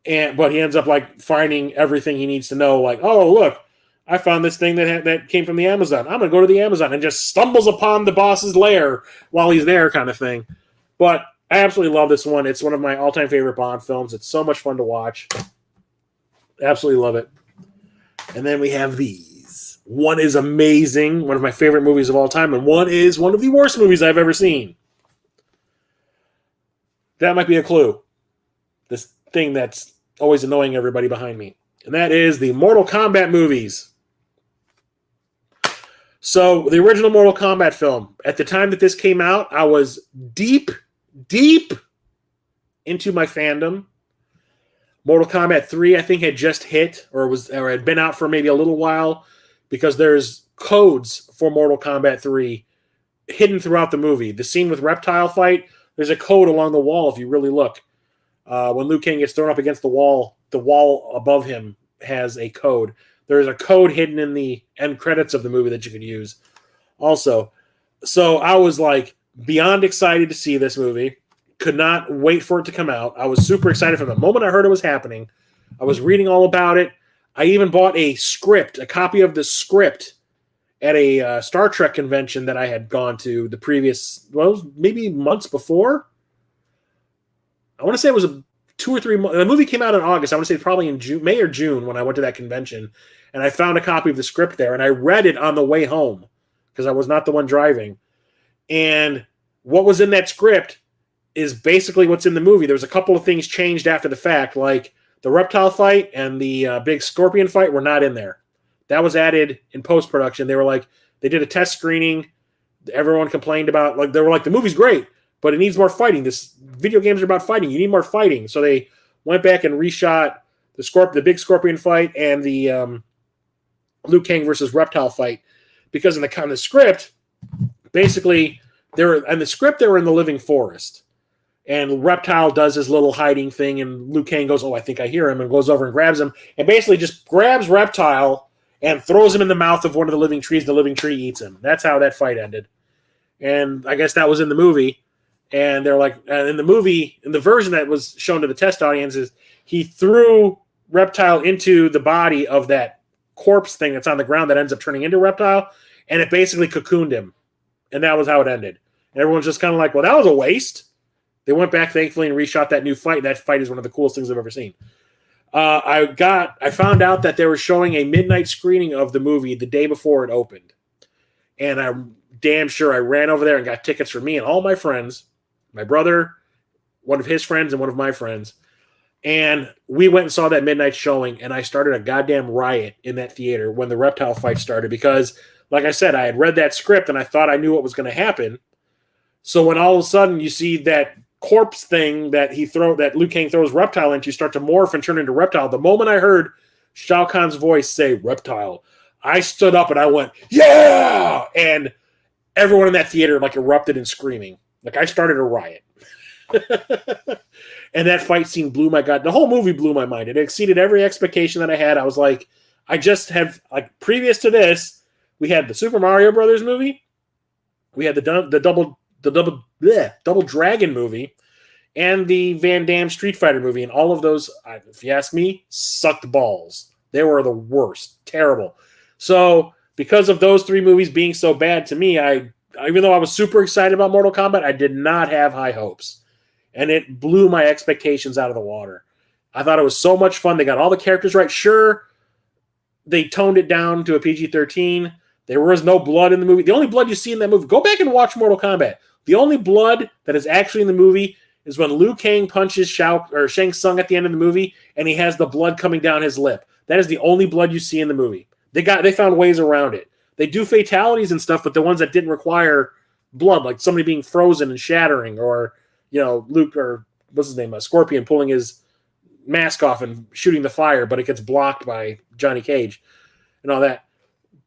But he ends up like finding everything he needs to know. Like, oh look, I found this thing that came from the Amazon. I'm gonna go to the Amazon, and just stumbles upon the boss's lair while he's there, kind of thing. But I absolutely love this one. It's one of my all-time favorite Bond films. It's so much fun to watch. Absolutely love it. And then we have these. One is amazing, one of my favorite movies of all time, and one is one of the worst movies I've ever seen. That might be a clue. This thing that's always annoying everybody behind me. And that is the Mortal Kombat movies. So, the original Mortal Kombat film, at the time that this came out, I was deep into my fandom. Mortal Kombat 3, I think, had just hit or had been out for maybe a little while, because there's codes for Mortal Kombat 3 hidden throughout the movie. The scene with Reptile fight, there's a code along the wall if you really look. When Liu Kang gets thrown up against the wall above him has a code. There's a code hidden in the end credits of the movie that you could use also. So I was like beyond excited to see this movie. Could not wait for it to come out. I was super excited from the moment I heard it was happening. I was reading all about it. I even bought a copy of the script at a Star Trek convention that I had gone to the previous, maybe months before. I want to say it was 2 or 3 months. The movie came out in August. I want to say probably in May or June when I went to that convention. And I found a copy of the script there, and I read it on the way home because I was not the one driving. And what was in that script is basically what's in the movie. There was a couple of things changed after the fact, like the reptile fight and the big scorpion fight were not in there. That was added in post-production. They were like, they did a test screening. Everyone complained about, like, they were like, the movie's great, but it needs more fighting. This video games are about fighting. You need more fighting. So they went back and reshot the big scorpion fight and the Liu Kang versus reptile fight, because in the script, basically they were in the living forest. And Reptile does his little hiding thing, and Liu Kang goes, oh, I think I hear him, and goes over and grabs him, and basically just grabs Reptile and throws him in the mouth of one of the living trees. The living tree eats him. That's how that fight ended. And I guess that was in the movie. And they're like, in the movie, in the version that was shown to the test audiences, he threw Reptile into the body of that corpse thing that's on the ground that ends up turning into Reptile, and it basically cocooned him. And that was how it ended. And everyone's just kind of like, well, that was a waste. They went back, thankfully, and reshot that new fight. That fight is one of the coolest things I've ever seen. I found out that they were showing a midnight screening of the movie the day before it opened. And I'm damn sure I ran over there and got tickets for me and all my friends, my brother, one of his friends, and one of my friends. And we went and saw that midnight showing, and I started a goddamn riot in that theater when the reptile fight started because, like I said, I had read that script and I thought I knew what was going to happen. So when all of a sudden you see that corpse thing that Liu Kang throws Reptile into start to morph and turn into Reptile, the moment I heard Shao Kahn's voice say Reptile, I stood up and I went, yeah! And everyone in that theater like erupted in screaming. Like I started a riot. And that fight scene the whole movie blew my mind. It exceeded every expectation that I had. I was like, I just have, like, previous to this, we had the Super Mario Brothers movie. We had the Double Dragon movie and the Van Damme Street Fighter movie. And all of those, if you ask me, sucked balls. They were the worst. Terrible. So because of those 3 movies being so bad to me, even though I was super excited about Mortal Kombat, I did not have high hopes. And it blew my expectations out of the water. I thought it was so much fun. They got all the characters right. Sure, they toned it down to a PG-13. There was no blood in the movie. The only blood you see in that movie, go back and watch Mortal Kombat. The only blood that is actually in the movie is when Liu Kang punches Shang Tsung at the end of the movie, and he has the blood coming down his lip. That is the only blood you see in the movie. They found ways around it. They do fatalities and stuff, but the ones that didn't require blood, like somebody being frozen and shattering, or Luke, or what's his name, Scorpion pulling his mask off and shooting the fire, but it gets blocked by Johnny Cage and all that.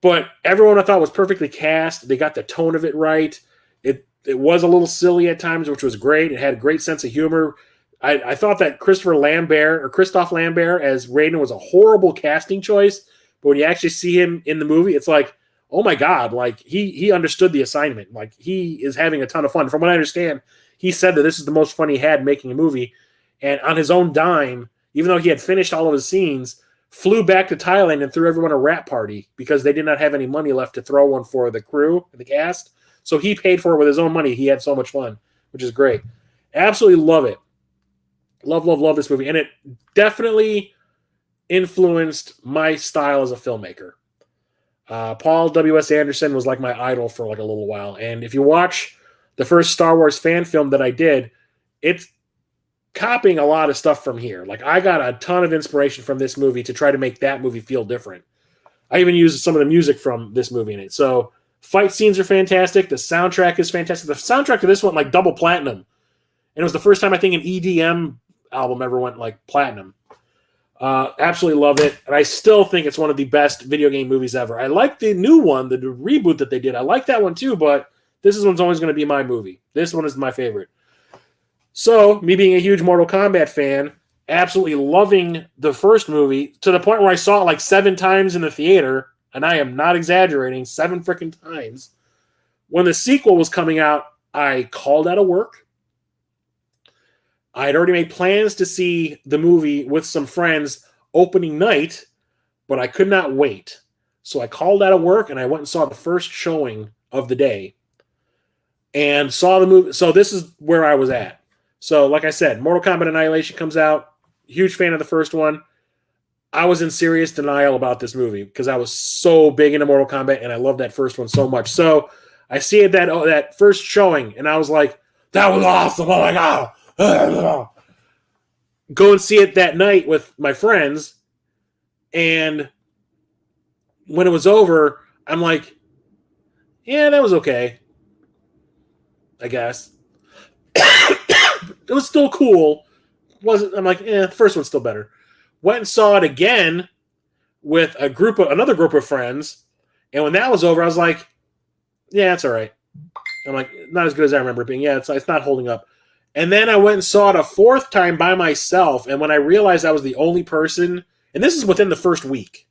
But everyone I thought was perfectly cast. They got the tone of it right. It was a little silly at times, which was great. It had a great sense of humor. I thought that Christophe Lambert as Raiden was a horrible casting choice, but when you actually see him in the movie, it's like, oh my god, like he understood the assignment. Like he is having a ton of fun. From what I understand, he said that this is the most fun he had making a movie, and on his own dime, even though he had finished all of his scenes, flew back to Thailand and threw everyone a rap party because they did not have any money left to throw one for the crew, the cast. So he paid for it with his own money. He had so much fun, which is great. Absolutely love it. Love this movie. And it definitely influenced my style as a filmmaker. Paul W.S. Anderson was like my idol for like a little while. And if you watch the first Star Wars fan film that I did, it's copying a lot of stuff from here. Like I got a ton of inspiration from this movie to try to make that movie feel different. I even used some of the music from this movie in it. So fight scenes are fantastic. The soundtrack is fantastic. The soundtrack to this went like double platinum. And it was the first time I think an EDM album ever went like platinum. Absolutely love it. And I still think it's one of the best video game movies ever. I like the new one, the reboot that they did. I like that one too, but this one's always going to be my movie. This one is my favorite. So, me being a huge Mortal Kombat fan, absolutely loving the first movie to the point where I saw it like 7 times in the theater, and I am not exaggerating, 7 freaking times. When the sequel was coming out, I called out of work. I had already made plans to see the movie with some friends opening night, but I could not wait. So I called out of work, and I went and saw the first showing of the day and saw the movie. So this is where I was at. So, like I said, Mortal Kombat Annihilation comes out. Huge fan of the first one. I was in serious denial about this movie because I was so big into Mortal Kombat and I loved that first one so much. So, I see it that first showing and I was like, that was awesome. Oh my God. Go and see it that night with my friends. And when it was over, I'm like, yeah, that was okay. I guess. It was still cool. I'm like, the first one's still better. Went and saw it again with another group of friends, and when that was over, I was like, yeah, it's all right. I'm like, not as good as I remember it being. Yeah, it's not holding up. And then I went and saw it a 4th time by myself, and when I realized I was the only person, and this is within the first week.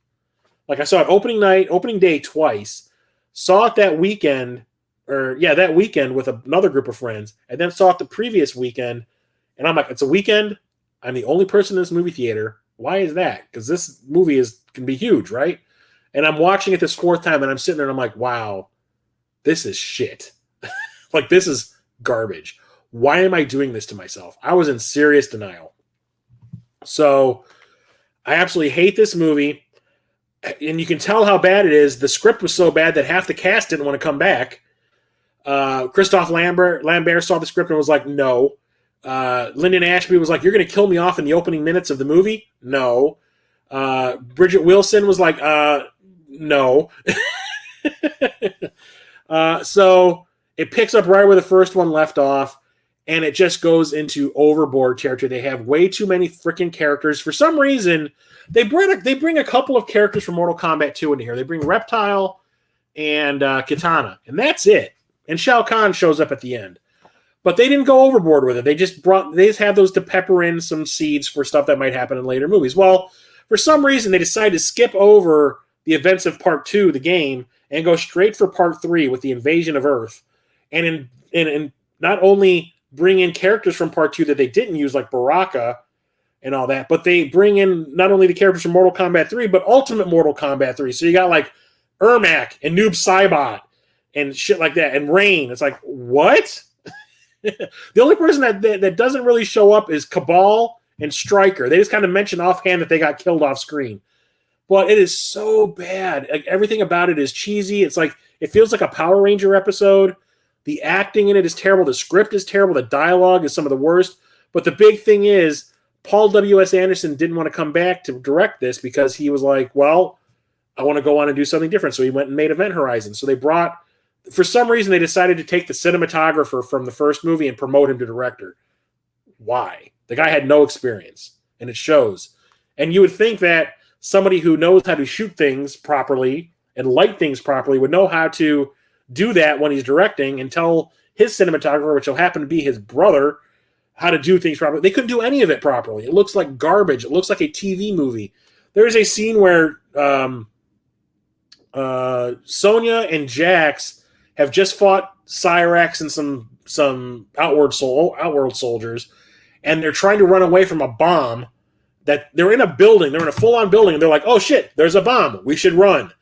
Like I saw it opening day twice, saw it that weekend, that weekend with another group of friends, and then saw it the previous weekend, and I'm like, it's a weekend, I'm the only person in this movie theater. Why is that? Because this movie can be huge, right? And I'm watching it this 4th time, and I'm sitting there, and I'm like, wow, this is shit. Like, this is garbage. Why am I doing this to myself? I was in serious denial. So, I absolutely hate this movie, and you can tell how bad it is. The script was so bad that half the cast didn't want to come back. Christophe Lambert saw the script and was like, no. Lyndon Ashby was like, you're going to kill me off in the opening minutes of the movie? No. Bridget Wilson was like, no. So it picks up right where the first one left off, and it just goes into overboard territory. They have way too many freaking characters. For some reason, they bring a couple of characters from Mortal Kombat 2 into here. They bring Reptile and Kitana, and that's it. And Shao Kahn shows up at the end. But they didn't go overboard with it. They just had those to pepper in some seeds for stuff that might happen in later movies. Well, for some reason, they decided to skip over the events of Part 2, the game, and go straight for Part 3 with the invasion of Earth. And not only bring in characters from Part 2 that they didn't use, like Baraka and all that, but they bring in not only the characters from Mortal Kombat 3, but Ultimate Mortal Kombat 3. So you got like Ermac and Noob Saibot and shit like that, and Rain. It's like, what? The only person that doesn't really show up is Cabal and Stryker. They just kind of mention offhand that they got killed off screen. But it is so bad. Like, everything about it is cheesy. It's like, it feels like a Power Ranger episode. The acting in it is terrible. The script is terrible. The dialogue is some of the worst. But the big thing is, Paul W.S. Anderson didn't want to come back to direct this because he was like, well, I want to go on and do something different. So he went and made Event Horizon. So for some reason, they decided to take the cinematographer from the first movie and promote him to director. Why? The guy had no experience, and it shows. And you would think that somebody who knows how to shoot things properly and light things properly would know how to do that when he's directing, and tell his cinematographer, which will happen to be his brother, how to do things properly. They couldn't do any of it properly. It looks like garbage. It looks like a TV movie. There's a scene where Sonya and Jax have just fought Cyrax and some outworld soldiers, and they're trying to run away from a bomb. That they're in a building, they're in a full-on building, and they're like, "Oh shit, there's a bomb. We should run."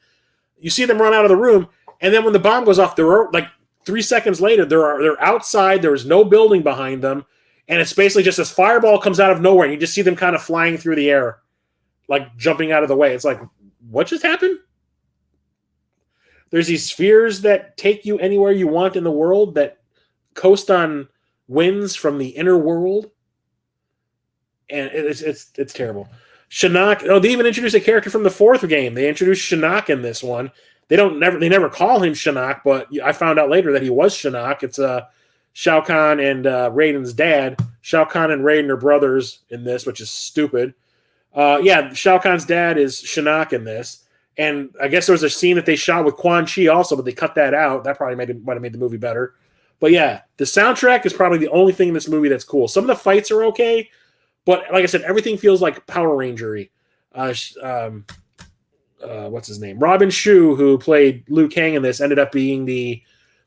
You see them run out of the room, and then when the bomb goes off, they're like 3 seconds later, they're outside. There is no building behind them, and it's basically just this fireball comes out of nowhere, and you just see them kind of flying through the air, like jumping out of the way. It's like, what just happened? There's these spheres that take you anywhere you want in the world that coast on winds from the inner world. And it's terrible. Shinnok. Oh, they even introduced a character from the fourth game. They introduced Shinnok in this one. They never call him Shinnok, but I found out later that he was Shinnok. It's Shao Kahn and Raiden's dad. Shao Kahn and Raiden are brothers in this, which is stupid. Shao Kahn's dad is Shinnok in this, and I guess there was a scene that they shot with Quan Chi also, but they cut that out. That probably might have made the movie better. But yeah, the soundtrack is probably the only thing in this movie that's cool. Some of the fights are okay. But like I said, everything feels like Power Ranger-y. What's his name? Robin Shou, who played Liu Kang in this, ended up being the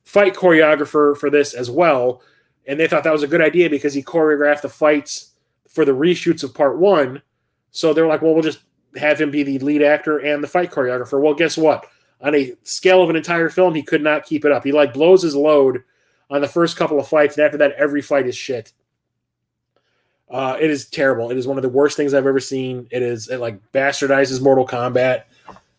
fight choreographer for this as well. And they thought that was a good idea because he choreographed the fights for the reshoots of Part 1. So they're like, well, we'll just have him be the lead actor and the fight choreographer. Well, guess what? On a scale of an entire film, he could not keep it up. He blows his load on the first couple of fights, and after that, every fight is shit. It is terrible. It is one of the worst things I've ever seen. It bastardizes Mortal Kombat.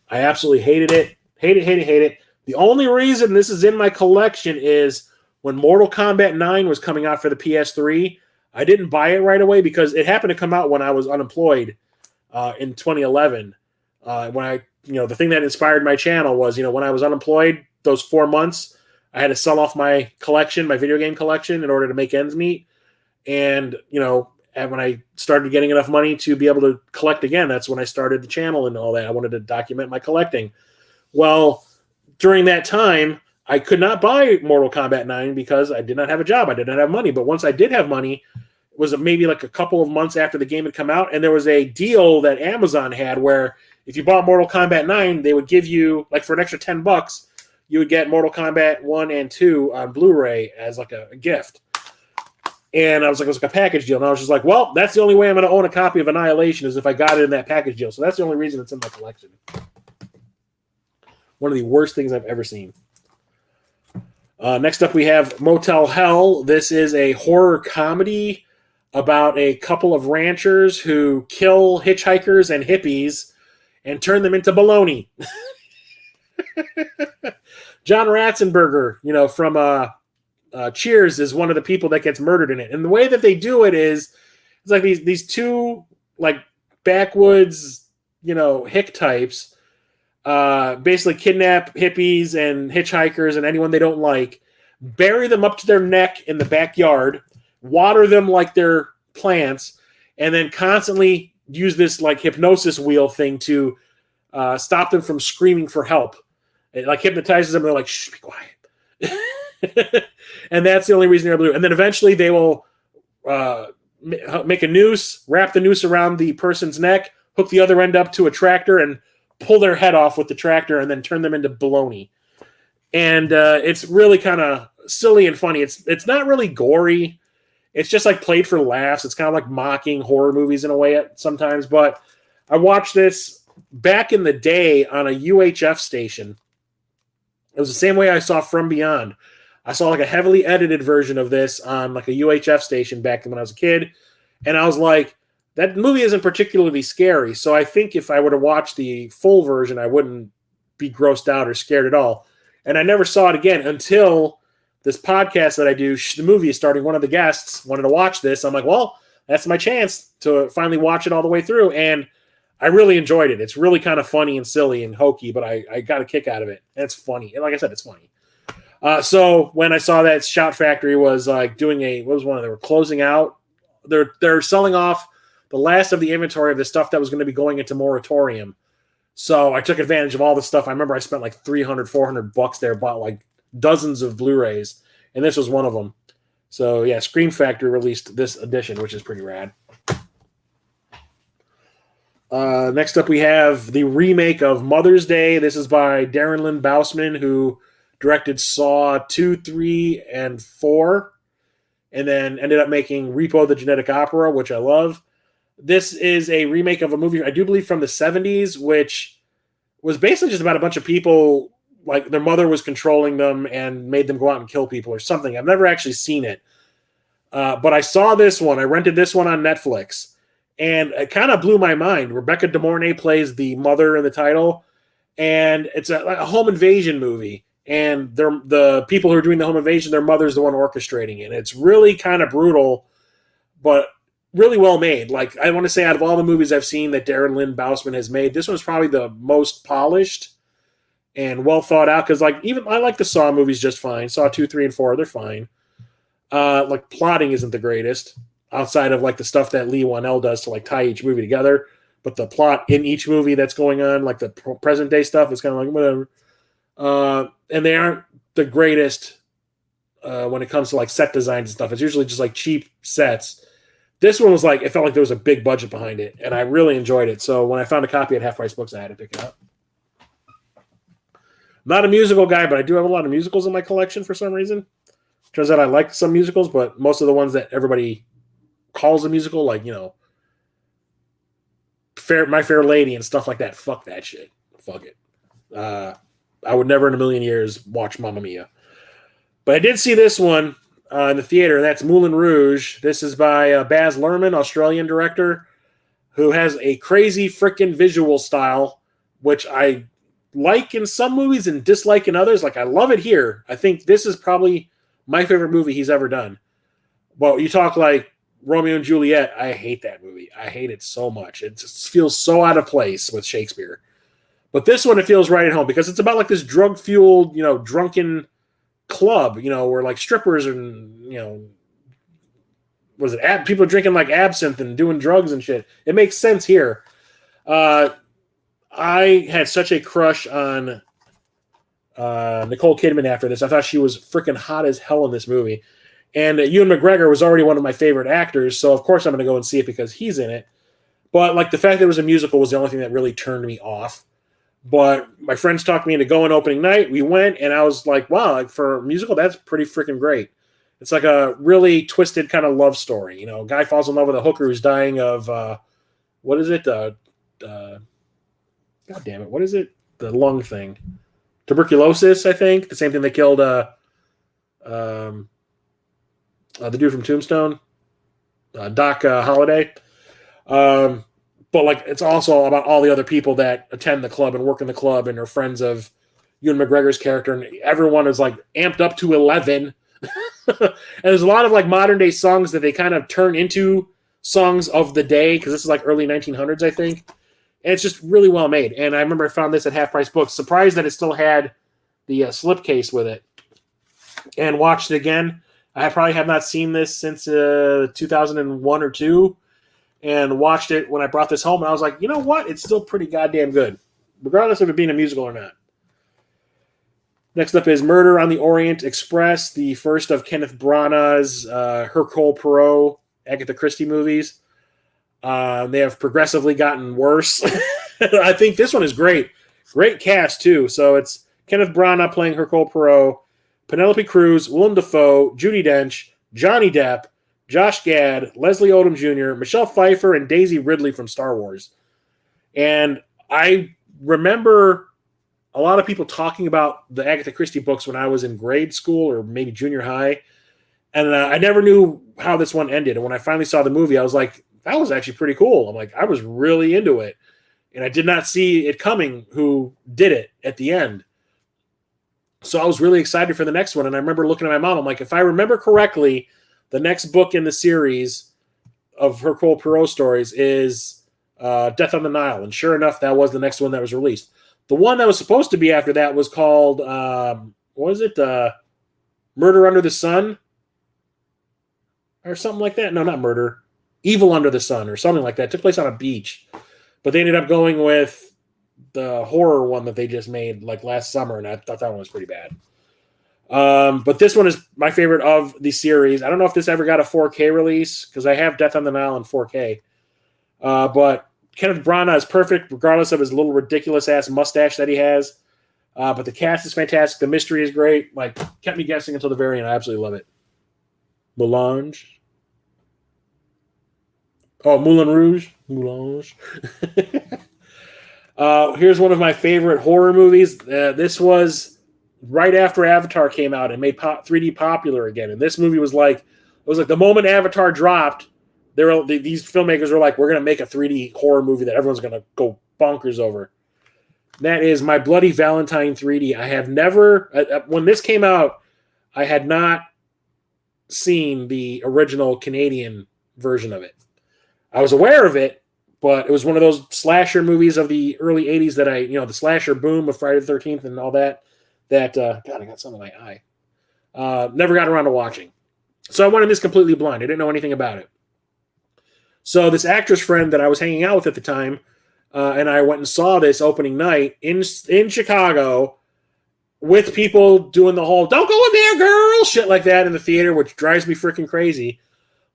I absolutely hated it. Hate it. The only reason this is in my collection is when Mortal Kombat 9 was coming out for the PS3, I didn't buy it right away because it happened to come out when I was unemployed in 2011. The thing that inspired my channel was, when I was unemployed, those 4 months, I had to sell off my collection, my video game collection, in order to make ends meet. And, when I started getting enough money to be able to collect again, that's when I started the channel and all that. I wanted to document my collecting. Well, during that time, I could not buy Mortal Kombat 9 because I did not have a job. I did not have money. But once I did have money, it was maybe like a couple of months after the game had come out, and there was a deal that Amazon had where if you bought Mortal Kombat 9, they would give you, for an extra $10, you would get Mortal Kombat 1 and 2 on Blu-ray as a gift. And I was like, it was like a package deal. And I was just like, well, that's the only way I'm going to own a copy of Annihilation is if I got it in that package deal. So that's the only reason it's in my collection. One of the worst things I've ever seen. Next up, we have Motel Hell. This is a horror comedy about a couple of ranchers who kill hitchhikers and hippies and turn them into baloney. John Ratzenberger, from Cheers, is one of the people that gets murdered in it. And the way that they do it is, it's like these two backwoods, hick types, basically kidnap hippies and hitchhikers and anyone they don't like, bury them up to their neck in the backyard, water them like they're plants, and then constantly use this hypnosis wheel thing to stop them from screaming for help. It hypnotizes them. And they're like, shh, be quiet. And that's the only reason they're able to do it. And then eventually they will make a noose, wrap the noose around the person's neck, hook the other end up to a tractor, and pull their head off with the tractor, and then turn them into baloney. And it's really kind of silly and funny. It's not really gory. It's just played for laughs. It's kind of like mocking horror movies in a way sometimes. But I watched this back in the day on a UHF station. It was the same way I saw From Beyond. I saw a heavily edited version of this on a UHF station back when I was a kid. And I was like, that movie isn't particularly scary. So I think if I were to watch the full version, I wouldn't be grossed out or scared at all. And I never saw it again until this podcast that I do, the movie is starting. One of the guests wanted to watch this. I'm like, well, that's my chance to finally watch it all the way through. And I really enjoyed it. It's really kind of funny and silly and hokey, but I got a kick out of it. And it's funny. And like I said, it's funny. So when I saw that Shout Factory was doing they were closing out. They're selling off the last of the inventory of the stuff that was going to be going into moratorium. So I took advantage of all the stuff. I remember I spent $300, $400 there, bought dozens of Blu-rays, and this was one of them. So yeah, Scream Factory released this edition, which is pretty rad. Next up, we have the remake of Mother's Day. This is by Darren Lynn Bousman, who directed Saw 2, 3, and 4, and then ended up making Repo the Genetic Opera, which I love. This is a remake of a movie, I do believe, from the 70s, which was basically just about a bunch of people, like their mother was controlling them and made them go out and kill people or something. I've never actually seen it. But I saw this one. I rented this one on Netflix. And it kind of blew my mind. Rebecca De Mornay plays the mother in the title. And it's a home invasion movie. And the people who are doing the home invasion, their mother's the one orchestrating it. It's really kind of brutal, but really well made. Like, I want to say out of all the movies I've seen that Darren Lynn Bousman has made, this one's probably the most polished and well thought out. Because even I like the Saw movies just fine. Saw 2, 3, and 4, they're fine. Plotting isn't the greatest outside of the stuff that Lee Wanell does to tie each movie together. But the plot in each movie that's going on, like the present day stuff, is kind of whatever. And they aren't the greatest when it comes to set designs and stuff. It's usually just cheap sets. This one was it felt like there was a big budget behind it, and I really enjoyed it. So when I found a copy at Half Price Books, I had to pick it up. Not a musical guy, but I do have a lot of musicals in my collection for some reason. Turns out I like some musicals, but most of the ones that everybody calls a musical, My Fair Lady and stuff like that, fuck that shit. Fuck it. I would never in a million years watch Mamma Mia. But I did see this one in the theater, and that's Moulin Rouge. This is by Baz Luhrmann, Australian director, who has a crazy freaking visual style, which I like in some movies and dislike in others. I love it here. I think this is probably my favorite movie he's ever done. Well, you talk Romeo and Juliet, I hate that movie. I hate it so much. It just feels so out of place with Shakespeare. But this one, it feels right at home because it's about this drug-fueled, drunken club, where strippers and, people drinking absinthe and doing drugs and shit. It makes sense here. I had such a crush on Nicole Kidman after this. I thought she was freaking hot as hell in this movie. And Ewan McGregor was already one of my favorite actors, so of course I'm going to go and see it because he's in it. But the fact that it was a musical was the only thing that really turned me off. But my friends talked me into going opening night. We went, and I was like, wow, for a musical, that's pretty freaking great. It's a really twisted kind of love story. A guy falls in love with a hooker who's dying of, what is it? God damn it. What is it? The lung thing. Tuberculosis, I think. The same thing that killed the dude from Tombstone, Doc Holliday. But it's also about all the other people that attend the club and work in the club and are friends of Ewan McGregor's character, and everyone is amped up to 11. And there's a lot of modern day songs that they kind of turn into songs of the day because this is early 1900s, I think. And it's just really well made. And I remember I found this at Half Price Books, surprised that it still had the slipcase with it, and watched it again. I probably have not seen this since 2001 or 2. And watched it when I brought this home, and I was like, you know what? It's still pretty goddamn good, regardless of it being a musical or not. Next up is Murder on the Orient Express, the first of Kenneth Branagh's Hercule Poirot, Agatha Christie movies. They have progressively gotten worse. I think this one is great. Great cast, too. So it's Kenneth Branagh playing Hercule Poirot, Penelope Cruz, Willem Dafoe, Judi Dench, Johnny Depp, Josh Gad, Leslie Odom Jr., Michelle Pfeiffer, and Daisy Ridley from Star Wars. And I remember a lot of people talking about the Agatha Christie books when I was in grade school or maybe junior high. And I never knew how this one ended. And when I finally saw the movie, I was like, that was actually pretty cool. I was really into it. And I did not see it coming who did it at the end. So I was really excited for the next one. And I remember looking at my mom. I'm like, if I remember correctly, the next book in the series of Hercule Poirot stories is Death on the Nile. And sure enough, that was the next one that was released. The one that was supposed to be after that was called, what was it? Murder Under the Sun? Or something like that. No, not Murder. Evil Under the Sun or something like that. It took place on a beach. But they ended up going with the horror one that they just made last summer, and I thought that one was pretty bad. But this one is my favorite of the series. I don't know if this ever got a 4K release because I have Death on the Nile in 4K. But Kenneth Branagh is perfect regardless of his little ridiculous-ass mustache that he has. But the cast is fantastic. The mystery is great. Like, kept me guessing until the very end. I absolutely love it. Melange. Oh, Moulin Rouge. Melange. Here's one of my favorite horror movies. This was right after Avatar came out and made 3D popular again. And this movie was like, the moment Avatar dropped, these filmmakers were like, we're going to make a 3D horror movie that everyone's going to go bonkers over. That is My Bloody Valentine 3D. I have never, when this came out, I had not seen the original Canadian version of it. I was aware of it, but it was one of those slasher movies of the early 80s that the slasher boom of Friday the 13th and all that, God, I got some in my eye. Never got around to watching. So I went in this completely blind. I didn't know anything about it. So this actress friend that I was hanging out with at the time, and I went and saw this opening night in Chicago with people doing the whole, don't go in there, girl, shit like that in the theater, which drives me freaking crazy.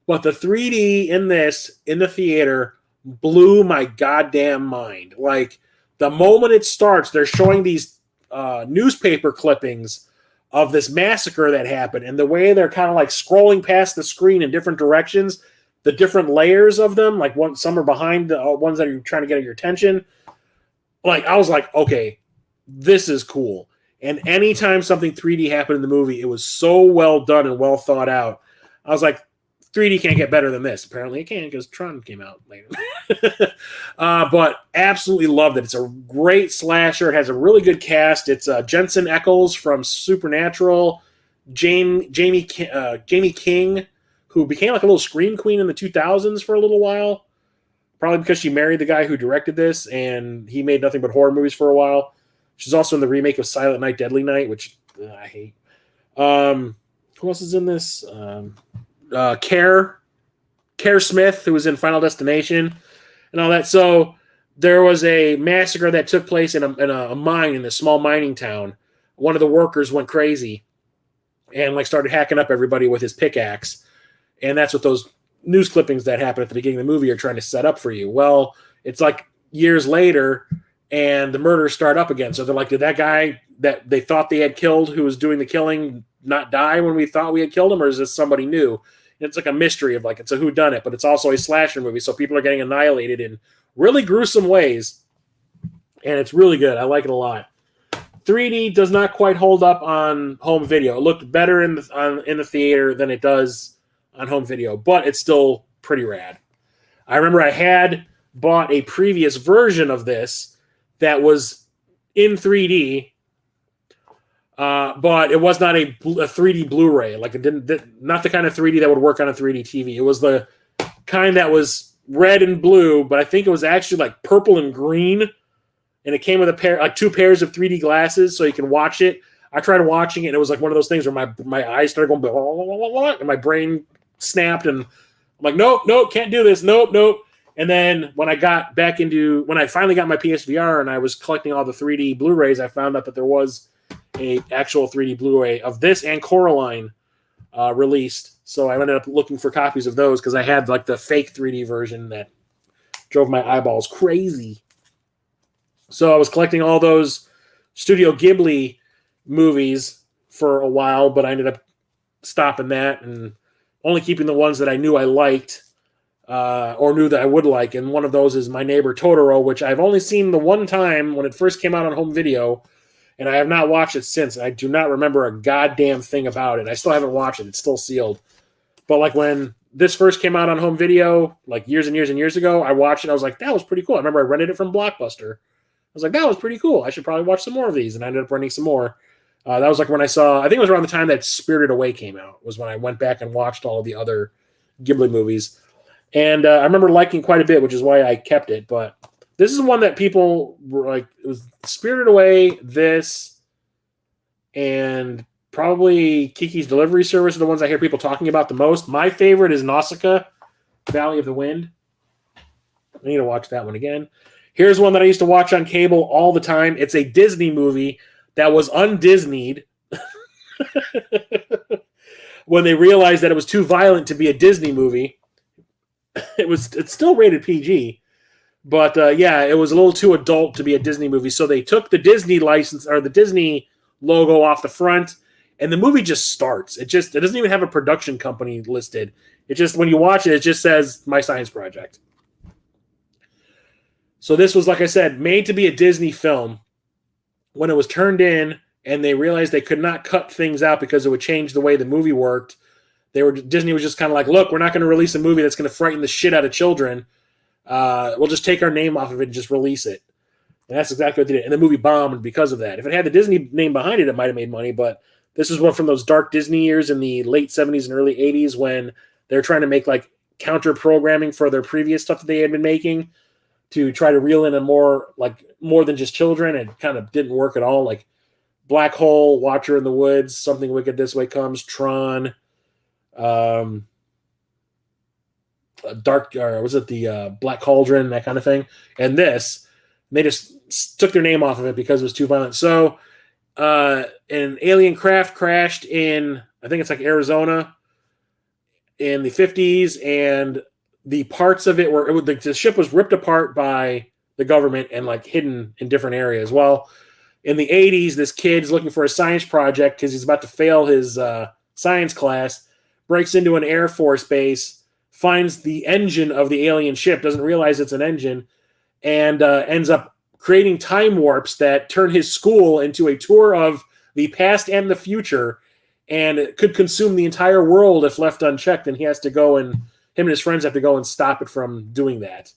But the 3D in the theater blew my goddamn mind. Like, the moment it starts, they're showing these newspaper clippings of this massacre that happened, and the way they're kind of like scrolling past the screen in different directions, the different layers of them, like some are behind the ones that are trying to get your attention. Like, I was like, okay, this is cool. And anytime something 3D happened in the movie, it was so well done and well thought out. I was like, 3D can't get better than this. Apparently it can because Tron came out later. But absolutely loved it. It's a great slasher. It has a really good cast. It's Jensen Ackles from Supernatural, Jamie King, who became like a little scream queen in the 2000s for a little while. Probably because she married the guy who directed this, and he made nothing but horror movies for a while. She's also in the remake of Silent Night, Deadly Night, which I hate. Who else is in this? Care Smith, who was in Final Destination and all that. So there was a massacre that took place in a mine in a small mining town. One of the workers went crazy and like started hacking up everybody with his pickaxe. And that's what those news clippings that happen at the beginning of the movie are trying to set up for you. Well, it's like years later and the murders start up again. So they're like, did that guy that they thought they had killed who was doing the killing not die when we thought we had killed him, or is this somebody new? It's like a mystery of like, it's a whodunit, but it's also a slasher movie. So people are getting annihilated in really gruesome ways. And it's really good. I like it a lot. 3D does not quite hold up on home video. It looked better in the theater than it does on home video, but it's still pretty rad. I remember I had bought a previous version of this that was in 3D, but it was not a 3D Blu-ray. Like, not the kind of 3D that would work on a 3D TV. It was the kind that was red and blue, but I think it was actually like purple and green, and it came with two pairs of 3D glasses so you can watch it. I tried watching it, and it was like one of those things where my eyes started going blah, blah, blah, blah, and my brain snapped, and I'm like, nope, can't do this, nope. And then when I finally got my PSVR and I was collecting all the 3D Blu-rays, I found out that there was a actual 3D Blu-ray of this and Coraline released. So I ended up looking for copies of those because I had like the fake 3D version that drove my eyeballs crazy. So I was collecting all those Studio Ghibli movies for a while, but I ended up stopping that and only keeping the ones that I knew I liked or knew that I would like. And one of those is My Neighbor Totoro, which I've only seen the one time when it first came out on home video, and I have not watched it since. I do not remember a goddamn thing about it. I still haven't watched it. It's still sealed. But like when this first came out on home video, like years and years and years ago, I watched it. I was like, that was pretty cool. I remember I rented it from Blockbuster. I was like, that was pretty cool. I should probably watch some more of these. And I ended up renting some more. That was like when I think it was around the time that Spirited Away came out, was when I went back and watched all of the other Ghibli movies. And I remember liking quite a bit, which is why I kept it. But this is one that people were like, it was Spirited Away, this, and probably Kiki's Delivery Service are the ones I hear people talking about the most. My favorite is Nausicaa, Valley of the Wind. I need to watch that one again. Here's one that I used to watch on cable all the time. It's a Disney movie that was undisneyed. When they realized that it was too violent to be a Disney movie, it's still rated PG, but yeah, it was a little too adult to be a Disney movie. So they took the Disney license or the Disney logo off the front, and the movie just starts. It doesn't even have a production company listed. It just, when you watch it just says My Science Project. So this was, like I said, made to be a Disney film. When it was turned in and they realized they could not cut things out because it would change the way the movie worked, Disney was just kind of like, look, we're not going to release a movie that's going to frighten the shit out of children. We'll just take our name off of it and just release it. And that's exactly what they did. And the movie bombed because of that. If it had the Disney name behind it, it might have made money, but this is one from those dark Disney years in the late 70s and early 80s when they're trying to make like counter programming for their previous stuff that they had been making to try to reel in a more than just children, and kind of didn't work at all. Like Black Hole, Watcher in the Woods, Something Wicked This Way Comes, Tron, Dark, or was it the Black Cauldron, that kind of thing. And this, they just took their name off of it because it was too violent. So an alien craft crashed in, I think it's like Arizona in the 50s, and the parts of it were, the ship was ripped apart by the government and like hidden in different areas. Well, in the 80s, this kid's looking for a science project because he's about to fail his science class, breaks into an Air Force base, finds the engine of the alien ship, doesn't realize it's an engine, and ends up creating time warps that turn his school into a tour of the past and the future, and it could consume the entire world if left unchecked, and him and his friends have to go and stop it from doing that.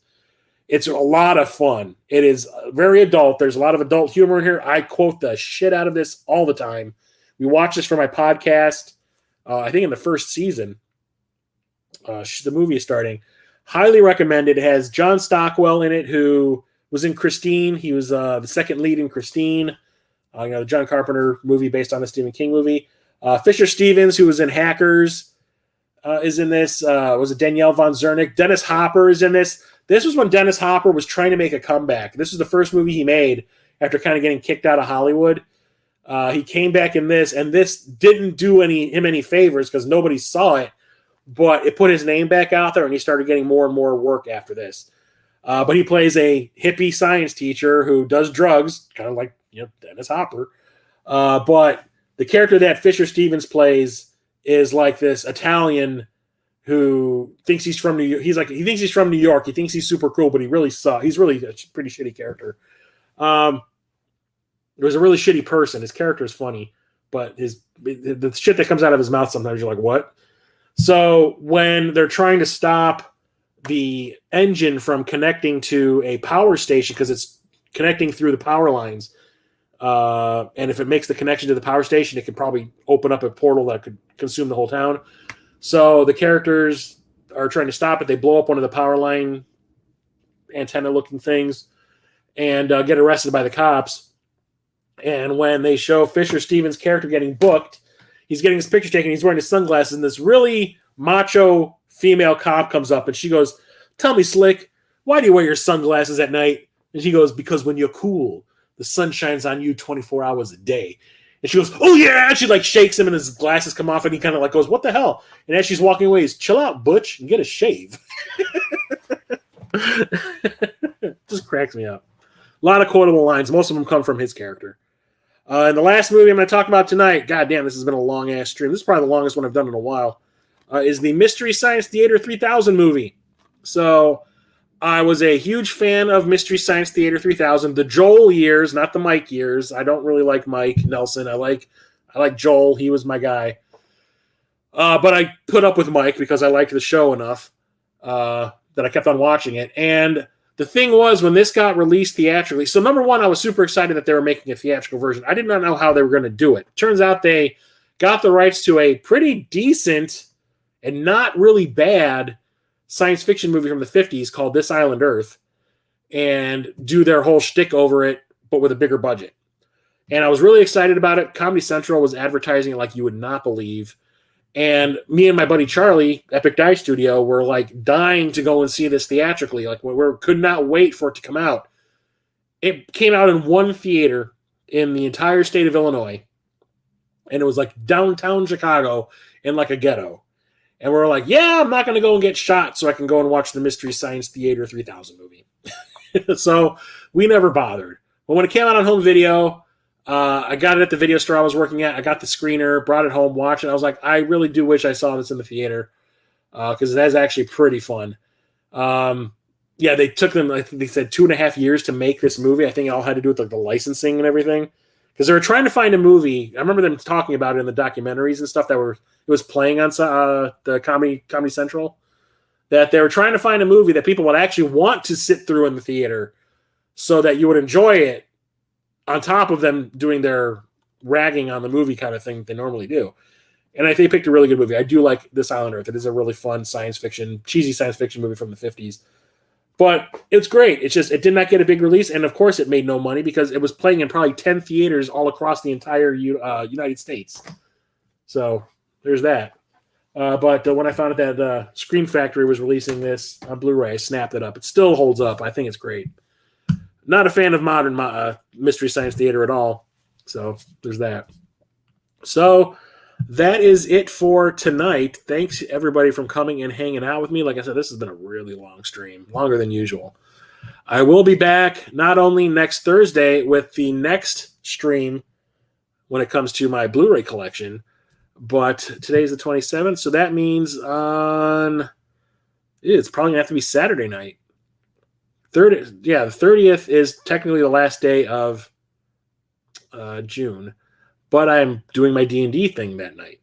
It's a lot of fun. It is very adult. There's a lot of adult humor in here. I quote the shit out of this all the time. We watch this for my podcast, I think in the first season. The movie is starting. Highly recommended. It has John Stockwell in it, who was in Christine. He was the second lead in Christine, the John Carpenter movie based on the Stephen King movie. Fisher Stevens, who was in Hackers, is in this. Was it Danielle Von Zernick? Dennis Hopper is in this. This was when Dennis Hopper was trying to make a comeback. This was the first movie he made after kind of getting kicked out of Hollywood. He came back in this, and this didn't do him any favors because nobody saw it, but it put his name back out there, and he started getting more and more work after this. But he plays a hippie science teacher who does drugs, kind of like Dennis Hopper. But the character that Fisher Stevens plays is like this Italian who thinks he's from New York. He thinks he's from New York. He thinks he's super cool, but he really sucks. He's really a pretty shitty character. He was a really shitty person. His character is funny, but the shit that comes out of his mouth sometimes you're like, what? So when they're trying to stop the engine from connecting to a power station because it's connecting through the power lines, and if it makes the connection to the power station, it could probably open up a portal that could consume the whole town. So the characters are trying to stop it. They blow up one of the power line antenna-looking things and get arrested by the cops. And when they show Fisher Stevens' character getting booked, he's getting his picture taken. He's wearing his sunglasses, and this really macho female cop comes up, and she goes, "Tell me, Slick, why do you wear your sunglasses at night?" And he goes, "Because when you're cool, the sun shines on you 24 hours a day." And she goes, "Oh yeah!" And she like shakes him, and his glasses come off, and he kind of like goes, "What the hell?" And as she's walking away, he's, "Chill out, Butch, and get a shave." Just cracks me up. A lot of quotable lines. Most of them come from his character. And the last movie I'm going to talk about tonight, God damn, this has been a long-ass stream. This is probably the longest one I've done in a while, is the Mystery Science Theater 3000 movie. So I was a huge fan of Mystery Science Theater 3000, the Joel years, not the Mike years. I don't really like Mike Nelson. I like Joel. He was my guy. But I put up with Mike because I liked the show enough that I kept on watching it. And the thing was, when this got released theatrically, so number one, I was super excited that they were making a theatrical version. I did not know how they were going to do it. Turns out they got the rights to a pretty decent and not really bad science fiction movie from the 50s called This Island Earth and do their whole shtick over it, but with a bigger budget. And I was really excited about it. Comedy Central was advertising it like you would not believe. And me and my buddy Charlie, Epic Die Studio, were like dying to go and see this theatrically. Like we could not wait for it to come out. It came out in one theater in the entire state of Illinois. And it was like downtown Chicago in like a ghetto. And we're like, yeah, I'm not going to go and get shot so I can go and watch the Mystery Science Theater 3000 movie. So we never bothered. But when it came out on home video, I got it at the video store I was working at. I got the screener, brought it home, watched it. I was like, I really do wish I saw this in the theater because it is actually pretty fun. Yeah, they took them, I think they said 2.5 years to make this movie. I think it all had to do with like the licensing and everything. Because they were trying to find a movie. I remember them talking about it in the documentaries and stuff that it was playing on the Comedy Central. That they were trying to find a movie that people would actually want to sit through in the theater so that you would enjoy it on top of them doing their ragging on the movie kind of thing they normally do. And I think they picked a really good movie. I do like This Island Earth. It is a really fun cheesy science fiction movie from the 50s. But it's great. It's just, it did not get a big release. And of course it made no money because it was playing in probably 10 theaters all across the entire United States. So there's that. But when I found out that Scream Factory was releasing this on Blu-ray, I snapped it up. It still holds up. I think it's great. Not a fan of modern Mystery Science Theater at all. So there's that. So that is it for tonight. Thanks everybody for coming and hanging out with me. Like I said, this has been a really long stream, longer than usual. I will be back not only next Thursday with the next stream when it comes to my Blu-ray collection, but today's the 27th, so that means it's probably going to have to be Saturday night. The 30th is technically the last day of June, but I'm doing my D&D thing that night.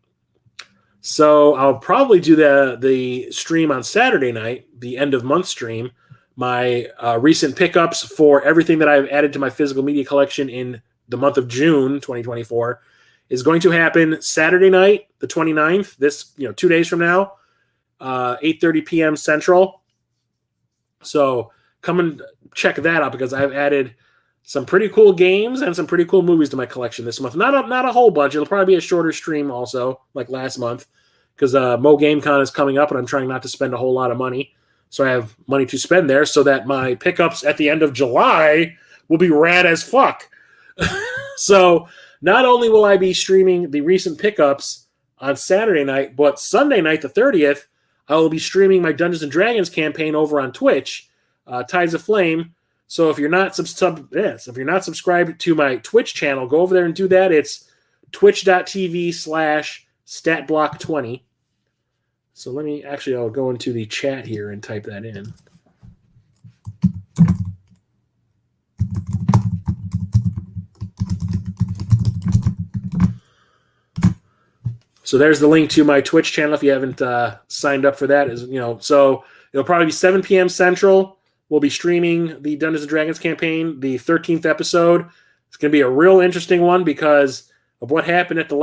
So I'll probably do the stream on Saturday night, the end of month stream, my recent pickups for everything that I've added to my physical media collection in the month of June 2024 is going to happen Saturday night, the 29th, this 2 days from now, 8:30 p.m. Central. So come and check that out because I've added some pretty cool games and some pretty cool movies to my collection this month. Not a whole bunch. It'll probably be a shorter stream also, like last month, because Mo GameCon is coming up and I'm trying not to spend a whole lot of money. So I have money to spend there so that my pickups at the end of July will be rad as fuck. So not only will I be streaming the recent pickups on Saturday night, but Sunday night, the 30th, I will be streaming my Dungeons & Dragons campaign over on Twitch, Tides of Flame. So if you're not subscribed to my Twitch channel, go over there and do that. It's twitch.tv/statblock20. So I'll go into the chat here and type that in. So there's the link to my Twitch channel if you haven't signed up for that. So it'll probably be 7 p.m. Central. We'll be streaming the Dungeons & Dragons campaign, the 13th episode. It's going to be a real interesting one because of what happened at the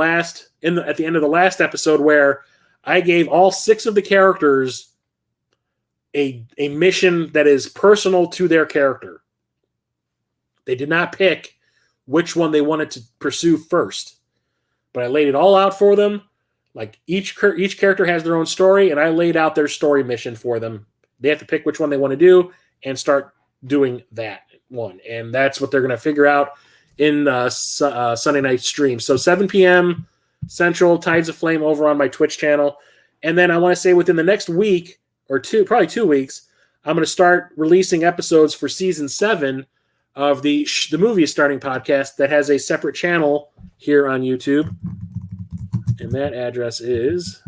end of the last episode where I gave all 6 of the characters a mission that is personal to their character. They did not pick which one they wanted to pursue first, but I laid it all out for them. Like each character has their own story, and I laid out their story mission for them. They have to pick which one they want to do and start doing that one. And that's what they're going to figure out in Sunday night stream. So 7 p.m. Central, Tides of Flame over on my Twitch channel. And then I want to say within the next week or two, probably 2 weeks, I'm going to start releasing episodes for season 7 of the Movie is Starting podcast that has a separate channel here on YouTube. And that address is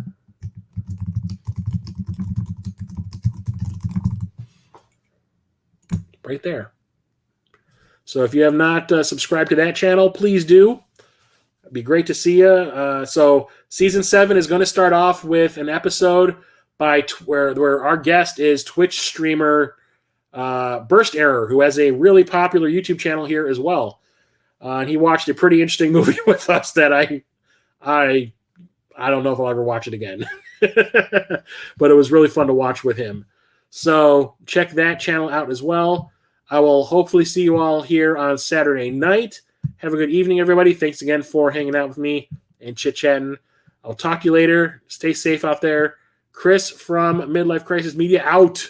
right there. So if you have not subscribed to that channel, please do. It'd be great to see you. So season 7 is going to start off with an episode where our guest is Twitch streamer Burst Error, who has a really popular YouTube channel here as well. And he watched a pretty interesting movie with us that I don't know if I'll ever watch it again. But it was really fun to watch with him. So check that channel out as well. I will hopefully see you all here on Saturday night. Have a good evening, everybody. Thanks again for hanging out with me and chit-chatting. I'll talk to you later. Stay safe out there. Chris from Midlife Crisis Media out.